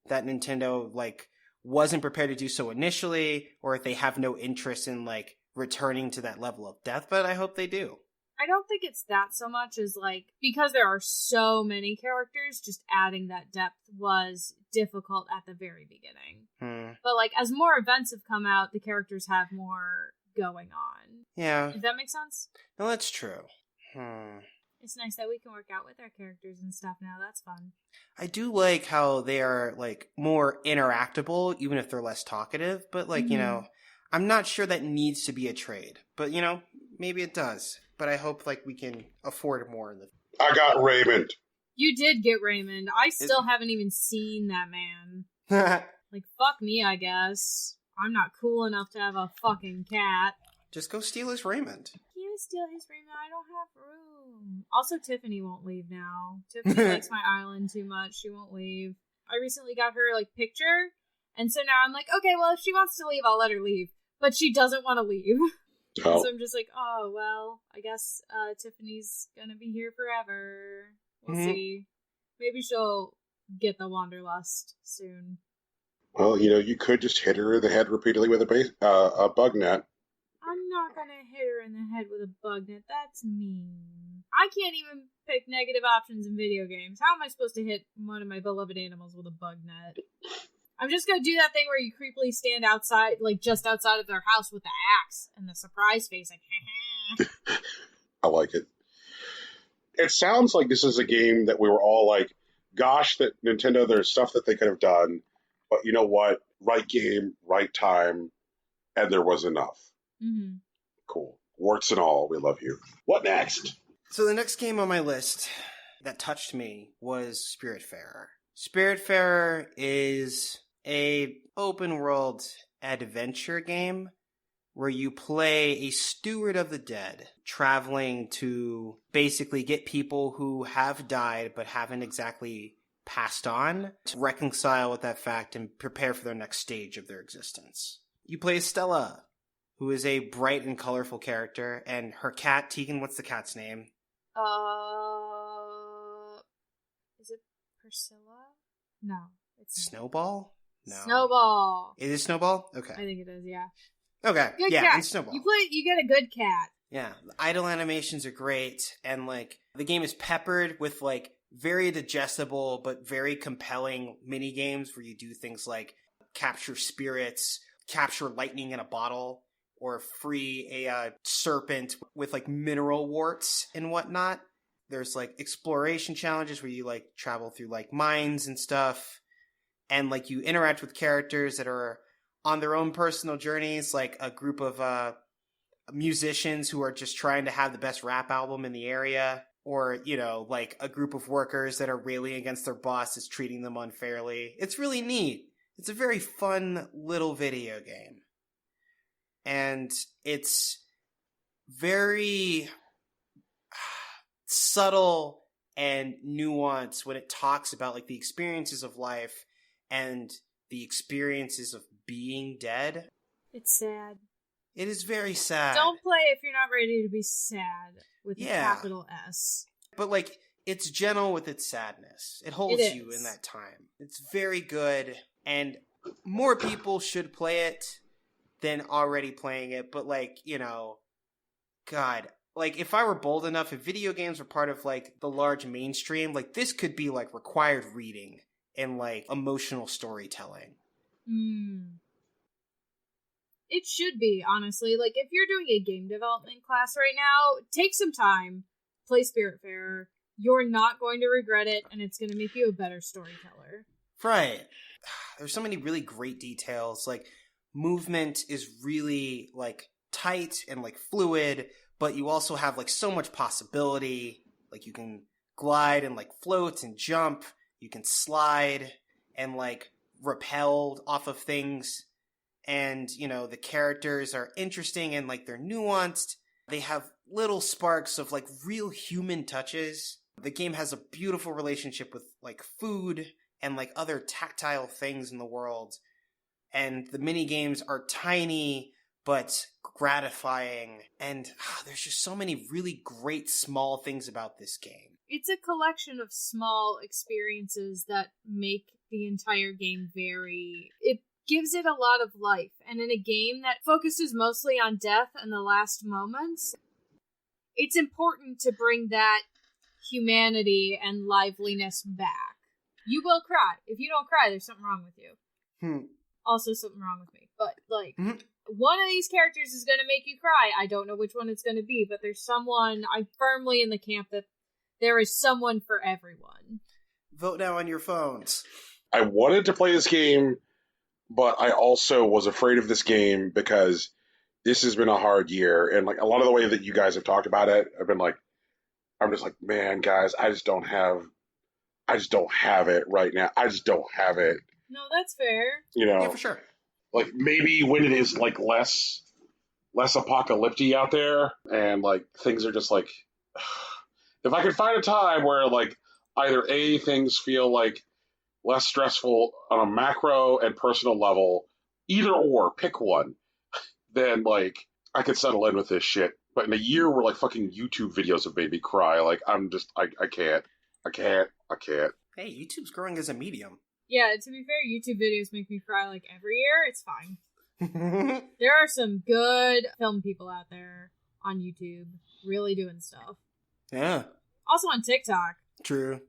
that Nintendo like wasn't prepared to do so initially, or if they have no interest in like returning to that level of depth, but I hope they do. I don't think it's that so much as like, because there are so many characters, just adding that depth was difficult at the very beginning. But like as more events have come out, the characters have more going on. Yeah. Does that make sense? No, that's true. It's nice that we can work out with our characters and stuff now. That's fun. I do like how they are like more interactable, even if they're less talkative, but like, you know, I'm not sure that needs to be a trade, but you know, maybe it does. But I hope like we can afford more in the. I got Raymond. You did get Raymond. I still haven't even seen that man. Like, fuck me, I guess. I'm not cool enough to have a fucking cat. Just go steal his Raymond. He would steal his Raymond. I don't have room. Also, Tiffany won't leave now. Tiffany likes my island too much. She won't leave. I recently got her, like, picture. And so now I'm like, okay, well, if she wants to leave, I'll let her leave. But she doesn't want to leave. Oh. So I'm just like, oh, well, I guess Tiffany's gonna be here forever. We'll see. Maybe she'll get the Wanderlust soon. Well, you know, you could just hit her in the head repeatedly with a bug net. I'm not gonna hit her in the head with a bug net. That's mean. I can't even pick negative options in video games. How am I supposed to hit one of my beloved animals with a bug net? I'm just gonna do that thing where you creepily stand outside, like just outside of their house with the axe and the surprise face, like, I like it. It sounds like this is a game that we were all like gosh, that Nintendo, there's stuff that they could have done, but you know what? Right game, right time, and there was enough. Mm-hmm. Cool. Warts and all, we love you. What next? So the next game on my list that touched me was Spiritfarer. Spiritfarer is a open world adventure game where you play a steward of the dead, traveling to basically get people who have died but haven't exactly passed on to reconcile with that fact and prepare for their next stage of their existence. You play Stella, who is a bright and colorful character, and her cat, Tegan, what's the cat's name? Is it Priscilla? No. It's Snowball? No. Snowball. It is Snowball? Okay. I think it is, yeah. Okay. Good yeah, cat. and Snowball. You get a good cat. Yeah. The idle animations are great, and like the game is peppered with like very digestible but very compelling mini games where you do things like capture spirits, capture lightning in a bottle, or free a serpent with like mineral warts and whatnot. There's like exploration challenges where you like travel through like mines and stuff, and like you interact with characters that are on their own personal journeys, like a group of musicians who are just trying to have the best rap album in the area, or, you know, like a group of workers that are railing against their boss that's treating them unfairly. It's really neat. It's a very fun little video game. And it's very subtle and nuanced when it talks about like the experiences of life and the experiences of being dead. It's sad. It is very sad. Don't play if you're not ready to be sad with a capital S. But like, it's gentle with its sadness. It holds you in that time. It's very good, and more people should play it than already playing it. But like, you know, God, like if I were bold enough, if video games were part of like the large mainstream, like this could be like required reading and like emotional storytelling. It should be, honestly. Like, if you're doing a game development class right now, take some time, play Spiritfarer. You're not going to regret it, and it's going to make you a better storyteller. Right. There's so many really great details. Like, movement is really, like, tight and, like, fluid, but you also have, like, so much possibility. Like, you can glide and, like, float and jump. You can slide and, like, rappel off of things. And, you know, the characters are interesting and, like, they're nuanced. They have little sparks of, like, real human touches. The game has a beautiful relationship with, like, food and, like, other tactile things in the world. And the mini games are tiny but gratifying. And there's just so many really great small things about this game. It's a collection of small experiences that make the entire game it gives it a lot of life. And in a game that focuses mostly on death and the last moments, it's important to bring that humanity and liveliness back. You will cry. If you don't cry, there's something wrong with you. Also something wrong with me. But, like, one of these characters is going to make you cry. I don't know which one it's going to be, but there's someone. I'm firmly in the camp that there is someone for everyone. Vote now on your phones. I wanted to play this game, but I also was afraid of this game because this has been a hard year. And like a lot of the way that you guys have talked about it, I'm just like, man, guys, I just don't have it right now. I just don't have it. No, that's fair. You know, yeah, for sure. Like maybe when it is like less apocalyptic out there and like things are just like, if I could find a time where like either A, things feel like less stressful on a macro and personal level, either or, pick one, then like I could settle in with this shit. But in a year where like fucking YouTube videos have made me cry, like I can't. Hey, YouTube's growing as a medium. Yeah, to be fair, YouTube videos make me cry like every year. It's fine. There are some good film people out there on YouTube really doing stuff. Yeah. Also on TikTok. True.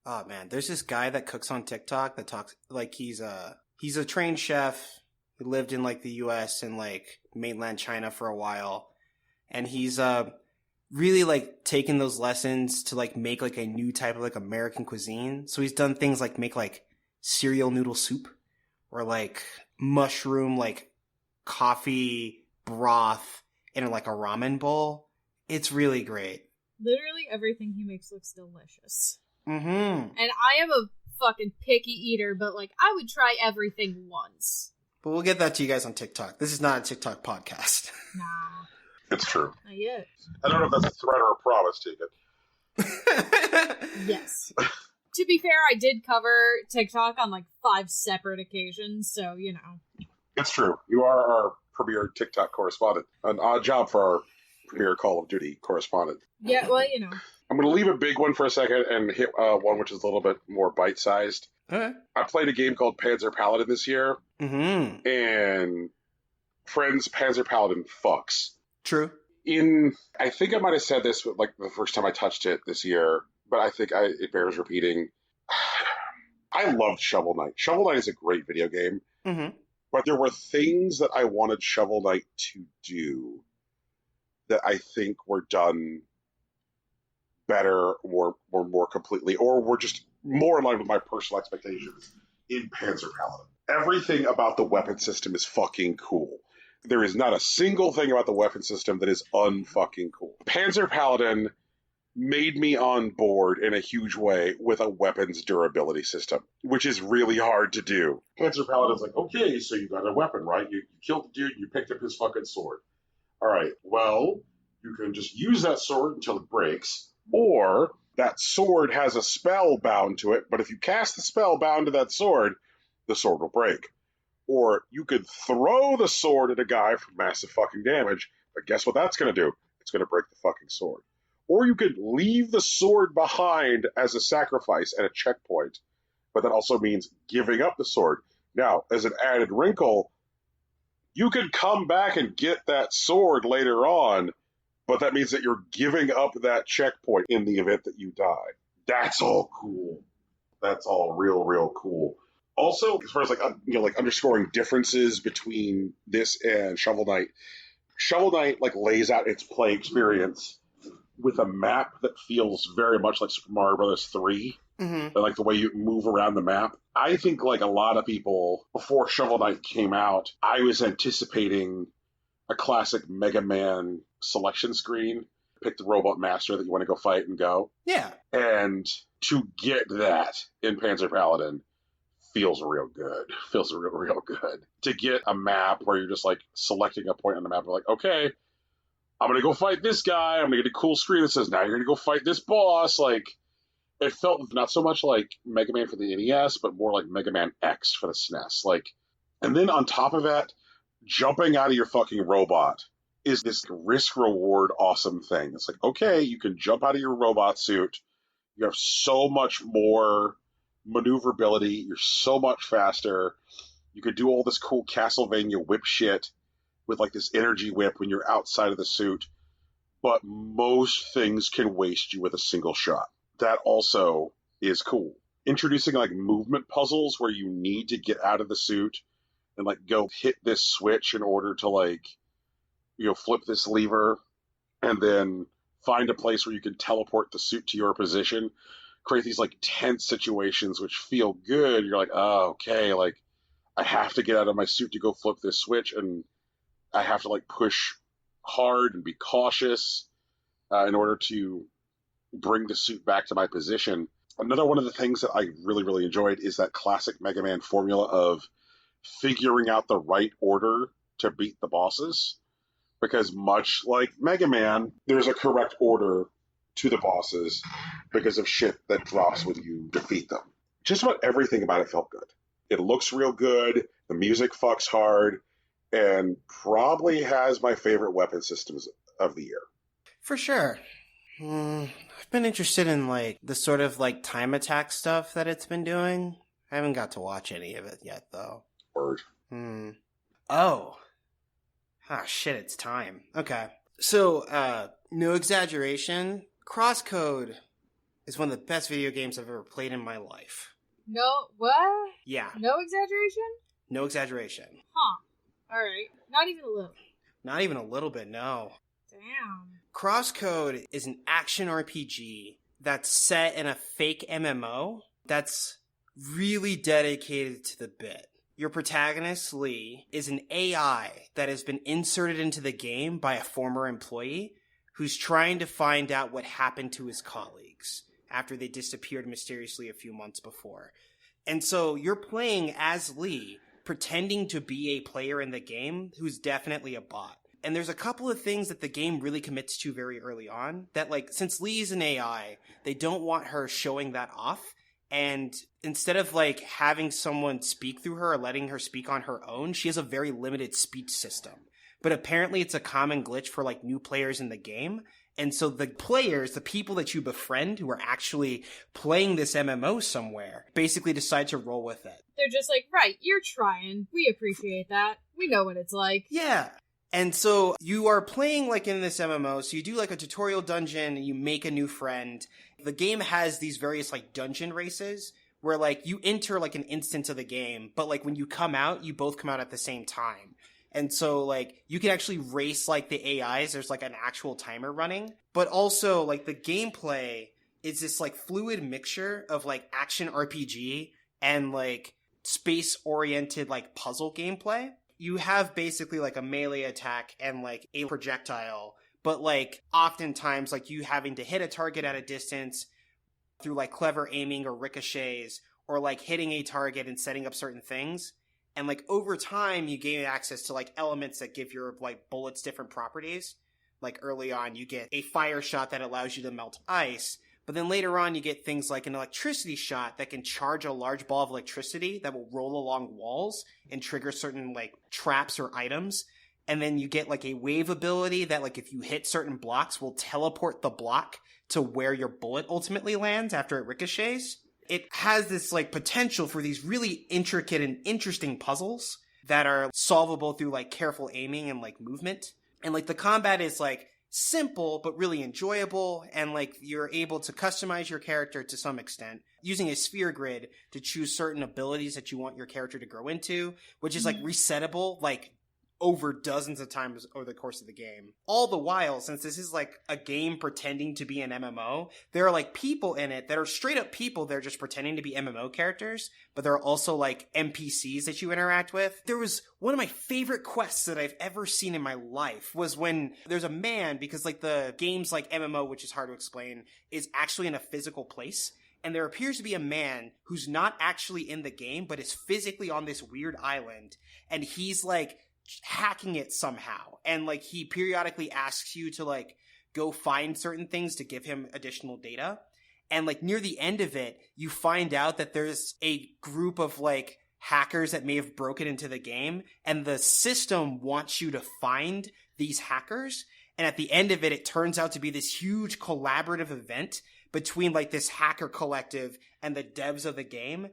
Oh man, there's this guy that cooks on TikTok that talks like he's a trained chef who lived in like the US and like mainland China for a while. And he's really like taken those lessons to like make like a new type of like American cuisine. So he's done things like make like cereal noodle soup or like mushroom like coffee broth in like a ramen bowl. It's really great. Literally everything he makes looks delicious. Mm-hmm. And I am a fucking picky eater, but like I would try everything once. But we'll get that to you guys on TikTok. This is not a TikTok podcast. Nah. It's true. Not yet. I don't know if that's a threat or a promise, Tegan. Yes. To be fair, I did cover TikTok on like 5 separate occasions, so you know. It's true. You are our premier TikTok correspondent. An odd job for our premier Call of Duty correspondent. Yeah, well, you know. I'm going to leave a big one for a second and hit one which is a little bit more bite-sized. Okay. I played a game called Panzer Paladin this year, and friends, Panzer Paladin fucks. True. I think I might have said this like the first time I touched it this year, but I think it bears repeating. I loved Shovel Knight. Shovel Knight is a great video game, but there were things that I wanted Shovel Knight to do that I think were done better or more completely, or were just more in line with my personal expectations in Panzer Paladin. Everything about the weapon system is fucking cool. There is not a single thing about the weapon system that is unfucking cool. Panzer Paladin made me on board in a huge way with a weapons durability system, which is really hard to do. Panzer Paladin's like, okay, so you got a weapon, right? You killed the dude, you picked up his fucking sword. All right, well, you can just use that sword until it breaks, or that sword has a spell bound to it, but if you cast the spell bound to that sword, the sword will break. Or you could throw the sword at a guy for massive fucking damage, but guess what that's going to do? It's going to break the fucking sword. Or you could leave the sword behind as a sacrifice at a checkpoint, but that also means giving up the sword. Now, as an added wrinkle, you could come back and get that sword later on, but that means that you're giving up that checkpoint in the event that you die. That's all cool. That's all real cool. Also, as far as like underscoring differences between this and Shovel Knight like lays out its play experience with a map that feels very much like Super Mario Bros. 3. And like the way you move around the map. I think like a lot of people before Shovel Knight came out, I was anticipating a classic Mega Man selection screen. Pick the robot master that you want to go fight and go. Yeah. And to get that in Panzer Paladin feels real good. Feels real good. To get a map where you're just like selecting a point on the map, you're like, okay, I'm going to go fight this guy. I'm going to get a cool screen that says, now you're going to go fight this boss. Like, it felt not so much like Mega Man for the NES, but more like Mega Man X for the SNES. Like, and then on top of that, jumping out of your fucking robot is this risk-reward awesome thing. It's like, okay, you can jump out of your robot suit. You have so much more maneuverability. You're so much faster. You could do all this cool Castlevania whip shit with like this energy whip when you're outside of the suit. But most things can waste you with a single shot. That also is cool. Introducing like movement puzzles where you need to get out of the suit and like go hit this switch in order to like, flip this lever and then find a place where you can teleport the suit to your position, create these like tense situations which feel good. You're like, oh, okay, like I have to get out of my suit to go flip this switch, and I have to like push hard and be cautious in order to bring the suit back to my position. Another one of the things that I really enjoyed is that classic Mega Man formula of figuring out the right order to beat the bosses. Because much like Mega Man, there's a correct order to the bosses because of shit that drops when you defeat them. Just about everything about it felt good. It looks real good, the music fucks hard, and probably has my favorite weapon systems of the year. For sure. I've been interested in like the sort of like time attack stuff that it's been doing. I haven't got to watch any of it yet, though. Word. Oh. Ah, shit, it's time. Okay. So, no exaggeration, CrossCode is one of the best video games I've ever played in my life. No, what? Yeah. No exaggeration? No exaggeration. Huh. Alright. Not even a little. Not even a little bit, no. Damn. CrossCode is an action RPG that's set in a fake MMO that's really dedicated to the bit. Your protagonist, Lee, is an AI that has been inserted into the game by a former employee who's trying to find out what happened to his colleagues after they disappeared mysteriously a few months before. And so you're playing as Lee, pretending to be a player in the game who's definitely a bot. And there's a couple of things that the game really commits to very early on that, like, since Lee's an AI, they don't want her showing that off. And instead of, like, having someone speak through her or letting her speak on her own, she has a very limited speech system. But apparently it's a common glitch for, like, new players in the game. And so the players, the people that you befriend who are actually playing this MMO somewhere, basically decide to roll with it. They're just like, right, you're trying. We appreciate that. We know what it's like. Yeah. And so you are playing like in this MMO, so you do like a tutorial dungeon and you make a new friend. The game has these various like dungeon races where like you enter like an instance of the game, but like when you come out, you both come out at the same time. And so, like, you can actually race, like, the AIs. There's, like, an actual timer running. But also, like, the gameplay is this, like, fluid mixture of, like, action RPG and, like, space-oriented, like, puzzle gameplay. You have basically, like, a melee attack and, like, a projectile. But, like, oftentimes, like, you having to hit a target at a distance through, like, clever aiming or ricochets or, like, hitting a target and setting up certain things. And, like, over time, you gain access to, like, elements that give your, like, bullets different properties. Like, early on, you get a fire shot that allows you to melt ice. But then later on, you get things like an electricity shot that can charge a large ball of electricity that will roll along walls and trigger certain, like, traps or items. And then you get, like, a wave ability that, like, if you hit certain blocks, will teleport the block to where your bullet ultimately lands after it ricochets. It has this, like, potential for these really intricate and interesting puzzles that are solvable through, like, careful aiming and, like, movement. And, like, the combat is, like, simple but really enjoyable, and, like, you're able to customize your character to some extent using a sphere grid to choose certain abilities that you want your character to grow into, which is, like, resettable, like, over dozens of times over the course of the game. All the while, since this is like a game pretending to be an MMO, there are like people in it that are straight up people that are just pretending to be MMO characters, but there are also like NPCs that you interact with. There was one of my favorite quests that I've ever seen in my life was when there's a man, because like the game's like MMO, which is hard to explain, is actually in a physical place. And there appears to be a man who's not actually in the game, but is physically on this weird island. And he's like hacking it somehow, and like he periodically asks you to like go find certain things to give him additional data. And like near the end of it, you find out that there's a group of like hackers that may have broken into the game, and the system wants you to find these hackers. And at the end of it, it turns out to be this huge collaborative event between like this hacker collective and the devs of the game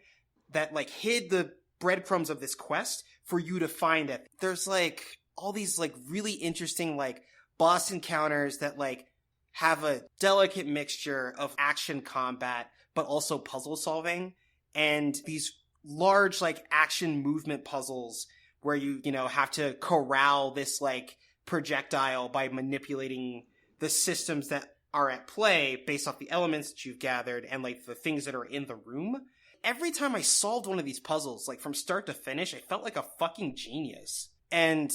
that like hid the breadcrumbs of this quest for you to find it. There's like all these like really interesting like boss encounters that like have a delicate mixture of action combat but also puzzle solving, and these large like action movement puzzles where you know have to corral this like projectile by manipulating the systems that are at play based off the elements that you've gathered and like the things that are in the room. Every time I solved one of these puzzles, like from start to finish, I felt like a fucking genius. And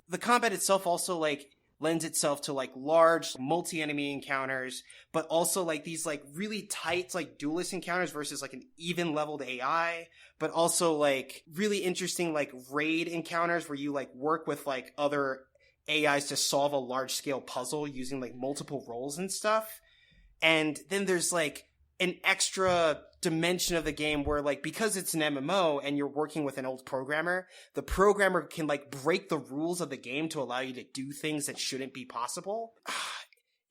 the combat itself also like lends itself to like large multi-enemy encounters, but also like these like really tight like duelist encounters versus like an even leveled AI, but also like really interesting like raid encounters where you like work with like other AIs to solve a large scale puzzle using like multiple roles and stuff. And then there's like an extra dimension of the game where like because it's an MMO and you're working with an old programmer, the programmer can like break the rules of the game to allow you to do things that shouldn't be possible.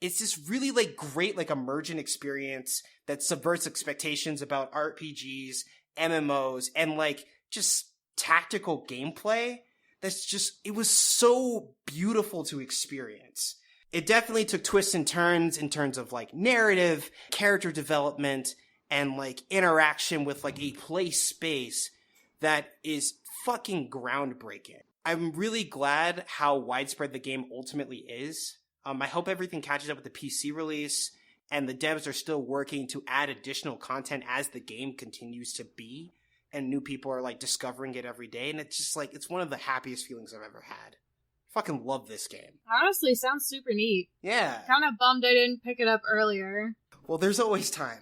It's this really like great like emergent experience that subverts expectations about RPGs, MMOs, and like just tactical gameplay. That's just, it was so beautiful to experience. It definitely took twists and turns in terms of like narrative, character development, and like interaction with like a play space that is fucking groundbreaking. I'm really glad how widespread the game ultimately is. I hope everything catches up with the PC release, and the devs are still working to add additional content as the game continues to be, and new people are like discovering it every day, and it's just like, it's one of the happiest feelings I've ever had. Fucking love this game. Honestly, sounds super neat. Yeah. Kind of bummed I didn't pick it up earlier. Well, there's always time.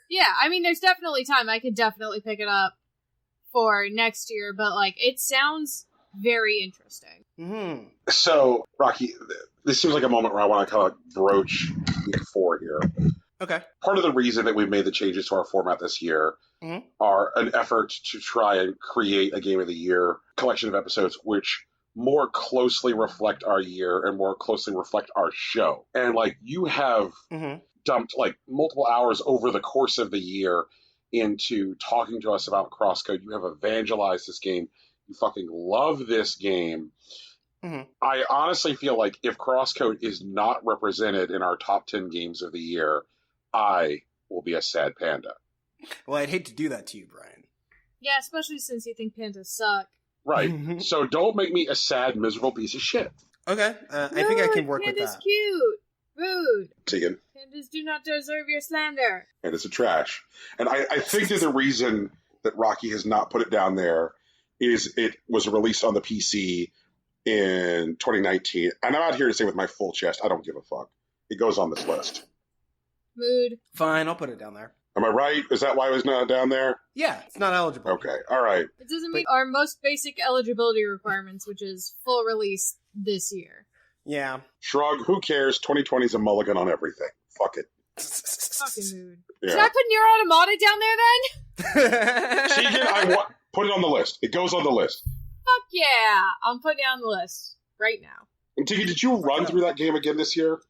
Yeah, I mean, there's definitely time. I could definitely pick it up for next year, but, like, it sounds very interesting. Mm-hmm. So, Rocky, this seems like a moment where I want to kind of broach week 4 here. Okay. Part of the reason that we've made the changes to our format this year are an effort to try and create a Game of the Year collection of episodes which more closely reflect our year and more closely reflect our show. And, like, you have dumped, like, multiple hours over the course of the year into talking to us about CrossCode. You have evangelized this game. You fucking love this game. I honestly feel like if CrossCode is not represented in our top 10 games of the year, I will be a sad panda. Well, I'd hate to do that to you, Brian. Yeah, especially since you think pandas suck. Right. So don't make me a sad, miserable piece of shit. Okay. I think I can work with that. Panda's cute. Rude. Tegan. Pandas do not deserve your slander. And it's a trash. And I think that the reason that Rocky has not put it down there is it was released on the PC in 2019. And I'm out here to say with my full chest, I don't give a fuck. It goes on this list. Mood. Fine, I'll put it down there. Am I right? Is that why it was not down there? Yeah, it's not eligible. Okay, all right. It doesn't meet our most basic eligibility requirements, which is full release this year. Yeah. Shrug, who cares? 2020 is a mulligan on everything. Fuck it. Fucking mood. Yeah. Should I put Nier Automata down there then? Tegan, put it on the list. It goes on the list. Fuck yeah. I'm putting it on the list right now. And Tegan, did you run through that game again this year?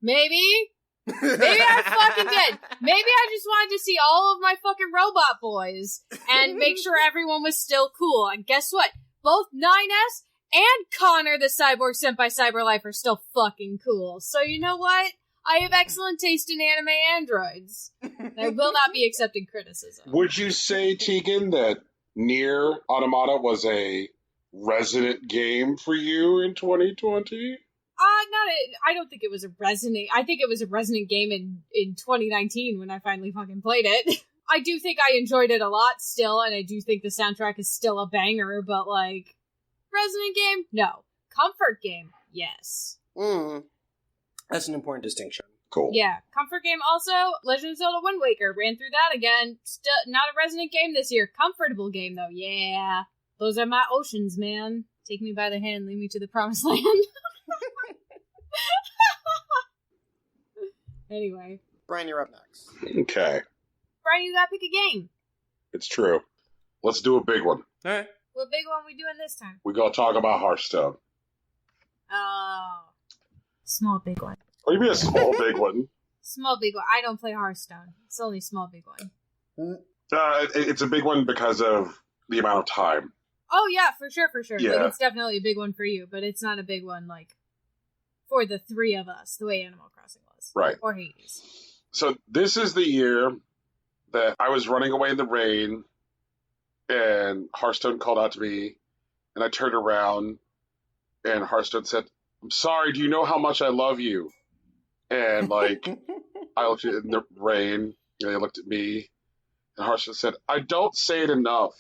Maybe. Maybe I fucking did. Maybe I just wanted to see all of my fucking robot boys and make sure everyone was still cool. And guess what? Both 9S and Connor the Cyborg sent by Cyberlife are still fucking cool. So you know what? I have excellent taste in anime androids. I will not be accepting criticism. Would you say, Tegan, that Nier Automata was a resonant game for you in 2020? I don't think it was a resonant. I think it was a resonant game in 2019 when I finally fucking played it. I do think I enjoyed it a lot still, and I do think the soundtrack is still a banger, but, like, resonant game? No. Comfort game? Yes. That's an important distinction. Cool. Yeah. Comfort game also, Legend of Zelda Wind Waker. Ran through that again. Still not a resonant game this year. Comfortable game, though. Yeah. Those are my oceans, man. Take me by the hand, lead me to the promised land. Anyway. Brian, you're up next. Okay. Brian, you gotta pick a game. It's true. Let's do a big one. All right. What big one we doing this time? We gotta talk about Hearthstone. Oh. Small big one. Or you mean a small big one? Small big one. I don't play Hearthstone. It's only small big one. It's a big one because of the amount of time. Oh yeah, for sure. Yeah. Like, it's definitely a big one for you, but it's not a big one, like, for the three of us, the way Animal Crossing was. Right. Or Hades. So this is the year that I was running away in the rain, and Hearthstone called out to me, and I turned around, and Hearthstone said, "I'm sorry, do you know how much I love you?" And, like, I looked at it in the rain, and they looked at me, and Hearthstone said, "I don't say it enough."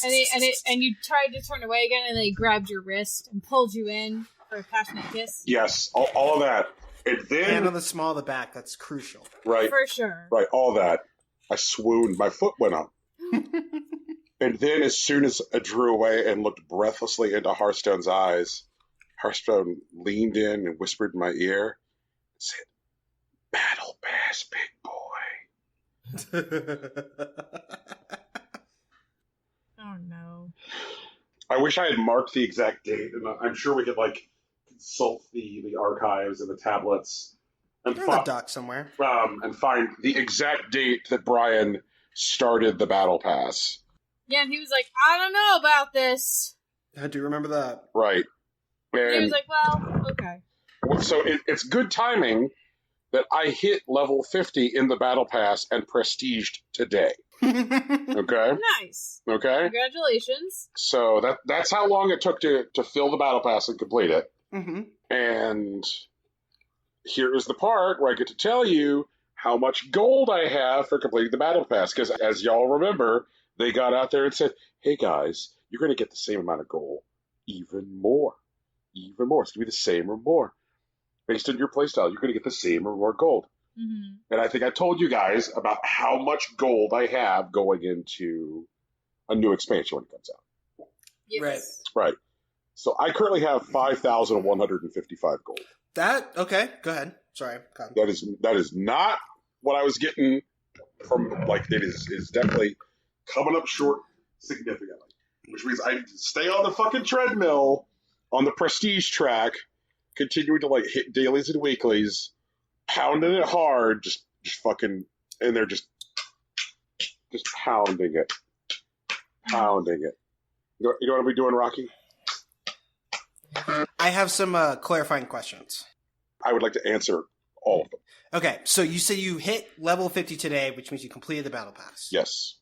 And you tried to turn away again, and then he grabbed your wrist and pulled you in for a passionate kiss. Yes, all of that. And then... Hand on the small of the back, that's crucial. Right. For sure. Right, all that. I swooned. My foot went up. And then as soon as I drew away and looked breathlessly into Hearthstone's eyes, Hearthstone leaned in and whispered in my ear and said, "Battle Pass, big boy." Oh, no. I wish I had marked the exact date, and I'm sure we could, like, consult the archives and the tablets and, They're in the dock somewhere. And find the exact date that Brian started the Battle Pass. Yeah, and he was like, "I don't know about this." I do remember that. Right. And he was like, "Well, okay." So it's good timing that I hit level 50 in the Battle Pass and prestiged today. Okay? Nice. Okay? Congratulations. So that's how long it took to fill the Battle Pass and complete it. Mm-hmm. And here is the part where I get to tell you how much gold I have for completing the battle pass. Because as y'all remember, they got out there and said, hey guys, you're going to get the same amount of gold. Even more. Even more. It's going to be the same or more. Based on your playstyle, you're going to get the same or more gold. Mm-hmm. And I think I told you guys about how much gold I have going into a new expansion when it comes out. Yes. Right. So I currently have 5,155 gold. Okay, go ahead. Sorry. That is not what I was getting from, like, it is definitely coming up short significantly. Which means I stay on the fucking treadmill on the prestige track, continuing to, like, hit dailies and weeklies, pounding it hard, just fucking, and they're just pounding it. Pounding it. You know what I'll be doing, Rocky? I have some clarifying questions. I would like to answer all of them. Okay, so you said you hit level 50 today, which means you completed the battle pass. Yes.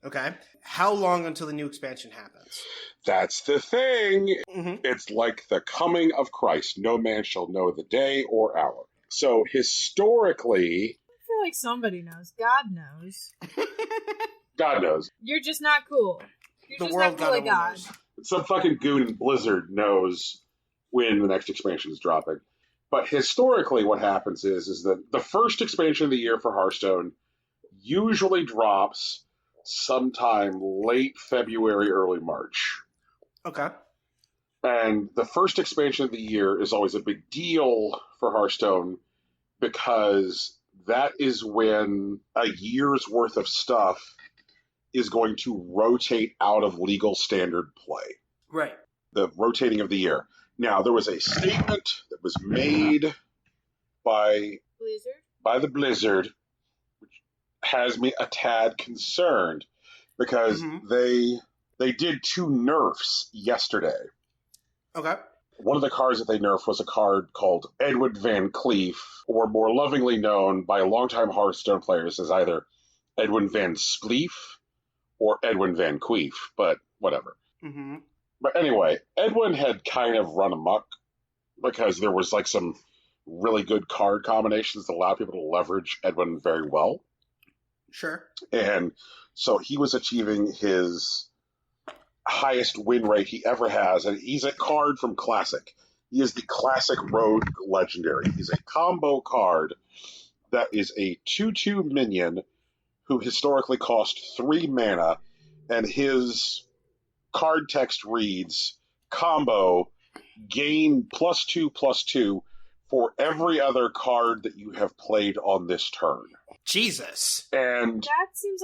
Okay. How long until the new expansion happens? That's the thing. Mm-hmm. It's like the coming of Christ. No man shall know the day or hour. So historically... I feel like somebody knows. God knows. God knows. You're just not cool. You're The just world not cool like God. knows. Some fucking goon in Blizzard knows when the next expansion is dropping. But historically what happens is that the first expansion of the year for Hearthstone usually drops sometime late February, early March. Okay. And the first expansion of the year is always a big deal for Hearthstone because that is when a year's worth of stuff is going to rotate out of legal standard play. Right. The rotating of the year. Now, there was a statement that was made by the Blizzard, which has me a tad concerned because they did 2 nerfs yesterday. Okay. One of the cards that they nerfed was a card called Edwin Van Cleef, or more lovingly known by longtime Hearthstone players as either Edwin Van Spleef or Edwin Van Queef, but whatever. Mm-hmm. But anyway, Edwin had kind of run amok because there was like some really good card combinations that allowed people to leverage Edwin very well. Sure. And so he was achieving his highest win rate he ever has, and he's a card from Classic. He is the Classic Rogue Legendary. He's a combo card that is a 2/2 minion who historically cost 3 mana, and his card text reads, combo, gain +2/+2 for every other card that you have played on this turn. Jesus. And that seems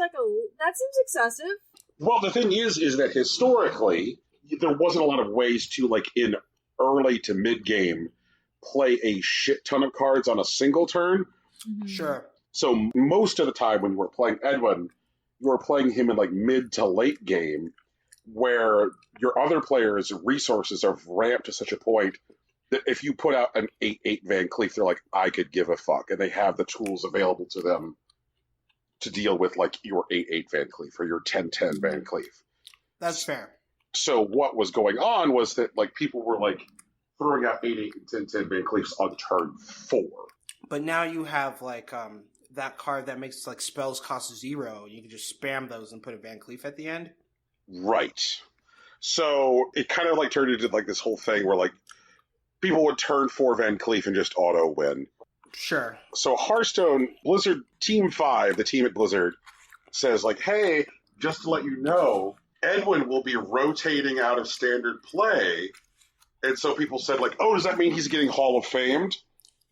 excessive. Well, the thing is that historically, there wasn't a lot of ways to, like, in early to mid-game, play a shit ton of cards on a single turn. Mm-hmm. Sure. So most of the time when you were playing Edwin, you were playing him in, like, mid to late game, where your other players' resources are ramped to such a point that if you put out an 8/8 Van Cleef, they're like, I could give a fuck. And they have the tools available to them to deal with, like, your 8/8 Van Cleef or your 10/10 Van Cleef. That's fair. So what was going on was that, like, people were, like, throwing out 8/8 and 10/10 Van Cleefs on turn 4. But now you have, like, that card that makes, like, spells cost 0. You can just spam those and put a Van Cleef at the end. Right. So it kind of, like, turned into, like, this whole thing where, like, people would turn 4 Van Cleef and just auto-win. Sure. So Hearthstone, Blizzard, Team 5, the team at Blizzard, says, like, hey, just to let you know, Edwin will be rotating out of standard play. And so people said, like, oh, does that mean he's getting Hall of Famed?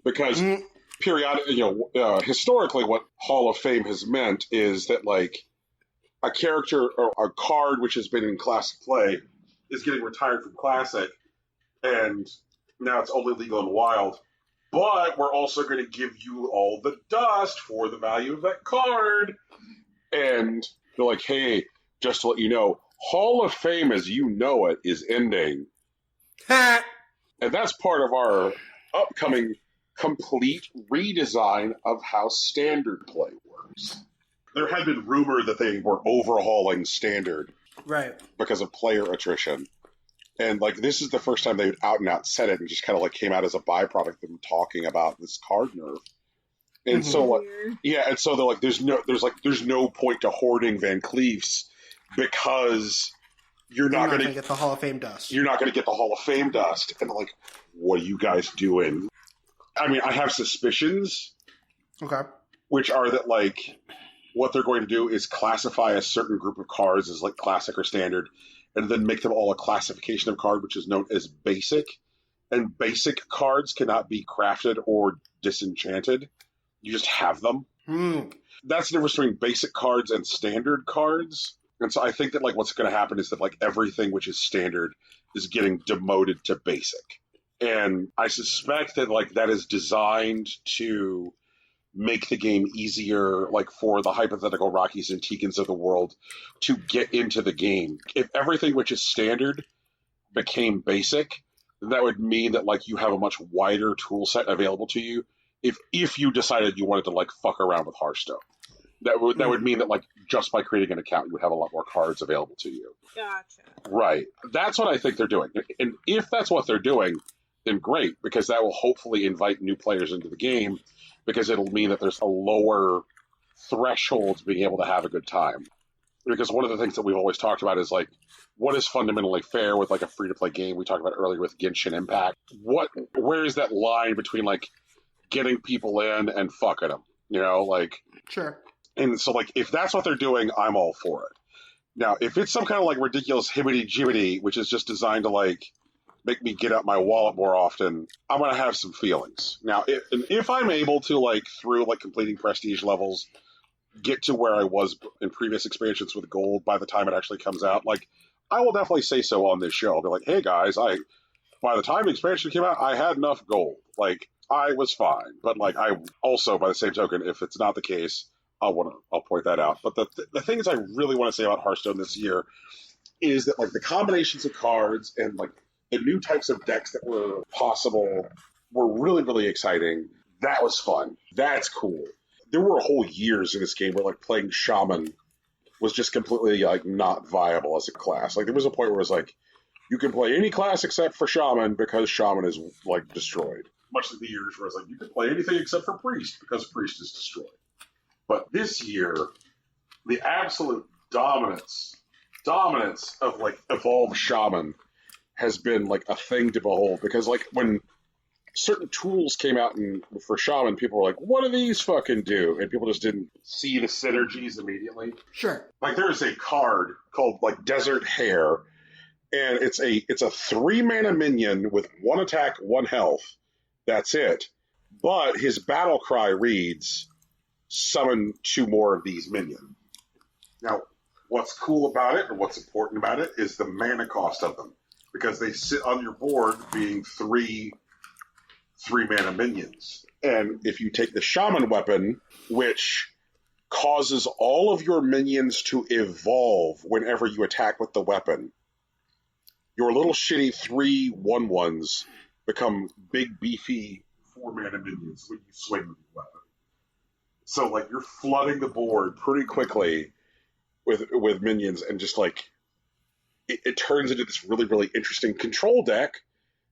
Because historically what Hall of Fame has meant is that, like, a character or a card which has been in Classic play is getting retired from Classic, and now it's only legal in Wild. But we're also going to give you all the dust for the value of that card. And they're like, hey, just to let you know, Hall of Fame as you know it is ending. And that's part of our upcoming complete redesign of how Standard play works. There had been rumor that they were overhauling Standard. Right. Because of player attrition. And like this is the first time they've out and out said it, and just kind of like came out as a byproduct of them talking about this card nerf. And so like, yeah, and so they're like, there's no point to hoarding Van Cleefs because you're not going to get the Hall of Fame dust. You're not going to get the Hall of Fame dust. And they're like, what are you guys doing? I mean, I have suspicions. Okay. Which are that like what they're going to do is classify a certain group of cards as like classic or standard, and then make them all a classification of card, which is known as basic. And basic cards cannot be crafted or disenchanted. You just have them. That's the difference between basic cards and standard cards. And so I think that like what's going to happen is that like everything which is standard is getting demoted to basic. And I suspect that like that is designed to make the game easier, like for the hypothetical Rockies and Tikans of the world to get into the game. If everything which is standard became basic, then that would mean that like you have a much wider tool set available to you. If you decided you wanted to like fuck around with Hearthstone, that would mean that like just by creating an account, you would have a lot more cards available to you. Gotcha. Right. That's what I think they're doing. And if that's what they're doing, then great, because that will hopefully invite new players into the game, because it'll mean that there's a lower threshold to being able to have a good time. Because one of the things that we've always talked about is like, what is fundamentally fair with like a free-to-play game? We talked about earlier with Genshin Impact. Where is that line between like getting people in and fucking them? You know, like... Sure. And so like, if that's what they're doing, I'm all for it. Now, if it's some kind of like ridiculous hibbity-jibbity, which is just designed to like make me get out my wallet more often, I'm going to have some feelings. Now, if I'm able to, like, through, like, completing prestige levels, get to where I was in previous expansions with gold by the time it actually comes out, like, I will definitely say so on this show. I'll be like, hey, guys, by the time the expansion came out, I had enough gold. Like, I was fine. But, like, I also, by the same token, if it's not the case, I'll point that out. But the things I really want to say about Hearthstone this year is that, like, the combinations of cards and, like, the new types of decks that were possible were really, really exciting. That was fun. That's cool. There were whole years in this game where like playing Shaman was just completely like not viable as a class. Like there was a point where it was like, you can play any class except for Shaman because Shaman is like destroyed. Much like the years where it's like, you can play anything except for Priest because Priest is destroyed. But this year, the absolute dominance of like evolved Shaman has been like a thing to behold, because like when certain tools came out for Shaman, people were like, what do these fucking do? And people just didn't see the synergies immediately. Sure. Like there's a card called like Desert Hare, and it's a 3-mana minion with 1 attack, 1 health. That's it. But his battle cry reads, summon 2 more of these minions. Now, what's cool about it, and what's important about it, is the mana cost of them. Because they sit on your board being 3-mana minions. And if you take the Shaman weapon, which causes all of your minions to evolve whenever you attack with the weapon, your little shitty 3/1/1s become big, beefy 4-mana minions when you swing with the weapon. So, like, you're flooding the board pretty quickly with minions, and just, like, it turns into this really, really interesting control deck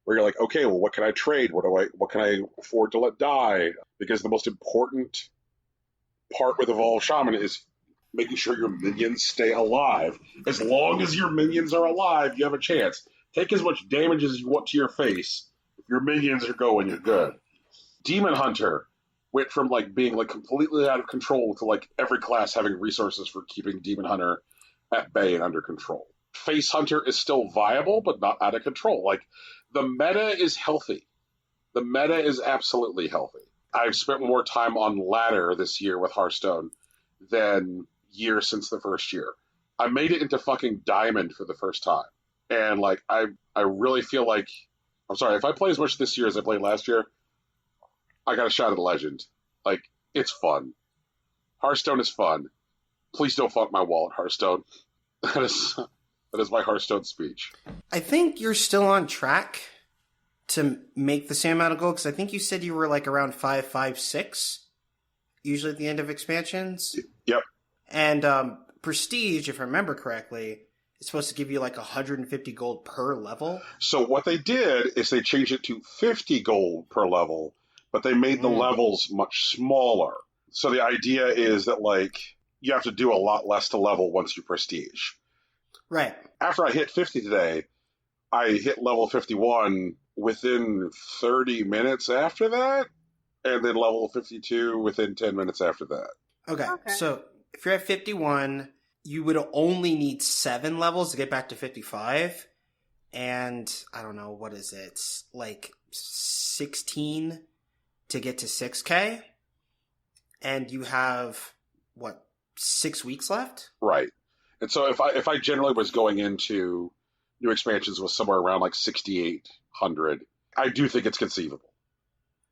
where you're like, okay, well, what can I trade? What can I afford to let die? Because the most important part with Evolved Shaman is making sure your minions stay alive. As long as your minions are alive, you have a chance. Take as much damage as you want to your face. If your minions are going, you're good. Demon Hunter went from like being like completely out of control to like every class having resources for keeping Demon Hunter at bay and under control. Face Hunter is still viable, but not out of control. Like, the meta is healthy. The meta is absolutely healthy. I've spent more time on ladder this year with Hearthstone than years since the first year. I made it into fucking Diamond for the first time. And, like, I really feel like... I'm sorry, if I play as much this year as I played last year, I got a shot at Legend. Like, it's fun. Hearthstone is fun. Please don't fuck my wallet, Hearthstone. That is my Hearthstone speech. I think you're still on track to make the same amount of gold, because I think you said you were like around 5, 5, 6, usually at the end of expansions. Yep. And Prestige, if I remember correctly, it's supposed to give you like 150 gold per level. So what they did is they changed it to 50 gold per level, but they made the levels much smaller. So the idea is that, like, you have to do a lot less to level once you prestige. Right. After I hit 50 today, I hit level 51 within 30 minutes after that, and then level 52 within 10 minutes after that. Okay. So if you're at 51, you would only need 7 levels to get back to 55. And I don't know, what is it? Like 16 to get to 6K. And you have, 6 weeks left? Right. And so if I generally was going into new expansions with somewhere around like 6,800, I do think it's conceivable.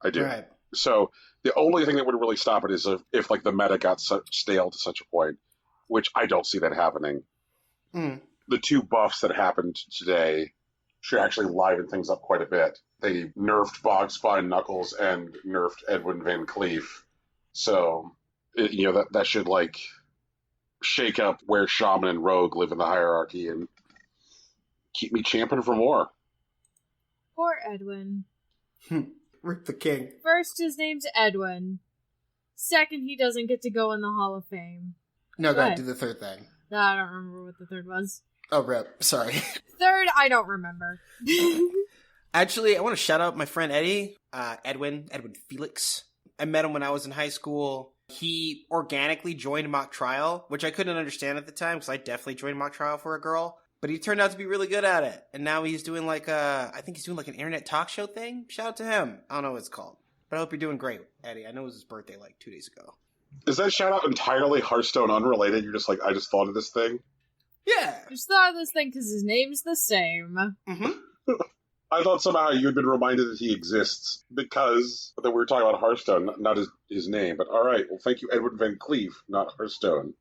I do. Right. So the only thing that would really stop it is if like the meta got stale to such a point, which I don't see that happening. The 2 buffs that happened today should actually liven things up quite a bit. They nerfed Bogspine Knuckles and nerfed Edwin Van Cleef. So, that should like shake up where Shaman and Rogue live in the hierarchy and keep me champing for more. Poor Edwin. Rip the king. First, his name's Edwin. Second, he doesn't get to go in the Hall of Fame. No, go ahead, do the third thing. No, I don't remember what the third was. Oh, rip. Sorry. Third, I don't remember. Actually, I want to shout out my friend Eddie, Edwin Felix. I met him when I was in high school. He organically joined Mock Trial, which I couldn't understand at the time because I definitely joined Mock Trial for a girl. But he turned out to be really good at it. And now he's doing I think he's doing like an internet talk show thing. Shout out to him. I don't know what it's called. But I hope you're doing great, Eddie. I know it was his birthday like 2 days ago. Is that shout out entirely Hearthstone unrelated? You're just like, I just thought of this thing? Yeah. I just thought of this thing because his name's the same. Mm-hmm. I thought somehow you had been reminded that he exists because that we were talking about Hearthstone, not his name. But all right, well, thank you, Edward Van Cleef, not Hearthstone,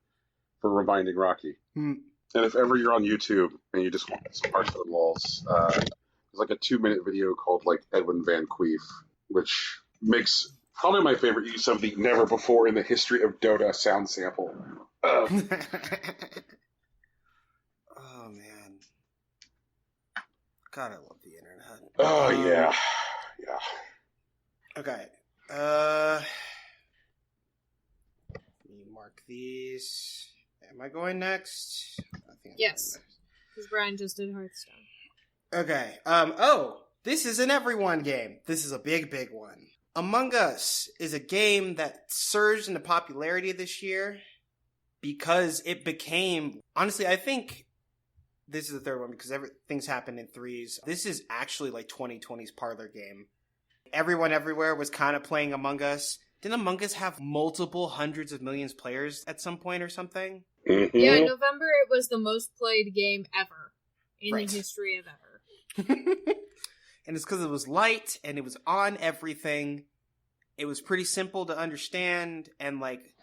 for reminding Rocky. And if ever you're on YouTube and you just want some Hearthstone lols, there's like a 2-minute video called like Edwin Van Cleef, which makes probably my favorite use of the never before in the history of Dota sound sample. Oh, man. God, I love the internet. Oh, yeah. Okay. Let me mark these. Am I going next? I think Yes. Because Brian just did Hearthstone. Okay. This is an everyone game. This is a big, big one. Among Us is a game that surged into popularity this year because it became... Honestly, I think this is the third one because everything's happened in threes. This is actually like 2020's parlor game. Everyone everywhere was kind of playing Among Us. Didn't Among Us have multiple hundreds of millions of players at some point or something? Mm-hmm. Yeah, in November it was the most played game ever in the history of ever. And it's because it was light and it was on everything. It was pretty simple to understand and like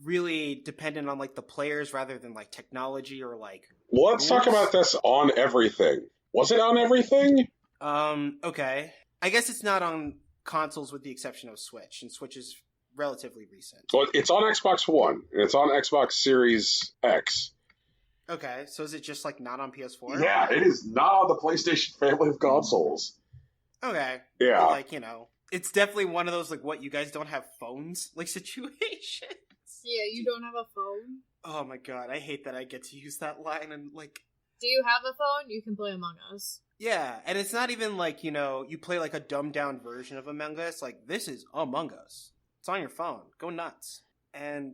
really dependent on like the players rather than like technology or like... Well, let's talk about this on everything. Was it on everything? Okay. I guess it's not on consoles with the exception of Switch, and Switch is relatively recent. Well, it's on Xbox One, and it's on Xbox Series X. Okay, so is it just like not on PS4? Yeah, it is not on the PlayStation family of consoles. Okay. Yeah. But, like, it's definitely one of those like, what, you guys don't have phones like situations. Yeah, you don't have a phone? Oh my god, I hate that I get to use that line and like... Do you have a phone? You can play Among Us. Yeah, and it's not even like, you play like a dumbed down version of Among Us. Like, this is Among Us. It's on your phone. Go nuts. And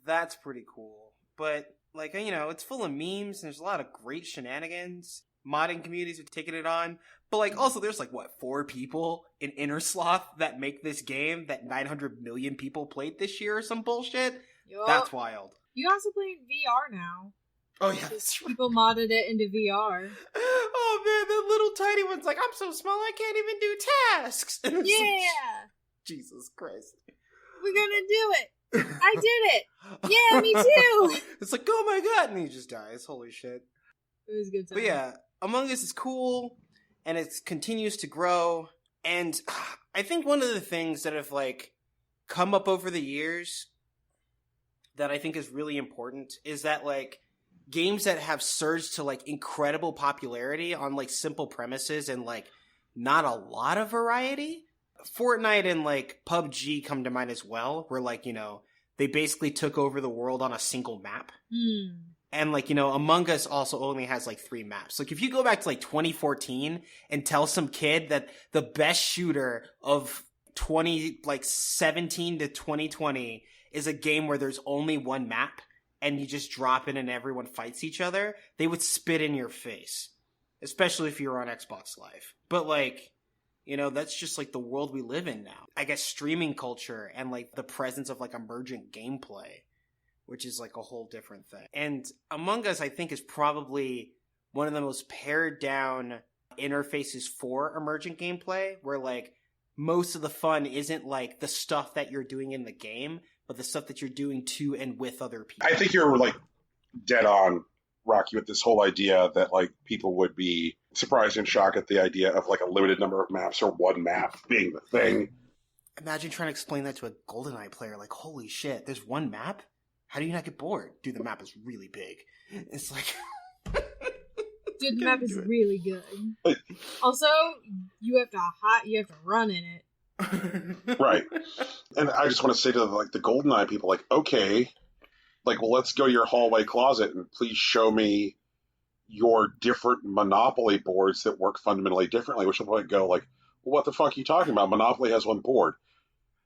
that's pretty cool. But, like, it's full of memes, and there's a lot of great shenanigans. Modding communities are taking it on. But, like, also there's, like, 4 people in Innersloth that make this game that 900 million people played this year or some bullshit? Yup. That's wild. You can also play VR now. Oh, yeah, that's right. People modded it into VR. Oh, man, the little tiny one's like, I'm so small I can't even do tasks. And it's like, Yeah! Jesus Christ. We're gonna do it! I did it! Yeah, me too! It's like, oh my god, and he just dies. Holy shit. It was a good time. But yeah, Among Us is cool, and it continues to grow, and I think one of the things that have, like, come up over the years that I think is really important is that, like, games that have surged to like incredible popularity on like simple premises and like not a lot of variety. Fortnite and like PUBG come to mind as well, where like, you know, they basically took over the world on a single map. And like, you know, Among Us also only has like 3 maps. Like if you go back to like 2014 and tell some kid that the best shooter of 2017 to 2020 is a game where there's only 1 map and you just drop in and everyone fights each other, they would spit in your face, especially if you're on Xbox Live. But like, you know, that's just like the world we live in now. I guess streaming culture and like the presence of like emergent gameplay, which is like a whole different thing. And Among Us, I think, is probably one of the most pared down interfaces for emergent gameplay, where like most of the fun isn't like the stuff that you're doing in the game, but the stuff that you're doing to and with other people. I think you're like dead on, Rocky, with this whole idea that like people would be surprised and shocked at the idea of like a limited number of maps or 1 map being the thing. Imagine trying to explain that to a GoldenEye player, like, holy shit, there's 1 map? How do you not get bored? Dude, the map is really big. It's like... Dude, the map is really good. Also, you have to run in it. Right. And I just want to say to like the GoldenEye people, like, okay, like, well, let's go to your hallway closet and please show me your different Monopoly boards that work fundamentally differently, which will probably go like, well, what the fuck are you talking about? Monopoly has 1 board.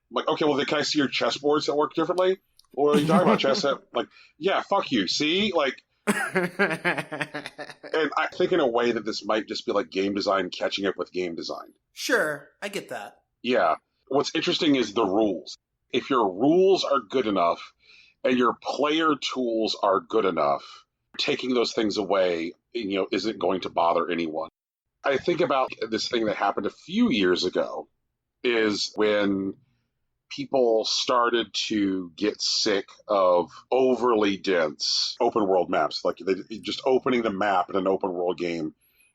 I'm like, okay, well, then can I see your chessboards that work differently? What are you talking about, chess? Like, yeah, fuck you. See? Like, and I think in a way that this might just be like game design catching up with game design. Sure, I get that. Yeah. What's interesting is the rules. If your rules are good enough and your player tools are good enough, taking those things away, you know, isn't going to bother anyone. I think about this thing that happened a few years ago is when people started to get sick of overly dense open world maps. Like they just opening the map in an open world game,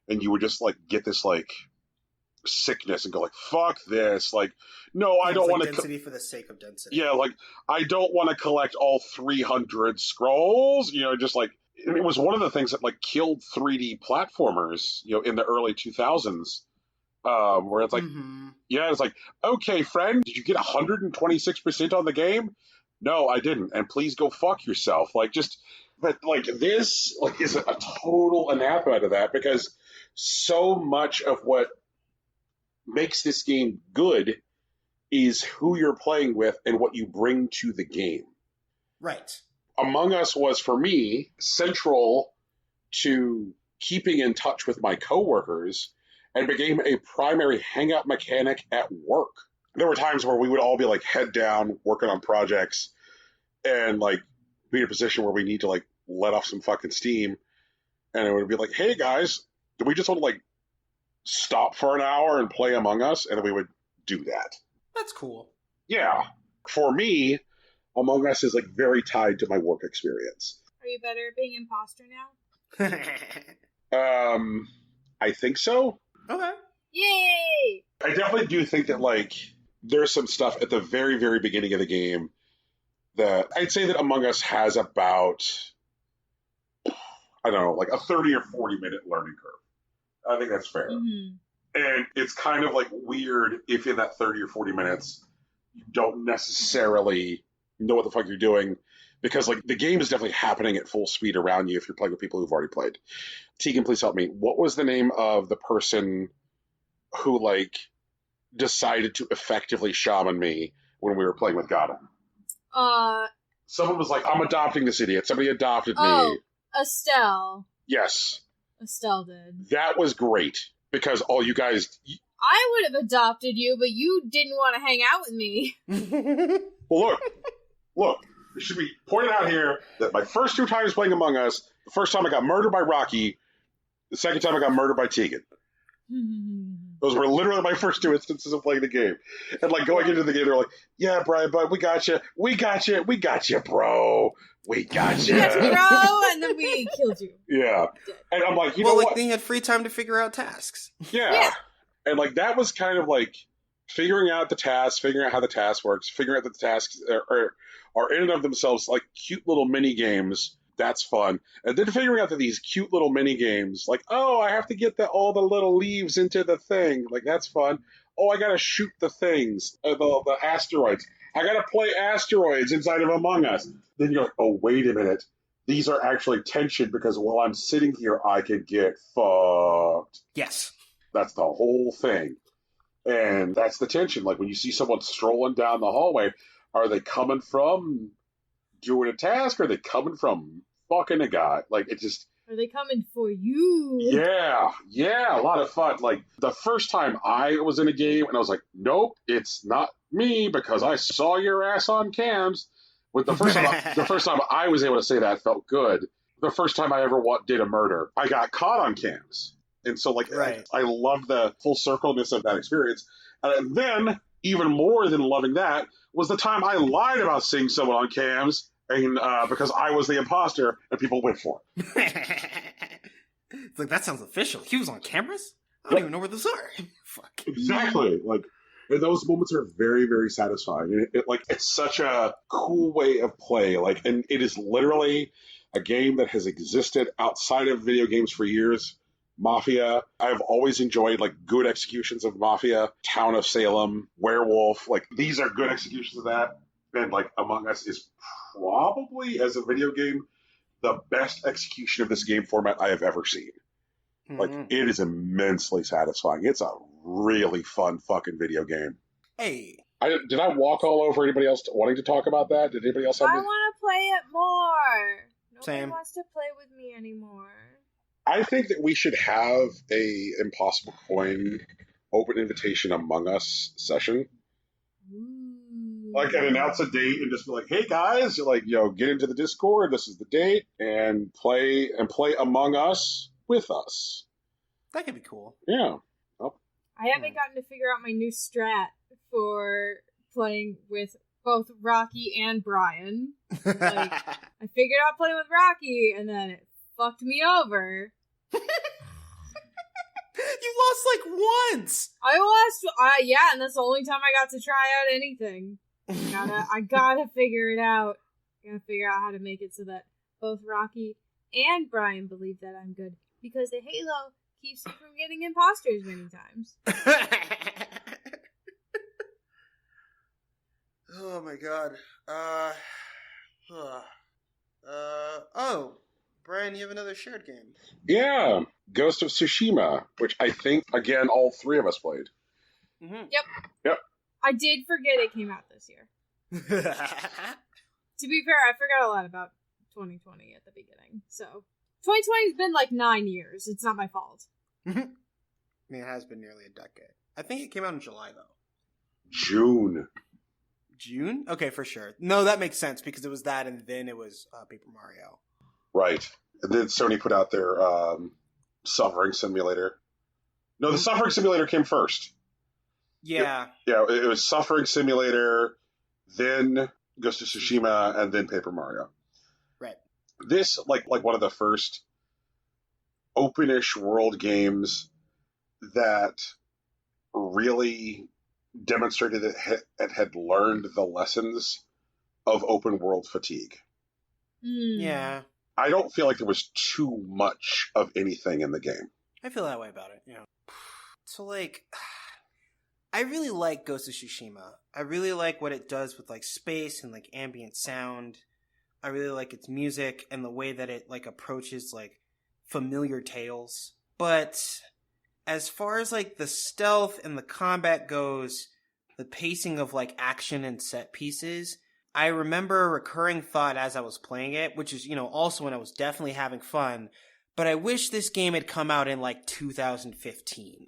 and you would just like get this like sickness and go like, fuck this. Like, no, I don't want to density for the sake of density. Yeah, like I don't want to collect all 300 scrolls. You know, just like it was one of the things that like killed 3D platformers. You know, in the early 2000s. Where it's like, yeah, it's like, okay, friend, did you get 126% on the game? No, I didn't. And please go fuck yourself. Like, just, but like this, like, is a total anathema to that, because so much of what makes this game good is who you're playing with and what you bring to the game. Right. Among Us was, for me, central to keeping in touch with my coworkers and became a primary hangout mechanic at work. There were times where we would all be like head down working on projects and like be in a position where we need to like let off some fucking steam. And it would be like, hey guys, do we just want to like stop for an hour and play Among Us? And then we would do that. That's cool. Yeah. For me, Among Us is like very tied to my work experience. Are you better at being imposter now? I think so. Okay. Yay! I definitely do think that, like, there's some stuff at the very, very beginning of the game that I'd say that Among Us has about, I don't know, like a 30 or 40 minute learning curve. I think that's fair. Mm-hmm. And it's kind of like weird if in that 30 or 40 minutes you don't necessarily know what the fuck you're doing, because like the game is definitely happening at full speed around you if you're playing with people who've already played. Tegan, please help me. What was the name of the person who like decided to effectively shaman me when we were playing with Gata? Someone was like, I'm adopting this idiot. Somebody adopted me. Estelle. Yes. Estelle did. That was great, because all you guys... I would have adopted you, but you didn't want to hang out with me. Well, look. It should be pointed out here that my first 2 times playing Among Us, the first time I got murdered by Rocky, the second time I got murdered by Tegan. Those were literally my first 2 instances of playing the game. And like going into the game, they're like, yeah, Brian, bud, we got you, bro. We got you. We got you, bro, and then we killed you. Yeah. And I'm like, you know what? They had free time to figure out tasks. Yeah. And like that was kind of like figuring out the tasks, figuring out how the task works, figuring out that the tasks are in and of themselves like cute little mini games That's fun. And then figuring out that these cute little mini games, like, oh, I have to get all the little leaves into the thing. Like, that's fun. Oh, I got to shoot the things, the asteroids. I got to play asteroids inside of Among Us. Then you're like, oh, wait a minute. These are actually tension because while I'm sitting here, I could get fucked. Yes. That's the whole thing. And that's the tension. Like when you see someone strolling down the hallway, are they coming from doing a task? Or are they coming from fucking a guy? Like it just... Are they coming for you? Yeah, a lot of fun. Like the first time I was in a game and I was like, nope, it's not me because I saw your ass on cams. With the first time I was able to say that felt good. The first time I ever did a murder, I got caught on cams. And so like right. I love the full circleness of that experience. And then even more than loving that was the time I lied about seeing someone on cams and because I was the imposter and people went for it. It's like, that sounds official. He was on cameras? I don't even know where those are. Fuck. Exactly. Like, and those moments are very, very satisfying. It's such a cool way of play. Like, and it is literally a game that has existed outside of video games for years. Mafia. I've always enjoyed like good executions of Mafia, Town of Salem, Werewolf. Like these are good executions of that. And like Among Us is probably, as a video game, the best execution of this game format I have ever seen. Mm-hmm. Like it is immensely satisfying. It's a really fun fucking video game. Hey. Did I walk all over anybody else wanting to talk about that? Did anybody else have I want to play it more. Nobody Same. wants to play with me anymore. I think that we should have a Impossible Coin open invitation Among Us session. Ooh. Like, and announce a date and just be like, hey guys, like, get into the Discord. This is the date and play Among Us with us. That could be cool. Yeah. Oh. I haven't gotten to figure out my new strat for playing with both Rocky and Brian. Like, I figured out playing with Rocky, and then it fucked me over. You lost like once. I lost, yeah, and that's the only time I got to try out anything. I gotta figure it out. I gotta figure out how to make it so that both Rocky and Brian believe that I'm good, because the Halo keeps you from getting imposters many times. Oh my god. Oh, Brian, you have another shared game. Yeah, Ghost of Tsushima, which I think, again, all three of us played. Mm-hmm. Yep. I did forget it came out this year. To be fair, I forgot a lot about 2020 at the beginning. So, 2020's been like 9 years. It's not my fault. I mean, it has been nearly a decade. I think it came out in July, though. June? Okay, for sure. No, that makes sense, because it was that, and then it was Paper Mario. Right. And then Sony put out their Suffering Simulator. No, the Suffering Simulator came first. Yeah. It was Suffering Simulator, then Ghost of Tsushima, and then Paper Mario. Right. This, like one of the first open-ish world games that really demonstrated it had learned the lessons of open world fatigue. Yeah. I don't feel like there was too much of anything in the game. I feel that way about it, yeah. So, like, I really like Ghost of Tsushima. I really like what it does with, like, space and, like, ambient sound. I really like its music and the way that it, like, approaches, like, familiar tales. But as far as, like, the stealth and the combat goes, the pacing of, like, action and set pieces, I remember a recurring thought as I was playing it, which is, also when I was definitely having fun, but I wish this game had come out in, like, 2015.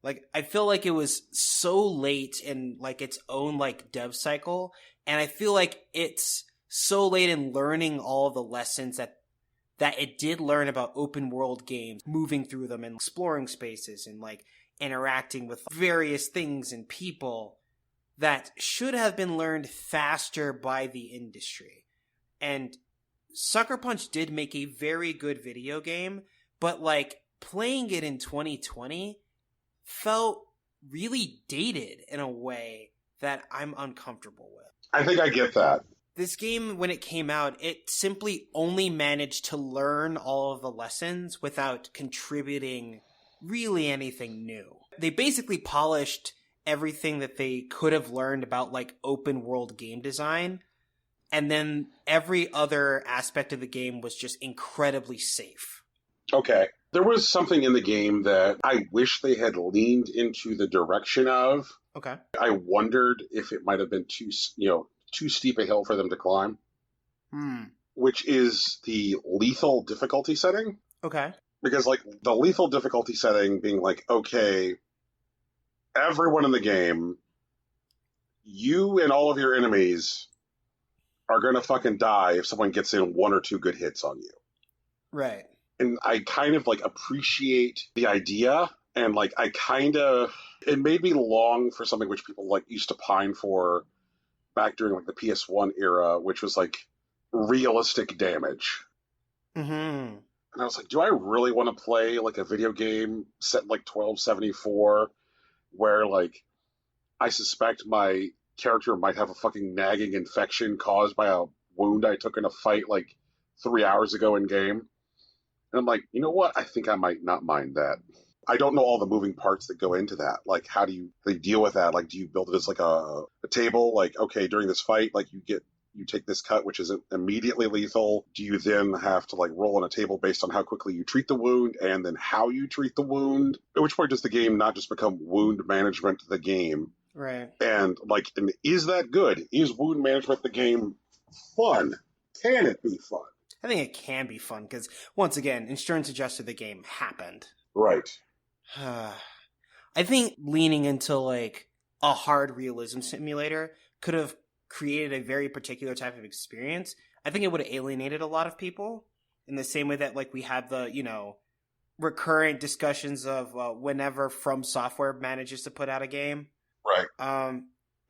Like, I feel like it was so late in, like, its own, like, dev cycle, and I feel like it's so late in learning all the lessons that it did learn about open world games, moving through them and exploring spaces and, like, interacting with various things and people that should have been learned faster by the industry. And Sucker Punch did make a very good video game, but, like, playing it in 2020 felt really dated in a way that I'm uncomfortable with. I think I get that. This game, when it came out, it simply only managed to learn all of the lessons without contributing really anything new. They basically polished everything that they could have learned about like open world game design, and then every other aspect of the game was just incredibly safe. Okay. There was something in the game that I wish they had leaned into the direction of. Okay. I wondered if it might have been too steep a hill for them to climb. Which is the lethal difficulty setting. Okay. Because, like, the lethal difficulty setting being like, okay, everyone in the game, you and all of your enemies are going to fucking die if someone gets in 1 or 2 good hits on you. Right. And I kind of, like, appreciate the idea, and, like, it made me long for something which people, like, used to pine for back during, like, the PS1 era, which was, like, realistic damage. Mm-hmm. And I was like, do I really want to play, like, a video game set in, like, 1274 where, like, I suspect my character might have a fucking nagging infection caused by a wound I took in a fight, like, 3 hours ago in game? And I'm like, you know what? I think I might not mind that. I don't know all the moving parts that go into that. Like, how do they deal with that? Like, do you build it as, like, a table? Like, okay, during this fight, like, you take this cut, which isn't immediately lethal. Do you then have to, like, roll on a table based on how quickly you treat the wound and then how you treat the wound? At which point does the game not just become wound management the game? Right. And, like, is that good? Is wound management the game fun? Can it be fun? I think it can be fun because, once again, Insurance Adjuster the game happened. Right. I think leaning into, like, a hard realism simulator could have created a very particular type of experience. I think it would have alienated a lot of people in the same way that, like, we have the, recurrent discussions of whenever From Software manages to put out a game. Right.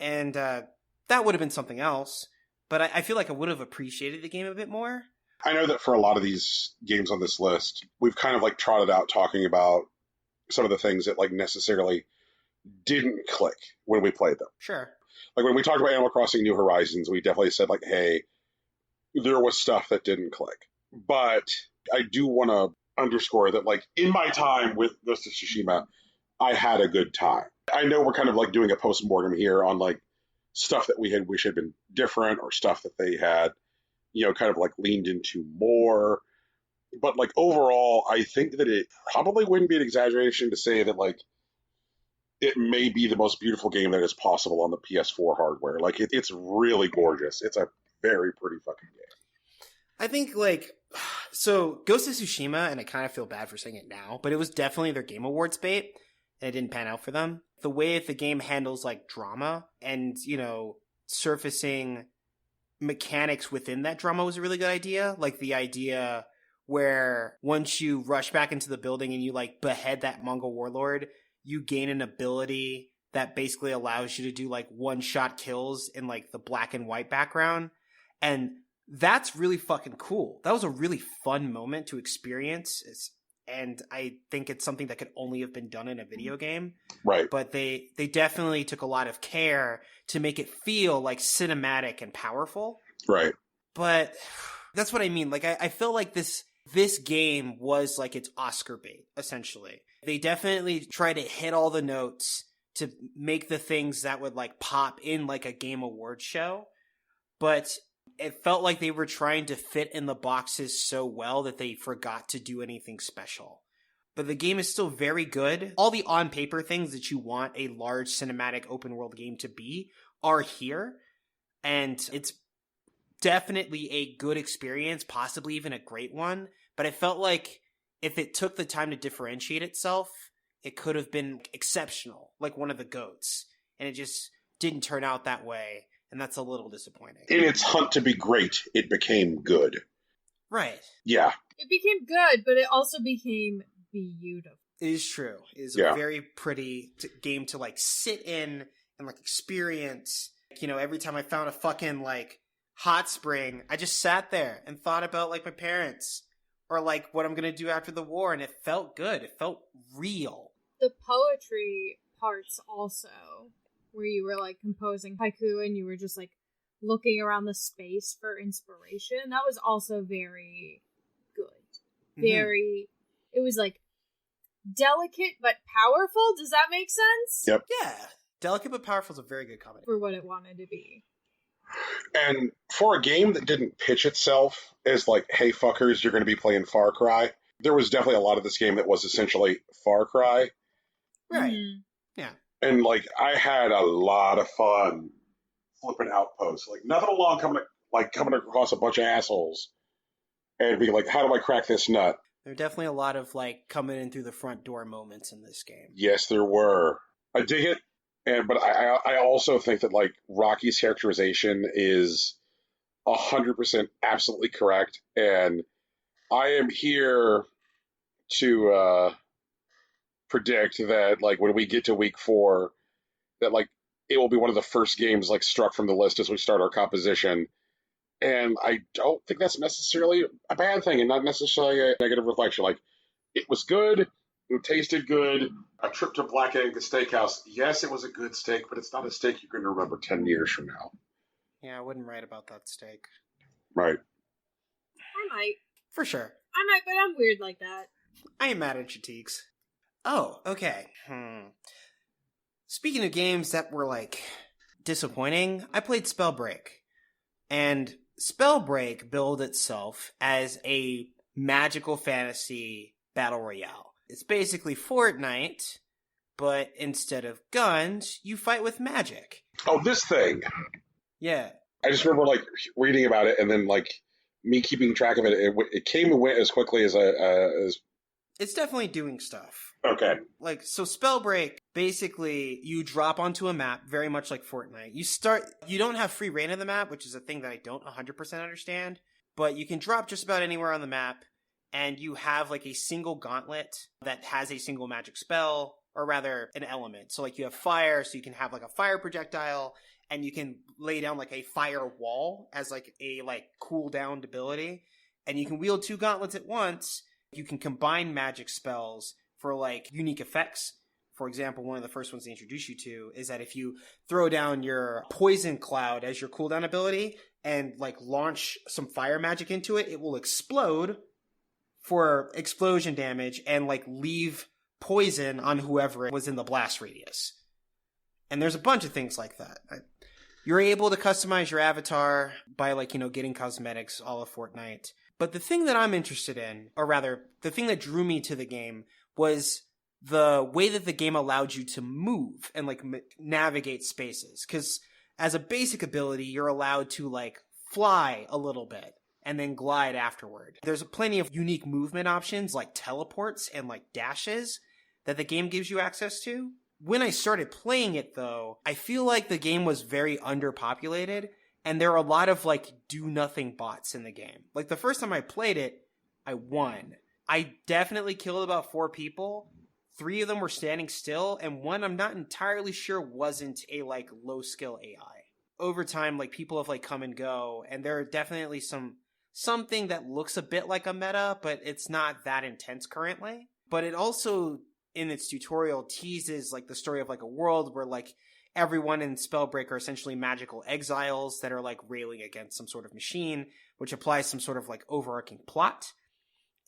And that would have been something else. But I feel like I would have appreciated the game a bit more. I know that for a lot of these games on this list, we've kind of, like, trotted out talking about some of the things that, like, necessarily didn't click when we played them. Sure. Like, when we talked about Animal Crossing New Horizons, we definitely said, like, hey, there was stuff that didn't click. But I do want to underscore that, like, in my time with Ghost of Tsushima, I had a good time. I know we're kind of, like, doing a post-mortem here on, like, stuff that we wish had been different or stuff that they had, kind of, like, leaned into more. But, like, overall, I think that it probably wouldn't be an exaggeration to say that, like, it may be the most beautiful game that is possible on the PS4 hardware. Like, it's really gorgeous. It's a very pretty fucking game. I think, like, so Ghost of Tsushima, and I kind of feel bad for saying it now, but it was definitely their Game Awards bait, and it didn't pan out for them. The way that the game handles, like, drama and, surfacing mechanics within that drama was a really good idea. Like, the idea where once you rush back into the building and you, like, behead that Mongol warlord, you gain an ability that basically allows you to do, like, one-shot kills in, like, the black and white background. And that's really fucking cool. That was a really fun moment to experience. And I think it's something that could only have been done in a video game. Right. But they definitely took a lot of care to make it feel, like, cinematic and powerful. Right. But that's what I mean. Like, I feel like this game was, like, its Oscar bait, essentially. They definitely try to hit all the notes to make the things that would, like, pop in, like, a Game Awards show. But it felt like they were trying to fit in the boxes so well that they forgot to do anything special. But the game is still very good. All the on-paper things that you want a large cinematic open-world game to be are here. And it's definitely a good experience, possibly even a great one. But I felt like if it took the time to differentiate itself, it could have been exceptional, like one of the GOATs. And it just didn't turn out that way. And that's a little disappointing. In its hunt to be great, it became good. Right. Yeah. It became good, but it also became beautiful. It is true. It is a very pretty game to, like, sit in and, like, experience. Every time I found a fucking, like, hot spring, I just sat there and thought about, like, my parents or, like, what I'm going to do after the war. And it felt good. It felt real. The poetry parts also, where you were, like, composing haiku and you were just, like, looking around the space for inspiration. That was also very good. Very, it was like delicate but powerful. Does that make sense? Yep. Yeah. Delicate but powerful is a very good comedy. For what it wanted to be. And for a game that didn't pitch itself as like, hey, fuckers, you're going to be playing Far Cry, there was definitely a lot of this game that was essentially Far Cry. Right. Yeah. And, like, I had a lot of fun flipping outposts. Like, nothing along coming across a bunch of assholes and being like, how do I crack this nut? There are definitely a lot of, like, coming in through the front door moments in this game. Yes, there were. I dig it. But I also think that, like, Rocky's characterization is 100% absolutely correct. And I am here to predict that, like, when we get to week 4, that, like, it will be one of the first games, like, struck from the list as we start our composition. And I don't think that's necessarily a bad thing and not necessarily a negative reflection. Like, it was good. It tasted good. A trip to Black Angus Steakhouse. Yes, it was a good steak, but it's not a steak you're going to remember 10 years from now. Yeah, I wouldn't write about that steak. Right. I might. For sure. I might, but I'm weird like that. I ain't mad at your teaks. Oh, okay. Speaking of games that were, like, disappointing, I played Spellbreak. And Spellbreak billed itself as a magical fantasy battle royale. It's basically Fortnite, but instead of guns, you fight with magic. Oh, this thing. Yeah. I just remember, like, reading about it and then, like, me keeping track of it. It came and went as quickly as It's definitely doing stuff. Okay. Like, so Spellbreak, basically, you drop onto a map, very much like Fortnite. You don't have free reign of the map, which is a thing that I don't 100% understand, but you can drop just about anywhere on the map, and you have, like, a single gauntlet that has a single magic spell, or rather, an element. So, like, you have fire, so you can have, like, a fire projectile, and you can lay down, like, a fire wall as, like, a, like, cooldown ability, and you can wield 2 gauntlets at once. You can combine magic spells for, like, unique effects. For example, one of the first ones they introduce you to is that if you throw down your poison cloud as your cooldown ability and, like, launch some fire magic into it, it will explode for explosion damage and, like, leave poison on whoever was in the blast radius. And there's a bunch of things like that. You're able to customize your avatar by, like, you know, getting cosmetics all of Fortnite. But the thing that I'm interested in, or rather, the thing that drew me to the game was the way that the game allowed you to move and, like, navigate spaces. Because as a basic ability, you're allowed to, like, fly a little bit and then glide afterward. There's plenty of unique movement options, like teleports and, like, dashes that the game gives you access to. When I started playing it, though, I feel like the game was very underpopulated, and there are a lot of, like, do-nothing bots in the game. Like, the first time I played it, I won. I definitely killed about 4 people. 3 of them were standing still, and one I'm not entirely sure wasn't a, like, low-skill AI. Over time, like, people have, like, come and go, and there are definitely something that looks a bit like a meta, but it's not that intense currently. But it also, in its tutorial, teases, like, the story of, like, a world where, like, everyone in Spellbreak are essentially magical exiles that are, like, railing against some sort of machine, which applies some sort of, like, overarching plot.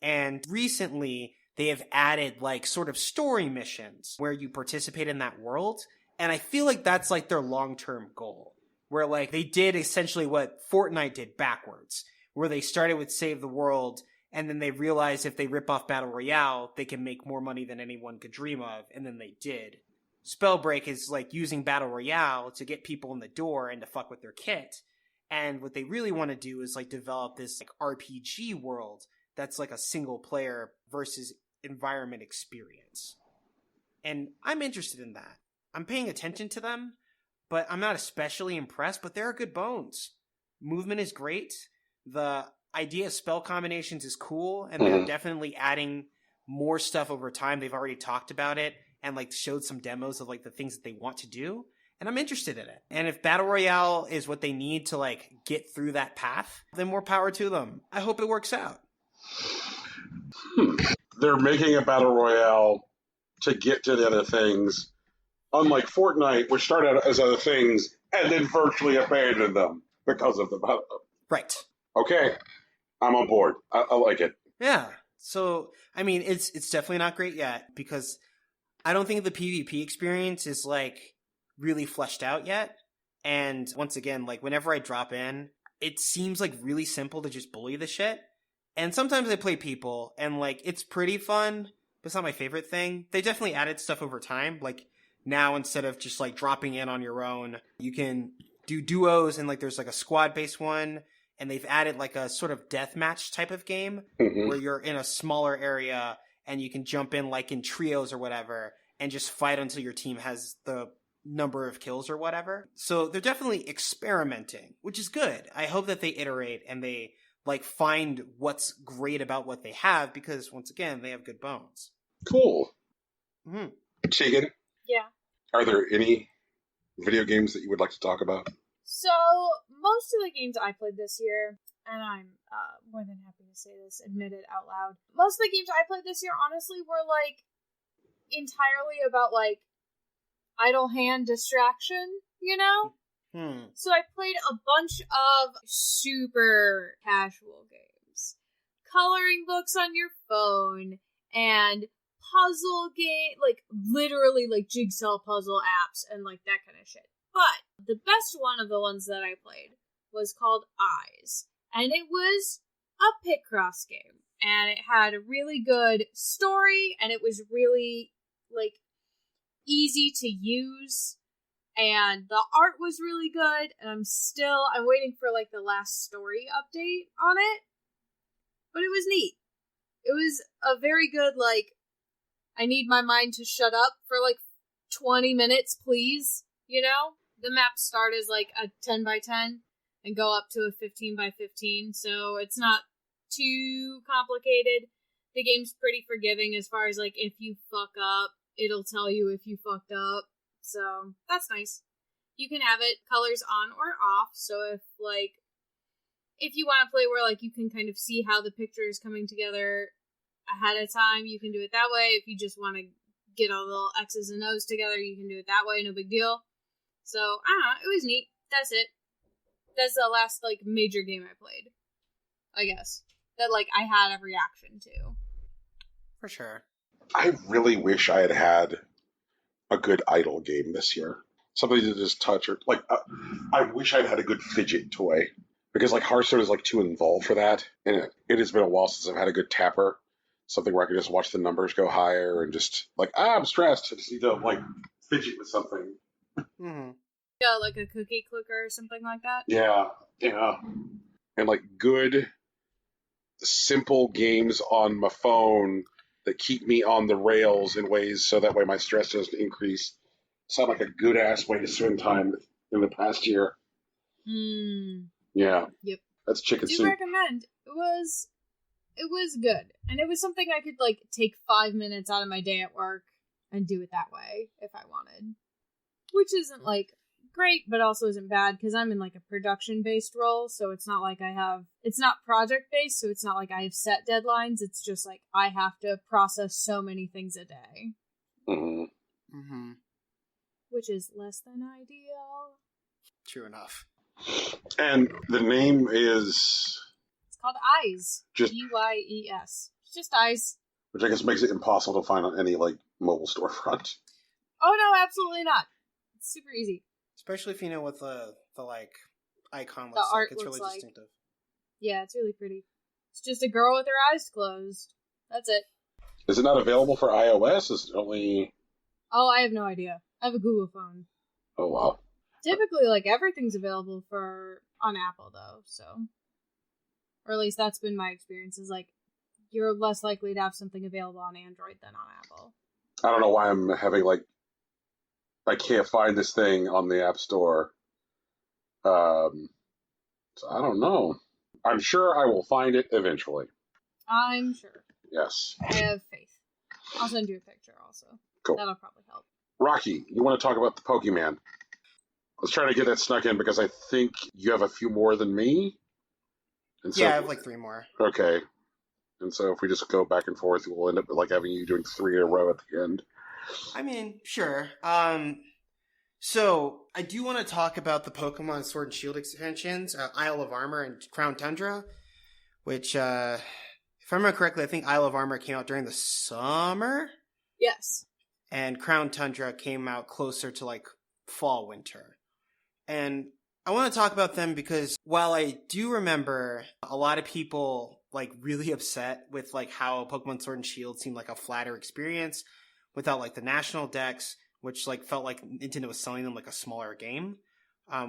And recently, they have added, like, sort of story missions where you participate in that world. And I feel like that's, like, their long-term goal. Where, like, they did essentially what Fortnite did backwards. Where they started with Save the World, and then they realized if they rip off Battle Royale, they can make more money than anyone could dream of, and then they did. Spellbreak is, like, using Battle Royale to get people in the door and to fuck with their kit. And what they really want to do is, like, develop this, like, RPG world that's, like, a single player versus environment experience. And I'm interested in that. I'm paying attention to them, but I'm not especially impressed, but there are good bones. Movement is great. The idea of spell combinations is cool, and they're definitely adding more stuff over time. They've already talked about it and, like, showed some demos of, like, the things that they want to do, and I'm interested in it. And if Battle Royale is what they need to, like, get through that path, then more power to them. I hope it works out. They're making a Battle Royale to get to the other things, unlike Fortnite, which started out as other things and then virtually abandoned them. because of the... Right. Okay, I'm on board. I like it. Yeah. So, I mean, it's definitely not great yet because I don't think the PvP experience is, like, really fleshed out yet. And once again, like, whenever I drop in, it seems, like, really simple to just bully the shit. And sometimes I play people, and, like, it's pretty fun, but it's not my favorite thing. They definitely added stuff over time. Like, now instead of just, like, dropping in on your own, you can do duos, and, like, there's, like, a squad-based one. And they've added like a sort of deathmatch type of game where you're in a smaller area and you can jump in like in trios or whatever and just fight until your team has the number of kills or whatever. So they're definitely experimenting, which is good. I hope that they iterate and they like find what's great about what they have because once again, they have good bones. Cool. Mm-hmm. Tegan? Yeah. Are there any video games that you would like to talk about? So, most of the games I played this year, and I'm more than happy to say this, admit it out loud, most of the games I played this year, honestly, were, like, entirely about, like, idle hand distraction, you know? So I played a bunch of super casual games. Coloring books on your phone, and puzzle game, like, literally, like, jigsaw puzzle apps, and, like, that kind of shit. But the best one of the ones that I played was called Eyes. And it was a Picross game. And it had a really good story. And it was really, like, easy to use. And the art was really good. And I'm waiting for, like, the last story update on it. But it was neat. It was a very good, like, I need my mind to shut up for, like, 20 minutes, please. You know? The maps start as, like, a 10 by 10 and go up to a 15 by 15, so it's not too complicated. The game's pretty forgiving as far as, like, if you fuck up, it'll tell you if you fucked up, so that's nice. You can have it colors on or off, so if you want to play where, like, you can kind of see how the picture is coming together ahead of time, you can do it that way. If you just want to get all the little X's and O's together, you can do it that way, no big deal. So, I don't know, it was neat. That's it. That's the last, like, major game I played. I guess. That, like, I had a reaction to. For sure. I really wish I had had a good idle game this year. Something to just touch or, like, I wish I'd had a good fidget toy. Because, like, Hearthstone is, like, too involved for that. And it has been a while since I've had a good tapper. Something where I can just watch the numbers go higher and just, like, I'm stressed. I just need to, like, fidget with something. Mm-hmm. Yeah, like a cookie clicker or something like that. Yeah. And like good, simple games on my phone that keep me on the rails in ways so that way my stress doesn't increase. Sound like a good ass way to spend time in the past year. Yeah. Yep. That's chicken Do soup. recommend. It was good. And it was something I could, like, take 5 minutes out of my day at work and do it that way if I wanted. Which isn't, like, great, but also isn't bad, because I'm in, like, a production-based role, so it's not like it's not project-based, so it's not like I have set deadlines, it's just, like, I have to process so many things a day. Mm-hmm. Mm-hmm. Which is less than ideal. True enough. And the name is... It's called Eyes. Just Eyes. It's just Eyes. Which I guess makes it impossible to find on any, like, mobile storefront. Oh, no, absolutely not. It's super easy. Especially if you know what the like, icon The looks art like. It's looks really like. distinctive. Yeah, it's really pretty. It's just a girl with her eyes closed. That's it. Is it not available for iOS? Is it only... Oh, I have no idea. I have a Google phone. Oh, wow. Typically, like, everything's available on Apple, though, so. Or at least that's been my experience, is, like, you're less likely to have something available on Android than on Apple. I don't know why I'm having, like, I can't find this thing on the App Store. So I don't know. I'm sure I will find it eventually. I'm sure. Yes. I have faith. I'll send you a picture also. Cool. That'll probably help. Rocky, you want to talk about the Pokemon? Let's try to get that snuck in because I think you have a few more than me. And so, Yeah, I have like 3 more. Okay. And so if we just go back and forth, we'll end up like having you doing 3 in a row at the end. I mean, sure. So, I do want to talk about the Pokemon Sword and Shield expansions, Isle of Armor and Crown Tundra, which, if I remember correctly, I think Isle of Armor came out during the summer? Yes. And Crown Tundra came out closer to, like, fall, winter. And I want to talk about them because while I do remember a lot of people, like, really upset with, like, how Pokemon Sword and Shield seemed like a flatter experience without, like, the national decks, which, like, felt like Nintendo was selling them like a smaller game,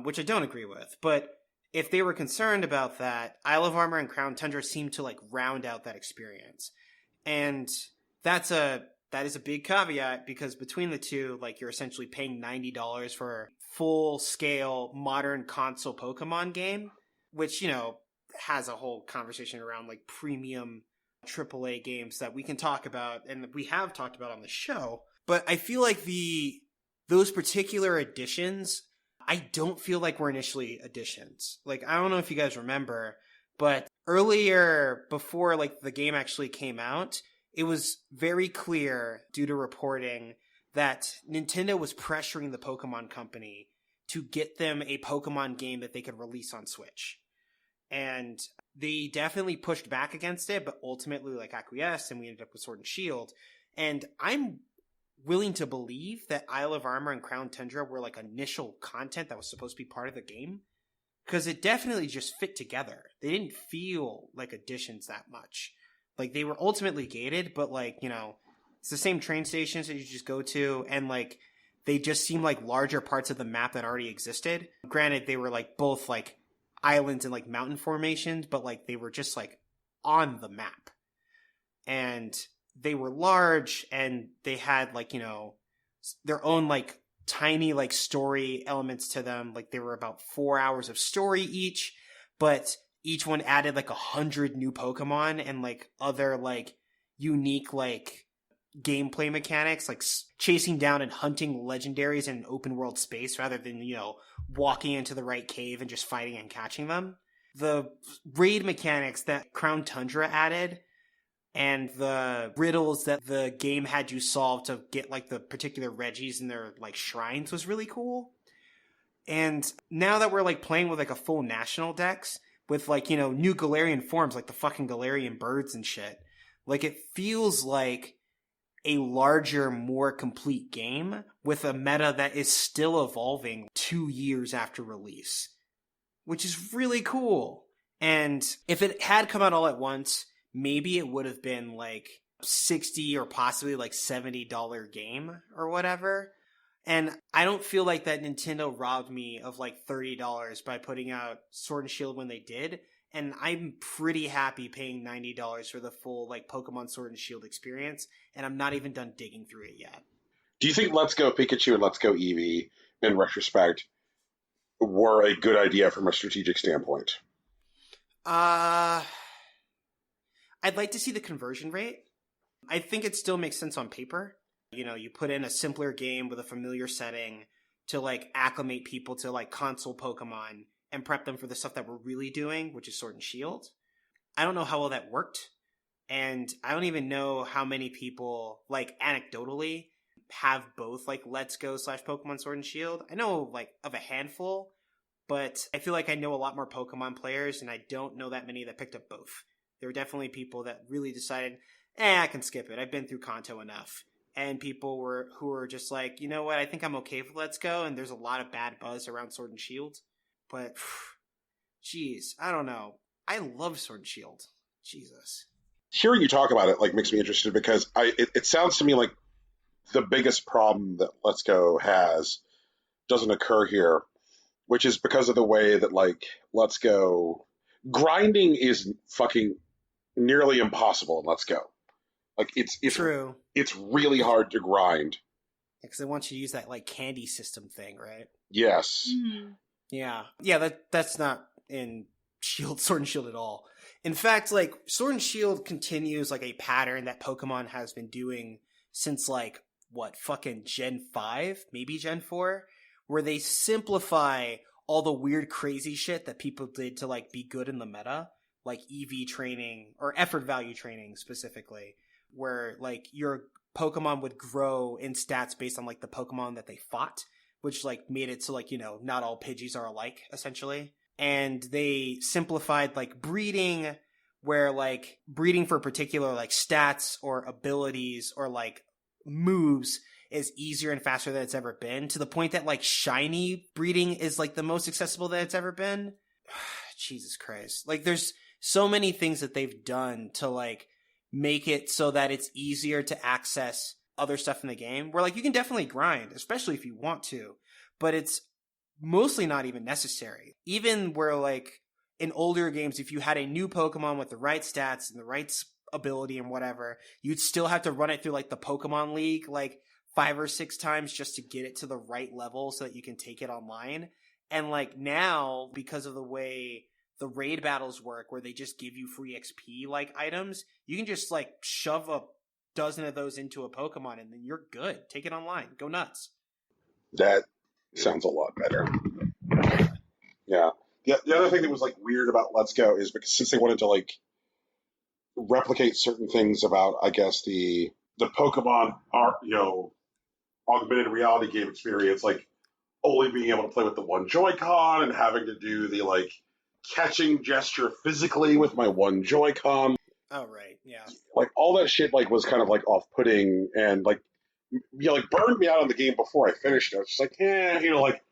which I don't agree with. But if they were concerned about that, Isle of Armor and Crown Tundra seem to, like, round out that experience. And that is a big caveat, because between the two, like, you're essentially paying $90 for a full-scale modern console Pokemon game, which, you know, has a whole conversation around, like, premium AAA games that we can talk about, and we have talked about on the show. But I feel like those particular editions, I don't feel like were initially editions. Like, I don't know if you guys remember, but earlier, before, like, the game actually came out, it was very clear, due to reporting, that Nintendo was pressuring the Pokemon Company to get them a Pokemon game that they could release on Switch. And they definitely pushed back against it, but ultimately, like, acquiesced, and we ended up with Sword and Shield. And I'm willing to believe that Isle of Armor and Crown Tundra were, like, initial content that was supposed to be part of the game, because it definitely just fit together. They didn't feel like additions that much. Like, they were ultimately gated, but, like, you know, it's the same train stations that you just go to, and, like, they just seemed like larger parts of the map that already existed. Granted, they were, like, both, like, islands and, like, mountain formations, but, like, they were just, like, on the map. And they were large, and they had, like, you know, their own, like, tiny, like, story elements to them. Like, they were about 4 hours of story each, but each one added, like, 100 new Pokemon and, like, other, like, unique, like, gameplay mechanics, like chasing down and hunting legendaries in an open world space rather than, you know, walking into the right cave and just fighting and catching them. The raid mechanics that Crown Tundra added, and the riddles that the game had you solve to get, like, the particular Regis in their, like, shrines was really cool. And now that we're, like, playing with, like, a full national dex with, like, you know, new Galarian forms, like the fucking Galarian birds and shit, like, it feels like a larger, more complete game with a meta that is still evolving 2 years after release, which is really cool. And if it had come out all at once, maybe it would have been like $60 or possibly like $70 game or whatever. And I don't feel like that Nintendo robbed me of like $30 by putting out Sword and Shield when they did. And I'm pretty happy paying $90 for the full, like, Pokemon Sword and Shield experience, and I'm not even done digging through it yet. Do you think Let's Go Pikachu and Let's Go Eevee, in retrospect, were a good idea from a strategic standpoint? I'd like to see the conversion rate. I think it still makes sense on paper. You know, you put in a simpler game with a familiar setting to, like, acclimate people to, like, console Pokemon and prep them for the stuff that we're really doing, which is Sword and Shield. I don't know how well that worked, and I don't even know how many people, like, anecdotally, have both, like, Let's Go / Pokemon Sword and Shield. I know, like, of a handful, but I feel like I know a lot more Pokemon players, and I don't know that many that picked up both. There were definitely people that really decided, I can skip it. I've been through Kanto enough. And people who were just like, you know what, I think I'm okay with Let's Go, and there's a lot of bad buzz around Sword and Shield. But, geez, I don't know. I love Sword and Shield. Jesus. Hearing you talk about it, like, makes me interested, because it sounds to me like the biggest problem that Let's Go has doesn't occur here, which is because of the way that, like, Let's Go... Grinding is fucking nearly impossible in Let's Go. Like, it's true. It's really hard to grind. Because they want you to use that, like, candy system thing, right? Yes. Mm-hmm. Yeah, that's not in Sword and Shield at all. In fact, like, Sword and Shield continues, like, a pattern that Pokemon has been doing since, like, what, fucking Gen 5? Maybe Gen 4? Where they simplify all the weird, crazy shit that people did to, like, be good in the meta. Like EV training, or effort value training specifically. Where, like, your Pokemon would grow in stats based on, like, the Pokemon that they fought, which like made it so like, you know, not all Pidgeys are alike, essentially. And they simplified like breeding, where like breeding for particular like stats or abilities or like moves is easier and faster than it's ever been, to the point that like shiny breeding is like the most accessible that it's ever been. Jesus Christ. Like there's so many things that they've done to like make it so that it's easier to access other stuff in the game, where like you can definitely grind, especially if you want to, but it's mostly not even necessary. Even where like in older games, if you had a new Pokemon with the right stats and the right ability and whatever, you'd still have to run it through like the Pokemon League like 5 or 6 times just to get it to the right level so that you can take it online. And like now, because of the way the raid battles work, where they just give you free XP like items, you can just like shove a dozen of those into a Pokemon and then you're good. Take it online. Go nuts. That sounds a lot better. Yeah. The other thing that was like weird about Let's Go is because since they wanted to like replicate certain things about, I guess, the Pokemon augmented reality game experience, like only being able to play with the one Joy-Con and having to do the like catching gesture physically with my one Joy-Con. Oh right, yeah. Like all that shit like was kind of like off-putting and like like burned me out on the game before I finished it. I was just like, like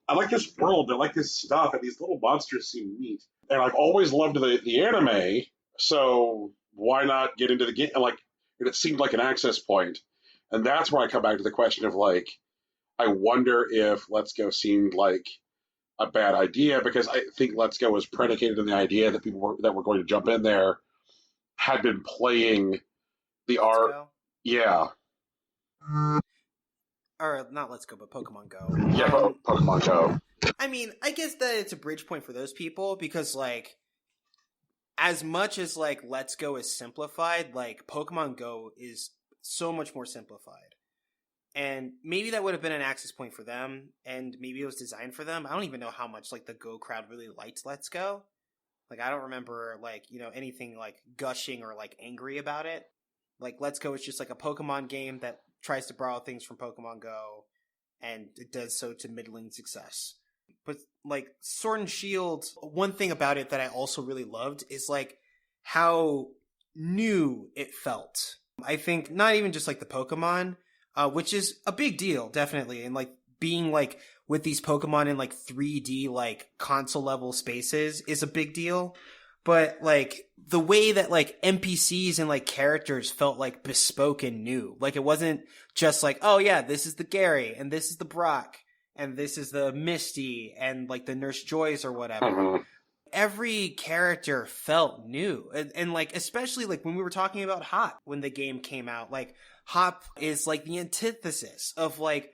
I like this world, I like this stuff, and these little monsters seem neat. And I've always loved the anime, so why not get into the game? And like it seemed like an access point. And that's where I come back to the question of like, I wonder if Let's Go seemed like a bad idea, because I think Let's Go was predicated on the idea that people that were going to jump in there had been playing the art. Yeah. Or not Let's Go, but Pokemon Go. Yeah, Pokemon Go. I mean, I guess that it's a bridge point for those people, because like as much as like Let's Go is simplified, like Pokemon Go is so much more simplified. And maybe that would have been an access point for them, and maybe it was designed for them. I don't even know how much like the Go crowd really liked Let's Go. Like I don't remember like, you know, anything like gushing or like angry about it. Like Let's Go is just like a Pokemon game that tries to borrow things from Pokemon Go, and it does so to middling success. But like Sword and Shield, one thing about it that I also really loved is like how new it felt. I think not even just like the Pokemon, which is a big deal, definitely. And like being like with these Pokemon in like 3D, like console level spaces is a big deal. But like the way that like NPCs and like characters felt like bespoke and new. Like it wasn't just like, oh yeah, this is the Gary and this is the Brock and this is the Misty and like the Nurse Joys or whatever. Mm-hmm. Every character felt new. And like, especially like when we were talking about Hop when the game came out, like Hop is like the antithesis of like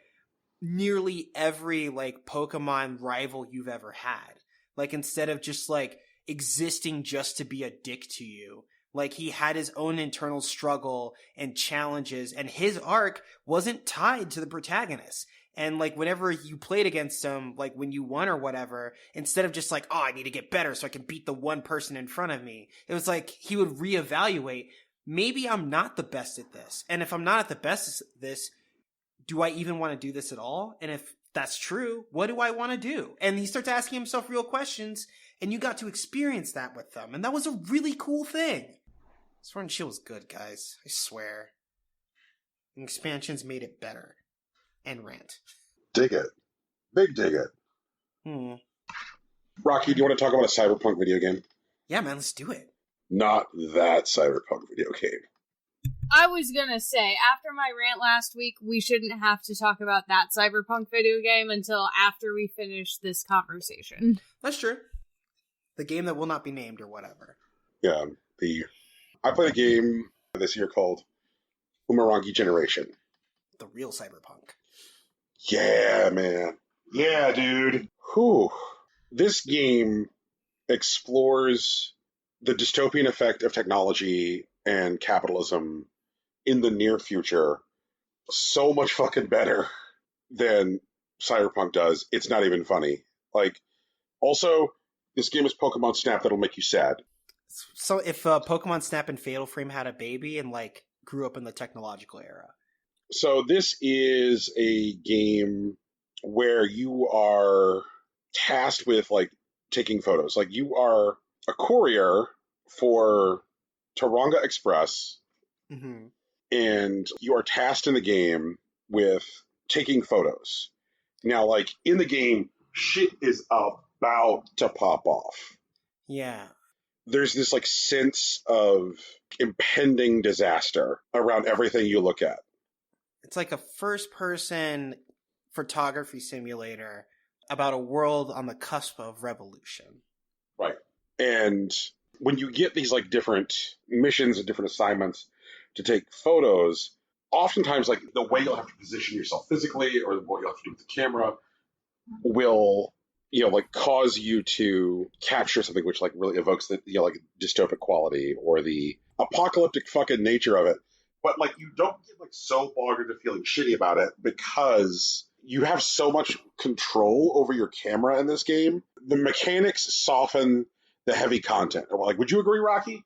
nearly every like Pokemon rival you've ever had. Like instead of just like existing just to be a dick to you, like he had his own internal struggle and challenges, and his arc wasn't tied to the protagonist. And like whenever you played against him, like when you won or whatever, instead of just like, oh, I need to get better so I can beat the one person in front of me, it was like he would reevaluate, maybe I'm not the best at this, and if I'm not at the best at this, do I even want to do this at all? And if that's true, what do I want to do? And he starts asking himself real questions, and you got to experience that with them. And that was a really cool thing. Sword and Shield was good, guys. I swear. And expansions made it better. And rant. Dig it. Big dig it. Rocky, do you want to talk about a cyberpunk video game? Yeah, man, let's do it. Not that cyberpunk video game. I was gonna say, after my rant last week, we shouldn't have to talk about that cyberpunk video game until after we finish this conversation. That's true. The game that will not be named or whatever. Yeah, I played a game this year called Umurangi Generation. The real cyberpunk. Yeah, man. Yeah, dude. Whew. This game explores the dystopian effect of technology and capitalism in the near future so much fucking better than Cyberpunk does. It's not even funny. Like, also, this game is Pokemon Snap that'll make you sad. So if Pokemon Snap and Fatal Frame had a baby and like grew up in the technological era. So this is a game where you are tasked with like taking photos. Like you are a courier for Taranga Express, Mm-hmm. and you are tasked in the game with taking photos. Now, like in the game, shit is about to pop off. Yeah. There's this like sense of impending disaster around everything you look at. It's like a first-person photography simulator about a world on the cusp of revolution. Right. And when you get these like different missions and different assignments to take photos, oftentimes like the way you'll have to position yourself physically or what you'll have to do with the camera will, you know, like cause you to capture something which like really evokes the, you know, like dystopic quality or the apocalyptic fucking nature of it. But like you don't get like so bogged into feeling shitty about it because you have so much control over your camera in this game. The mechanics soften the heavy content. Like, would you agree, Rocky?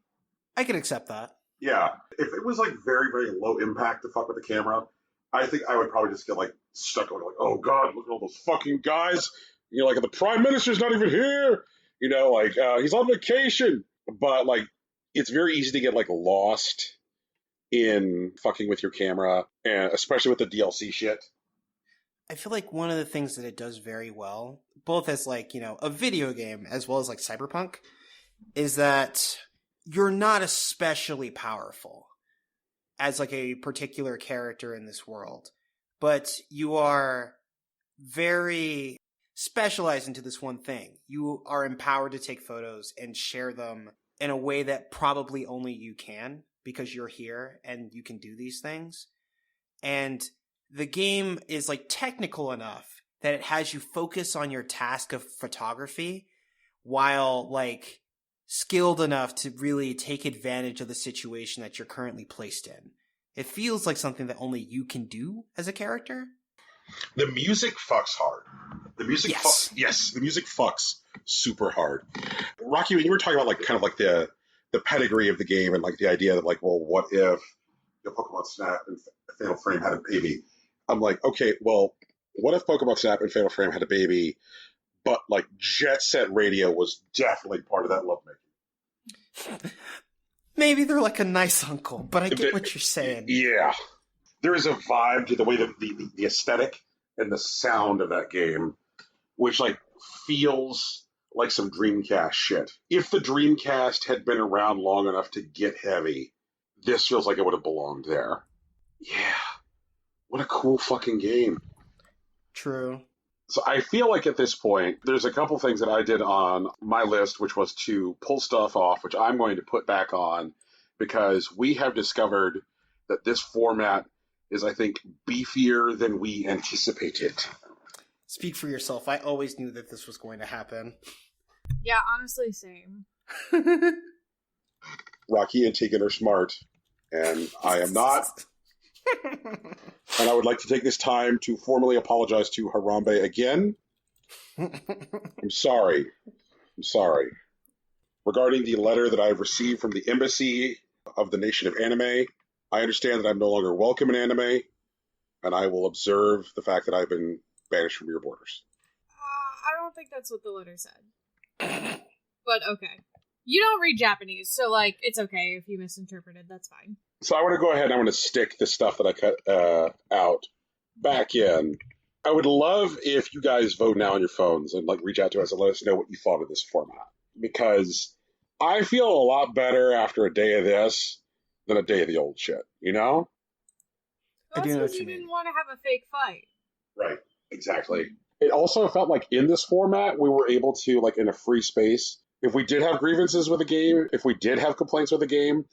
I can accept that. Yeah. If it was like very, very low impact to fuck with the camera, I think I would probably just get like stuck going like, oh god, look at all those fucking guys. You know, like the prime minister's not even here. You know, like he's on vacation. But like, it's very easy to get like lost in fucking with your camera, and especially with the DLC shit. I feel like one of the things that it does very well, both as like, you know, a video game as well as like Cyberpunk, is that you're not especially powerful as like a particular character in this world, but you are very specialized into this one thing. You are empowered to take photos and share them in a way that probably only you can because you're here and you can do these things. And the game is like technical enough that it has you focus on your task of photography while like skilled enough to really take advantage of the situation that you're currently placed in. It feels like something that only you can do as a character. The music fucks hard. The music Yes. The music fucks super hard. Rocky, when you were talking about like kind of like the pedigree of the game and like the idea that like, well, what if the Pokemon Snap and Fatal Frame had a baby? I'm like, okay, well, what if Pokemon Snap and Fatal Frame had a baby, but like Jet Set Radio was definitely part of that lovemaking? Maybe they're like a nice uncle, but I get what you're saying. Yeah. There is a vibe to the way that the aesthetic and the sound of that game, which like feels like some Dreamcast shit. If the Dreamcast had been around long enough to get heavy, this feels like it would have belonged there. Yeah. What a cool fucking game. True. So I feel like at this point, there's a couple things that I did on my list, which was to pull stuff off, which I'm going to put back on because we have discovered that this format is, I think, beefier than we anticipated. Speak for yourself. I always knew that this was going to happen. Yeah, honestly, same. Rocky and Tegan are smart, and I am not. And I would like to take this time to formally apologize to Harambe again. I'm sorry. Regarding the letter that I've received from the embassy of the nation of anime, I understand that I'm no longer welcome in anime, and I will observe the fact that I've been banished from your borders. I don't think that's what the letter said. But okay. You don't read Japanese, so, like, it's okay if you misinterpreted. That's fine. So I want to go ahead and I want to stick the stuff that I cut out back in. I would love if you guys vote now on your phones and, like, reach out to us and let us know what you thought of this format. Because I feel a lot better after a day of this than a day of the old shit, you know? I do know That's what you because you mean. didn't want to have a fake fight. Right, exactly. It also felt like in this format, we were able to, like, in a free space, if we did have grievances with a game, if we did have complaints with a game,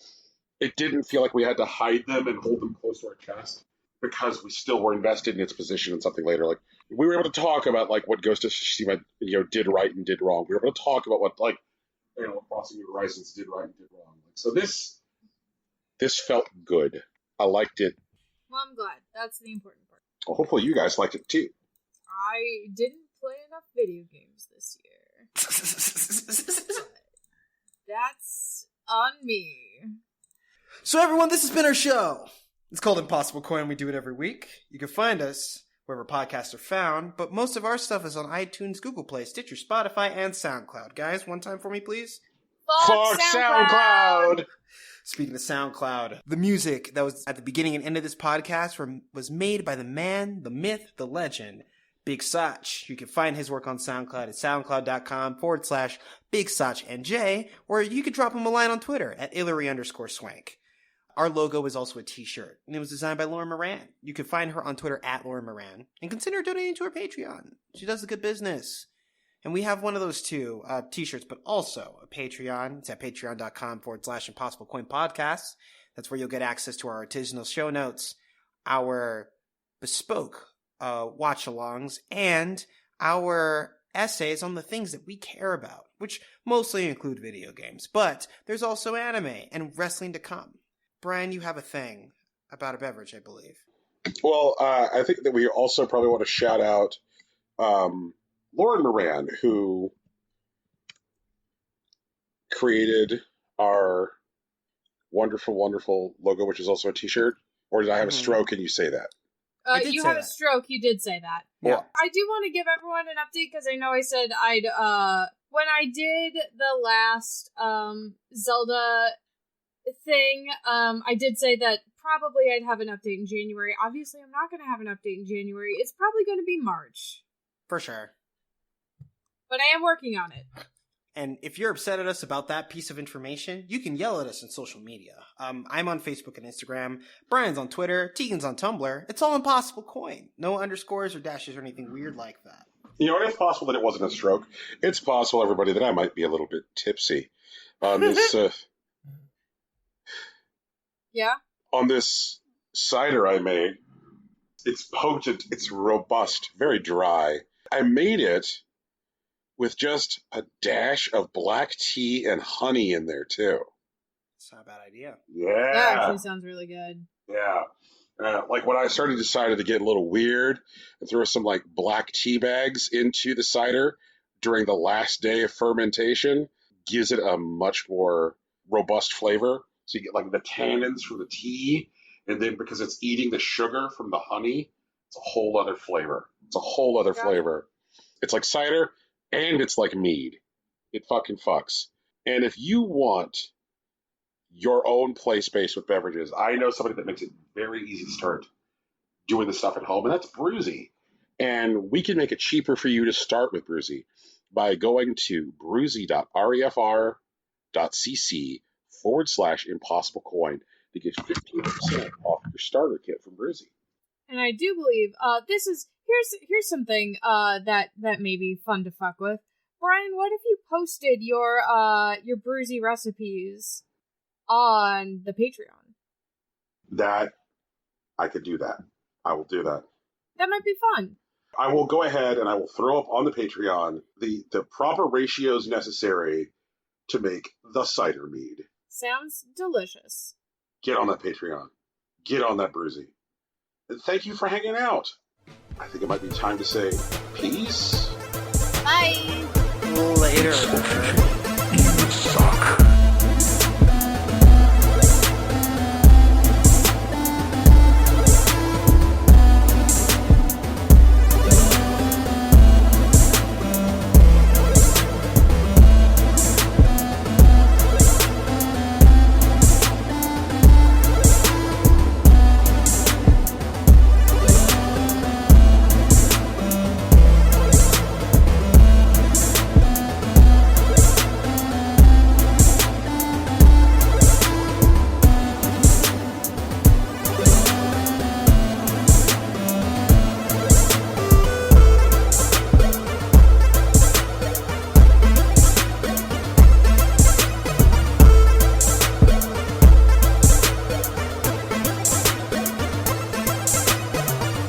it didn't feel like we had to hide them and hold them close to our chest because we still were invested in its position in something later. Like, we were able to talk about, like, what Ghost of Tsushima, you know, did right and did wrong. We were able to talk about what, like, you know, Crossing New Horizons did right and did wrong. So this felt good. I liked it. Well, I'm glad. That's the important part. Well, hopefully you guys liked it too. I didn't play enough video games this year. That's on me. So everyone, this has been our show. It's called Impossible Coin. We do it every week. You can find us wherever podcasts are found, but most of our stuff is on iTunes, Google Play, Stitcher, Spotify, and SoundCloud. Guys, one time for me, please. Fuck SoundCloud! Speaking of SoundCloud, the music that was at the beginning and end of this podcast was made by the man, the myth, the legend, Big SwSh. You can find his work on SoundCloud at soundcloud.com/BigSwShNJ, or you can drop him a line on Twitter at Illyry_Swank. Our logo is also a t-shirt, and it was designed by Lauren Moran. You can find her on Twitter at Lauren Moran, and consider donating to her Patreon. She does a good business. And we have one of those too, t-shirts, but also a Patreon. It's at patreon.com/ImpossibleCoinPodcast. That's where you'll get access to our artisanal show notes, our bespoke watch-alongs, and our essays on the things that we care about, which mostly include video games. But there's also anime and wrestling to come. Brian, you have a thing about a beverage, I believe. Well, I think that we also probably want to shout out Lauren Moran, who created our wonderful, wonderful logo, which is also a t-shirt. Or did I have a stroke and you say that? You had a stroke. You did say that. Yeah. I do want to give everyone an update because I know I said I'd, when I did the last, Zelda thing, I did say that probably I'd have an update in January. Obviously, I'm not going to have an update in January. It's probably going to be March. For sure. But I am working on it. And if you're upset at us about that piece of information, you can yell at us on social media. I'm on Facebook and Instagram. Brian's on Twitter. Tegan's on Tumblr. It's all Impossible Coin. No underscores or dashes or anything weird like that. You know, it's possible that it wasn't a stroke. It's possible, everybody, that I might be a little bit tipsy on this. Yeah? On this cider I made. It's potent. It's robust. Very dry. I made it with just a dash of black tea and honey in there, too. It's not a bad idea. Yeah. That actually sounds really good. Yeah. Like when I decided to get a little weird and throw some like black tea bags into the cider during the last day of fermentation, gives it a much more robust flavor. So you get like the tannins from the tea, and then because it's eating the sugar from the honey, it's a whole other flavor. It's a whole other flavor. It's like cider, and it's like mead. It fucking fucks. And if you want your own play space with beverages, I know somebody that makes it very easy to start doing the stuff at home, and that's Bruzy. And we can make it cheaper for you to start with Bruzy by going to bruzy.refr.cc/impossiblecoin to get 15% off your starter kit from Bruzy. And I do believe here's something that may be fun to fuck with. Brian, what if you posted your Bruzy recipes on the Patreon? That I could do that. I will do that. That might be fun. I will go ahead and I will throw up on the Patreon the proper ratios necessary to make the cider mead. Sounds delicious. Get on that Patreon. Get on that Bruzy. And thank you for hanging out. I think it might be time to say peace. Bye. Later.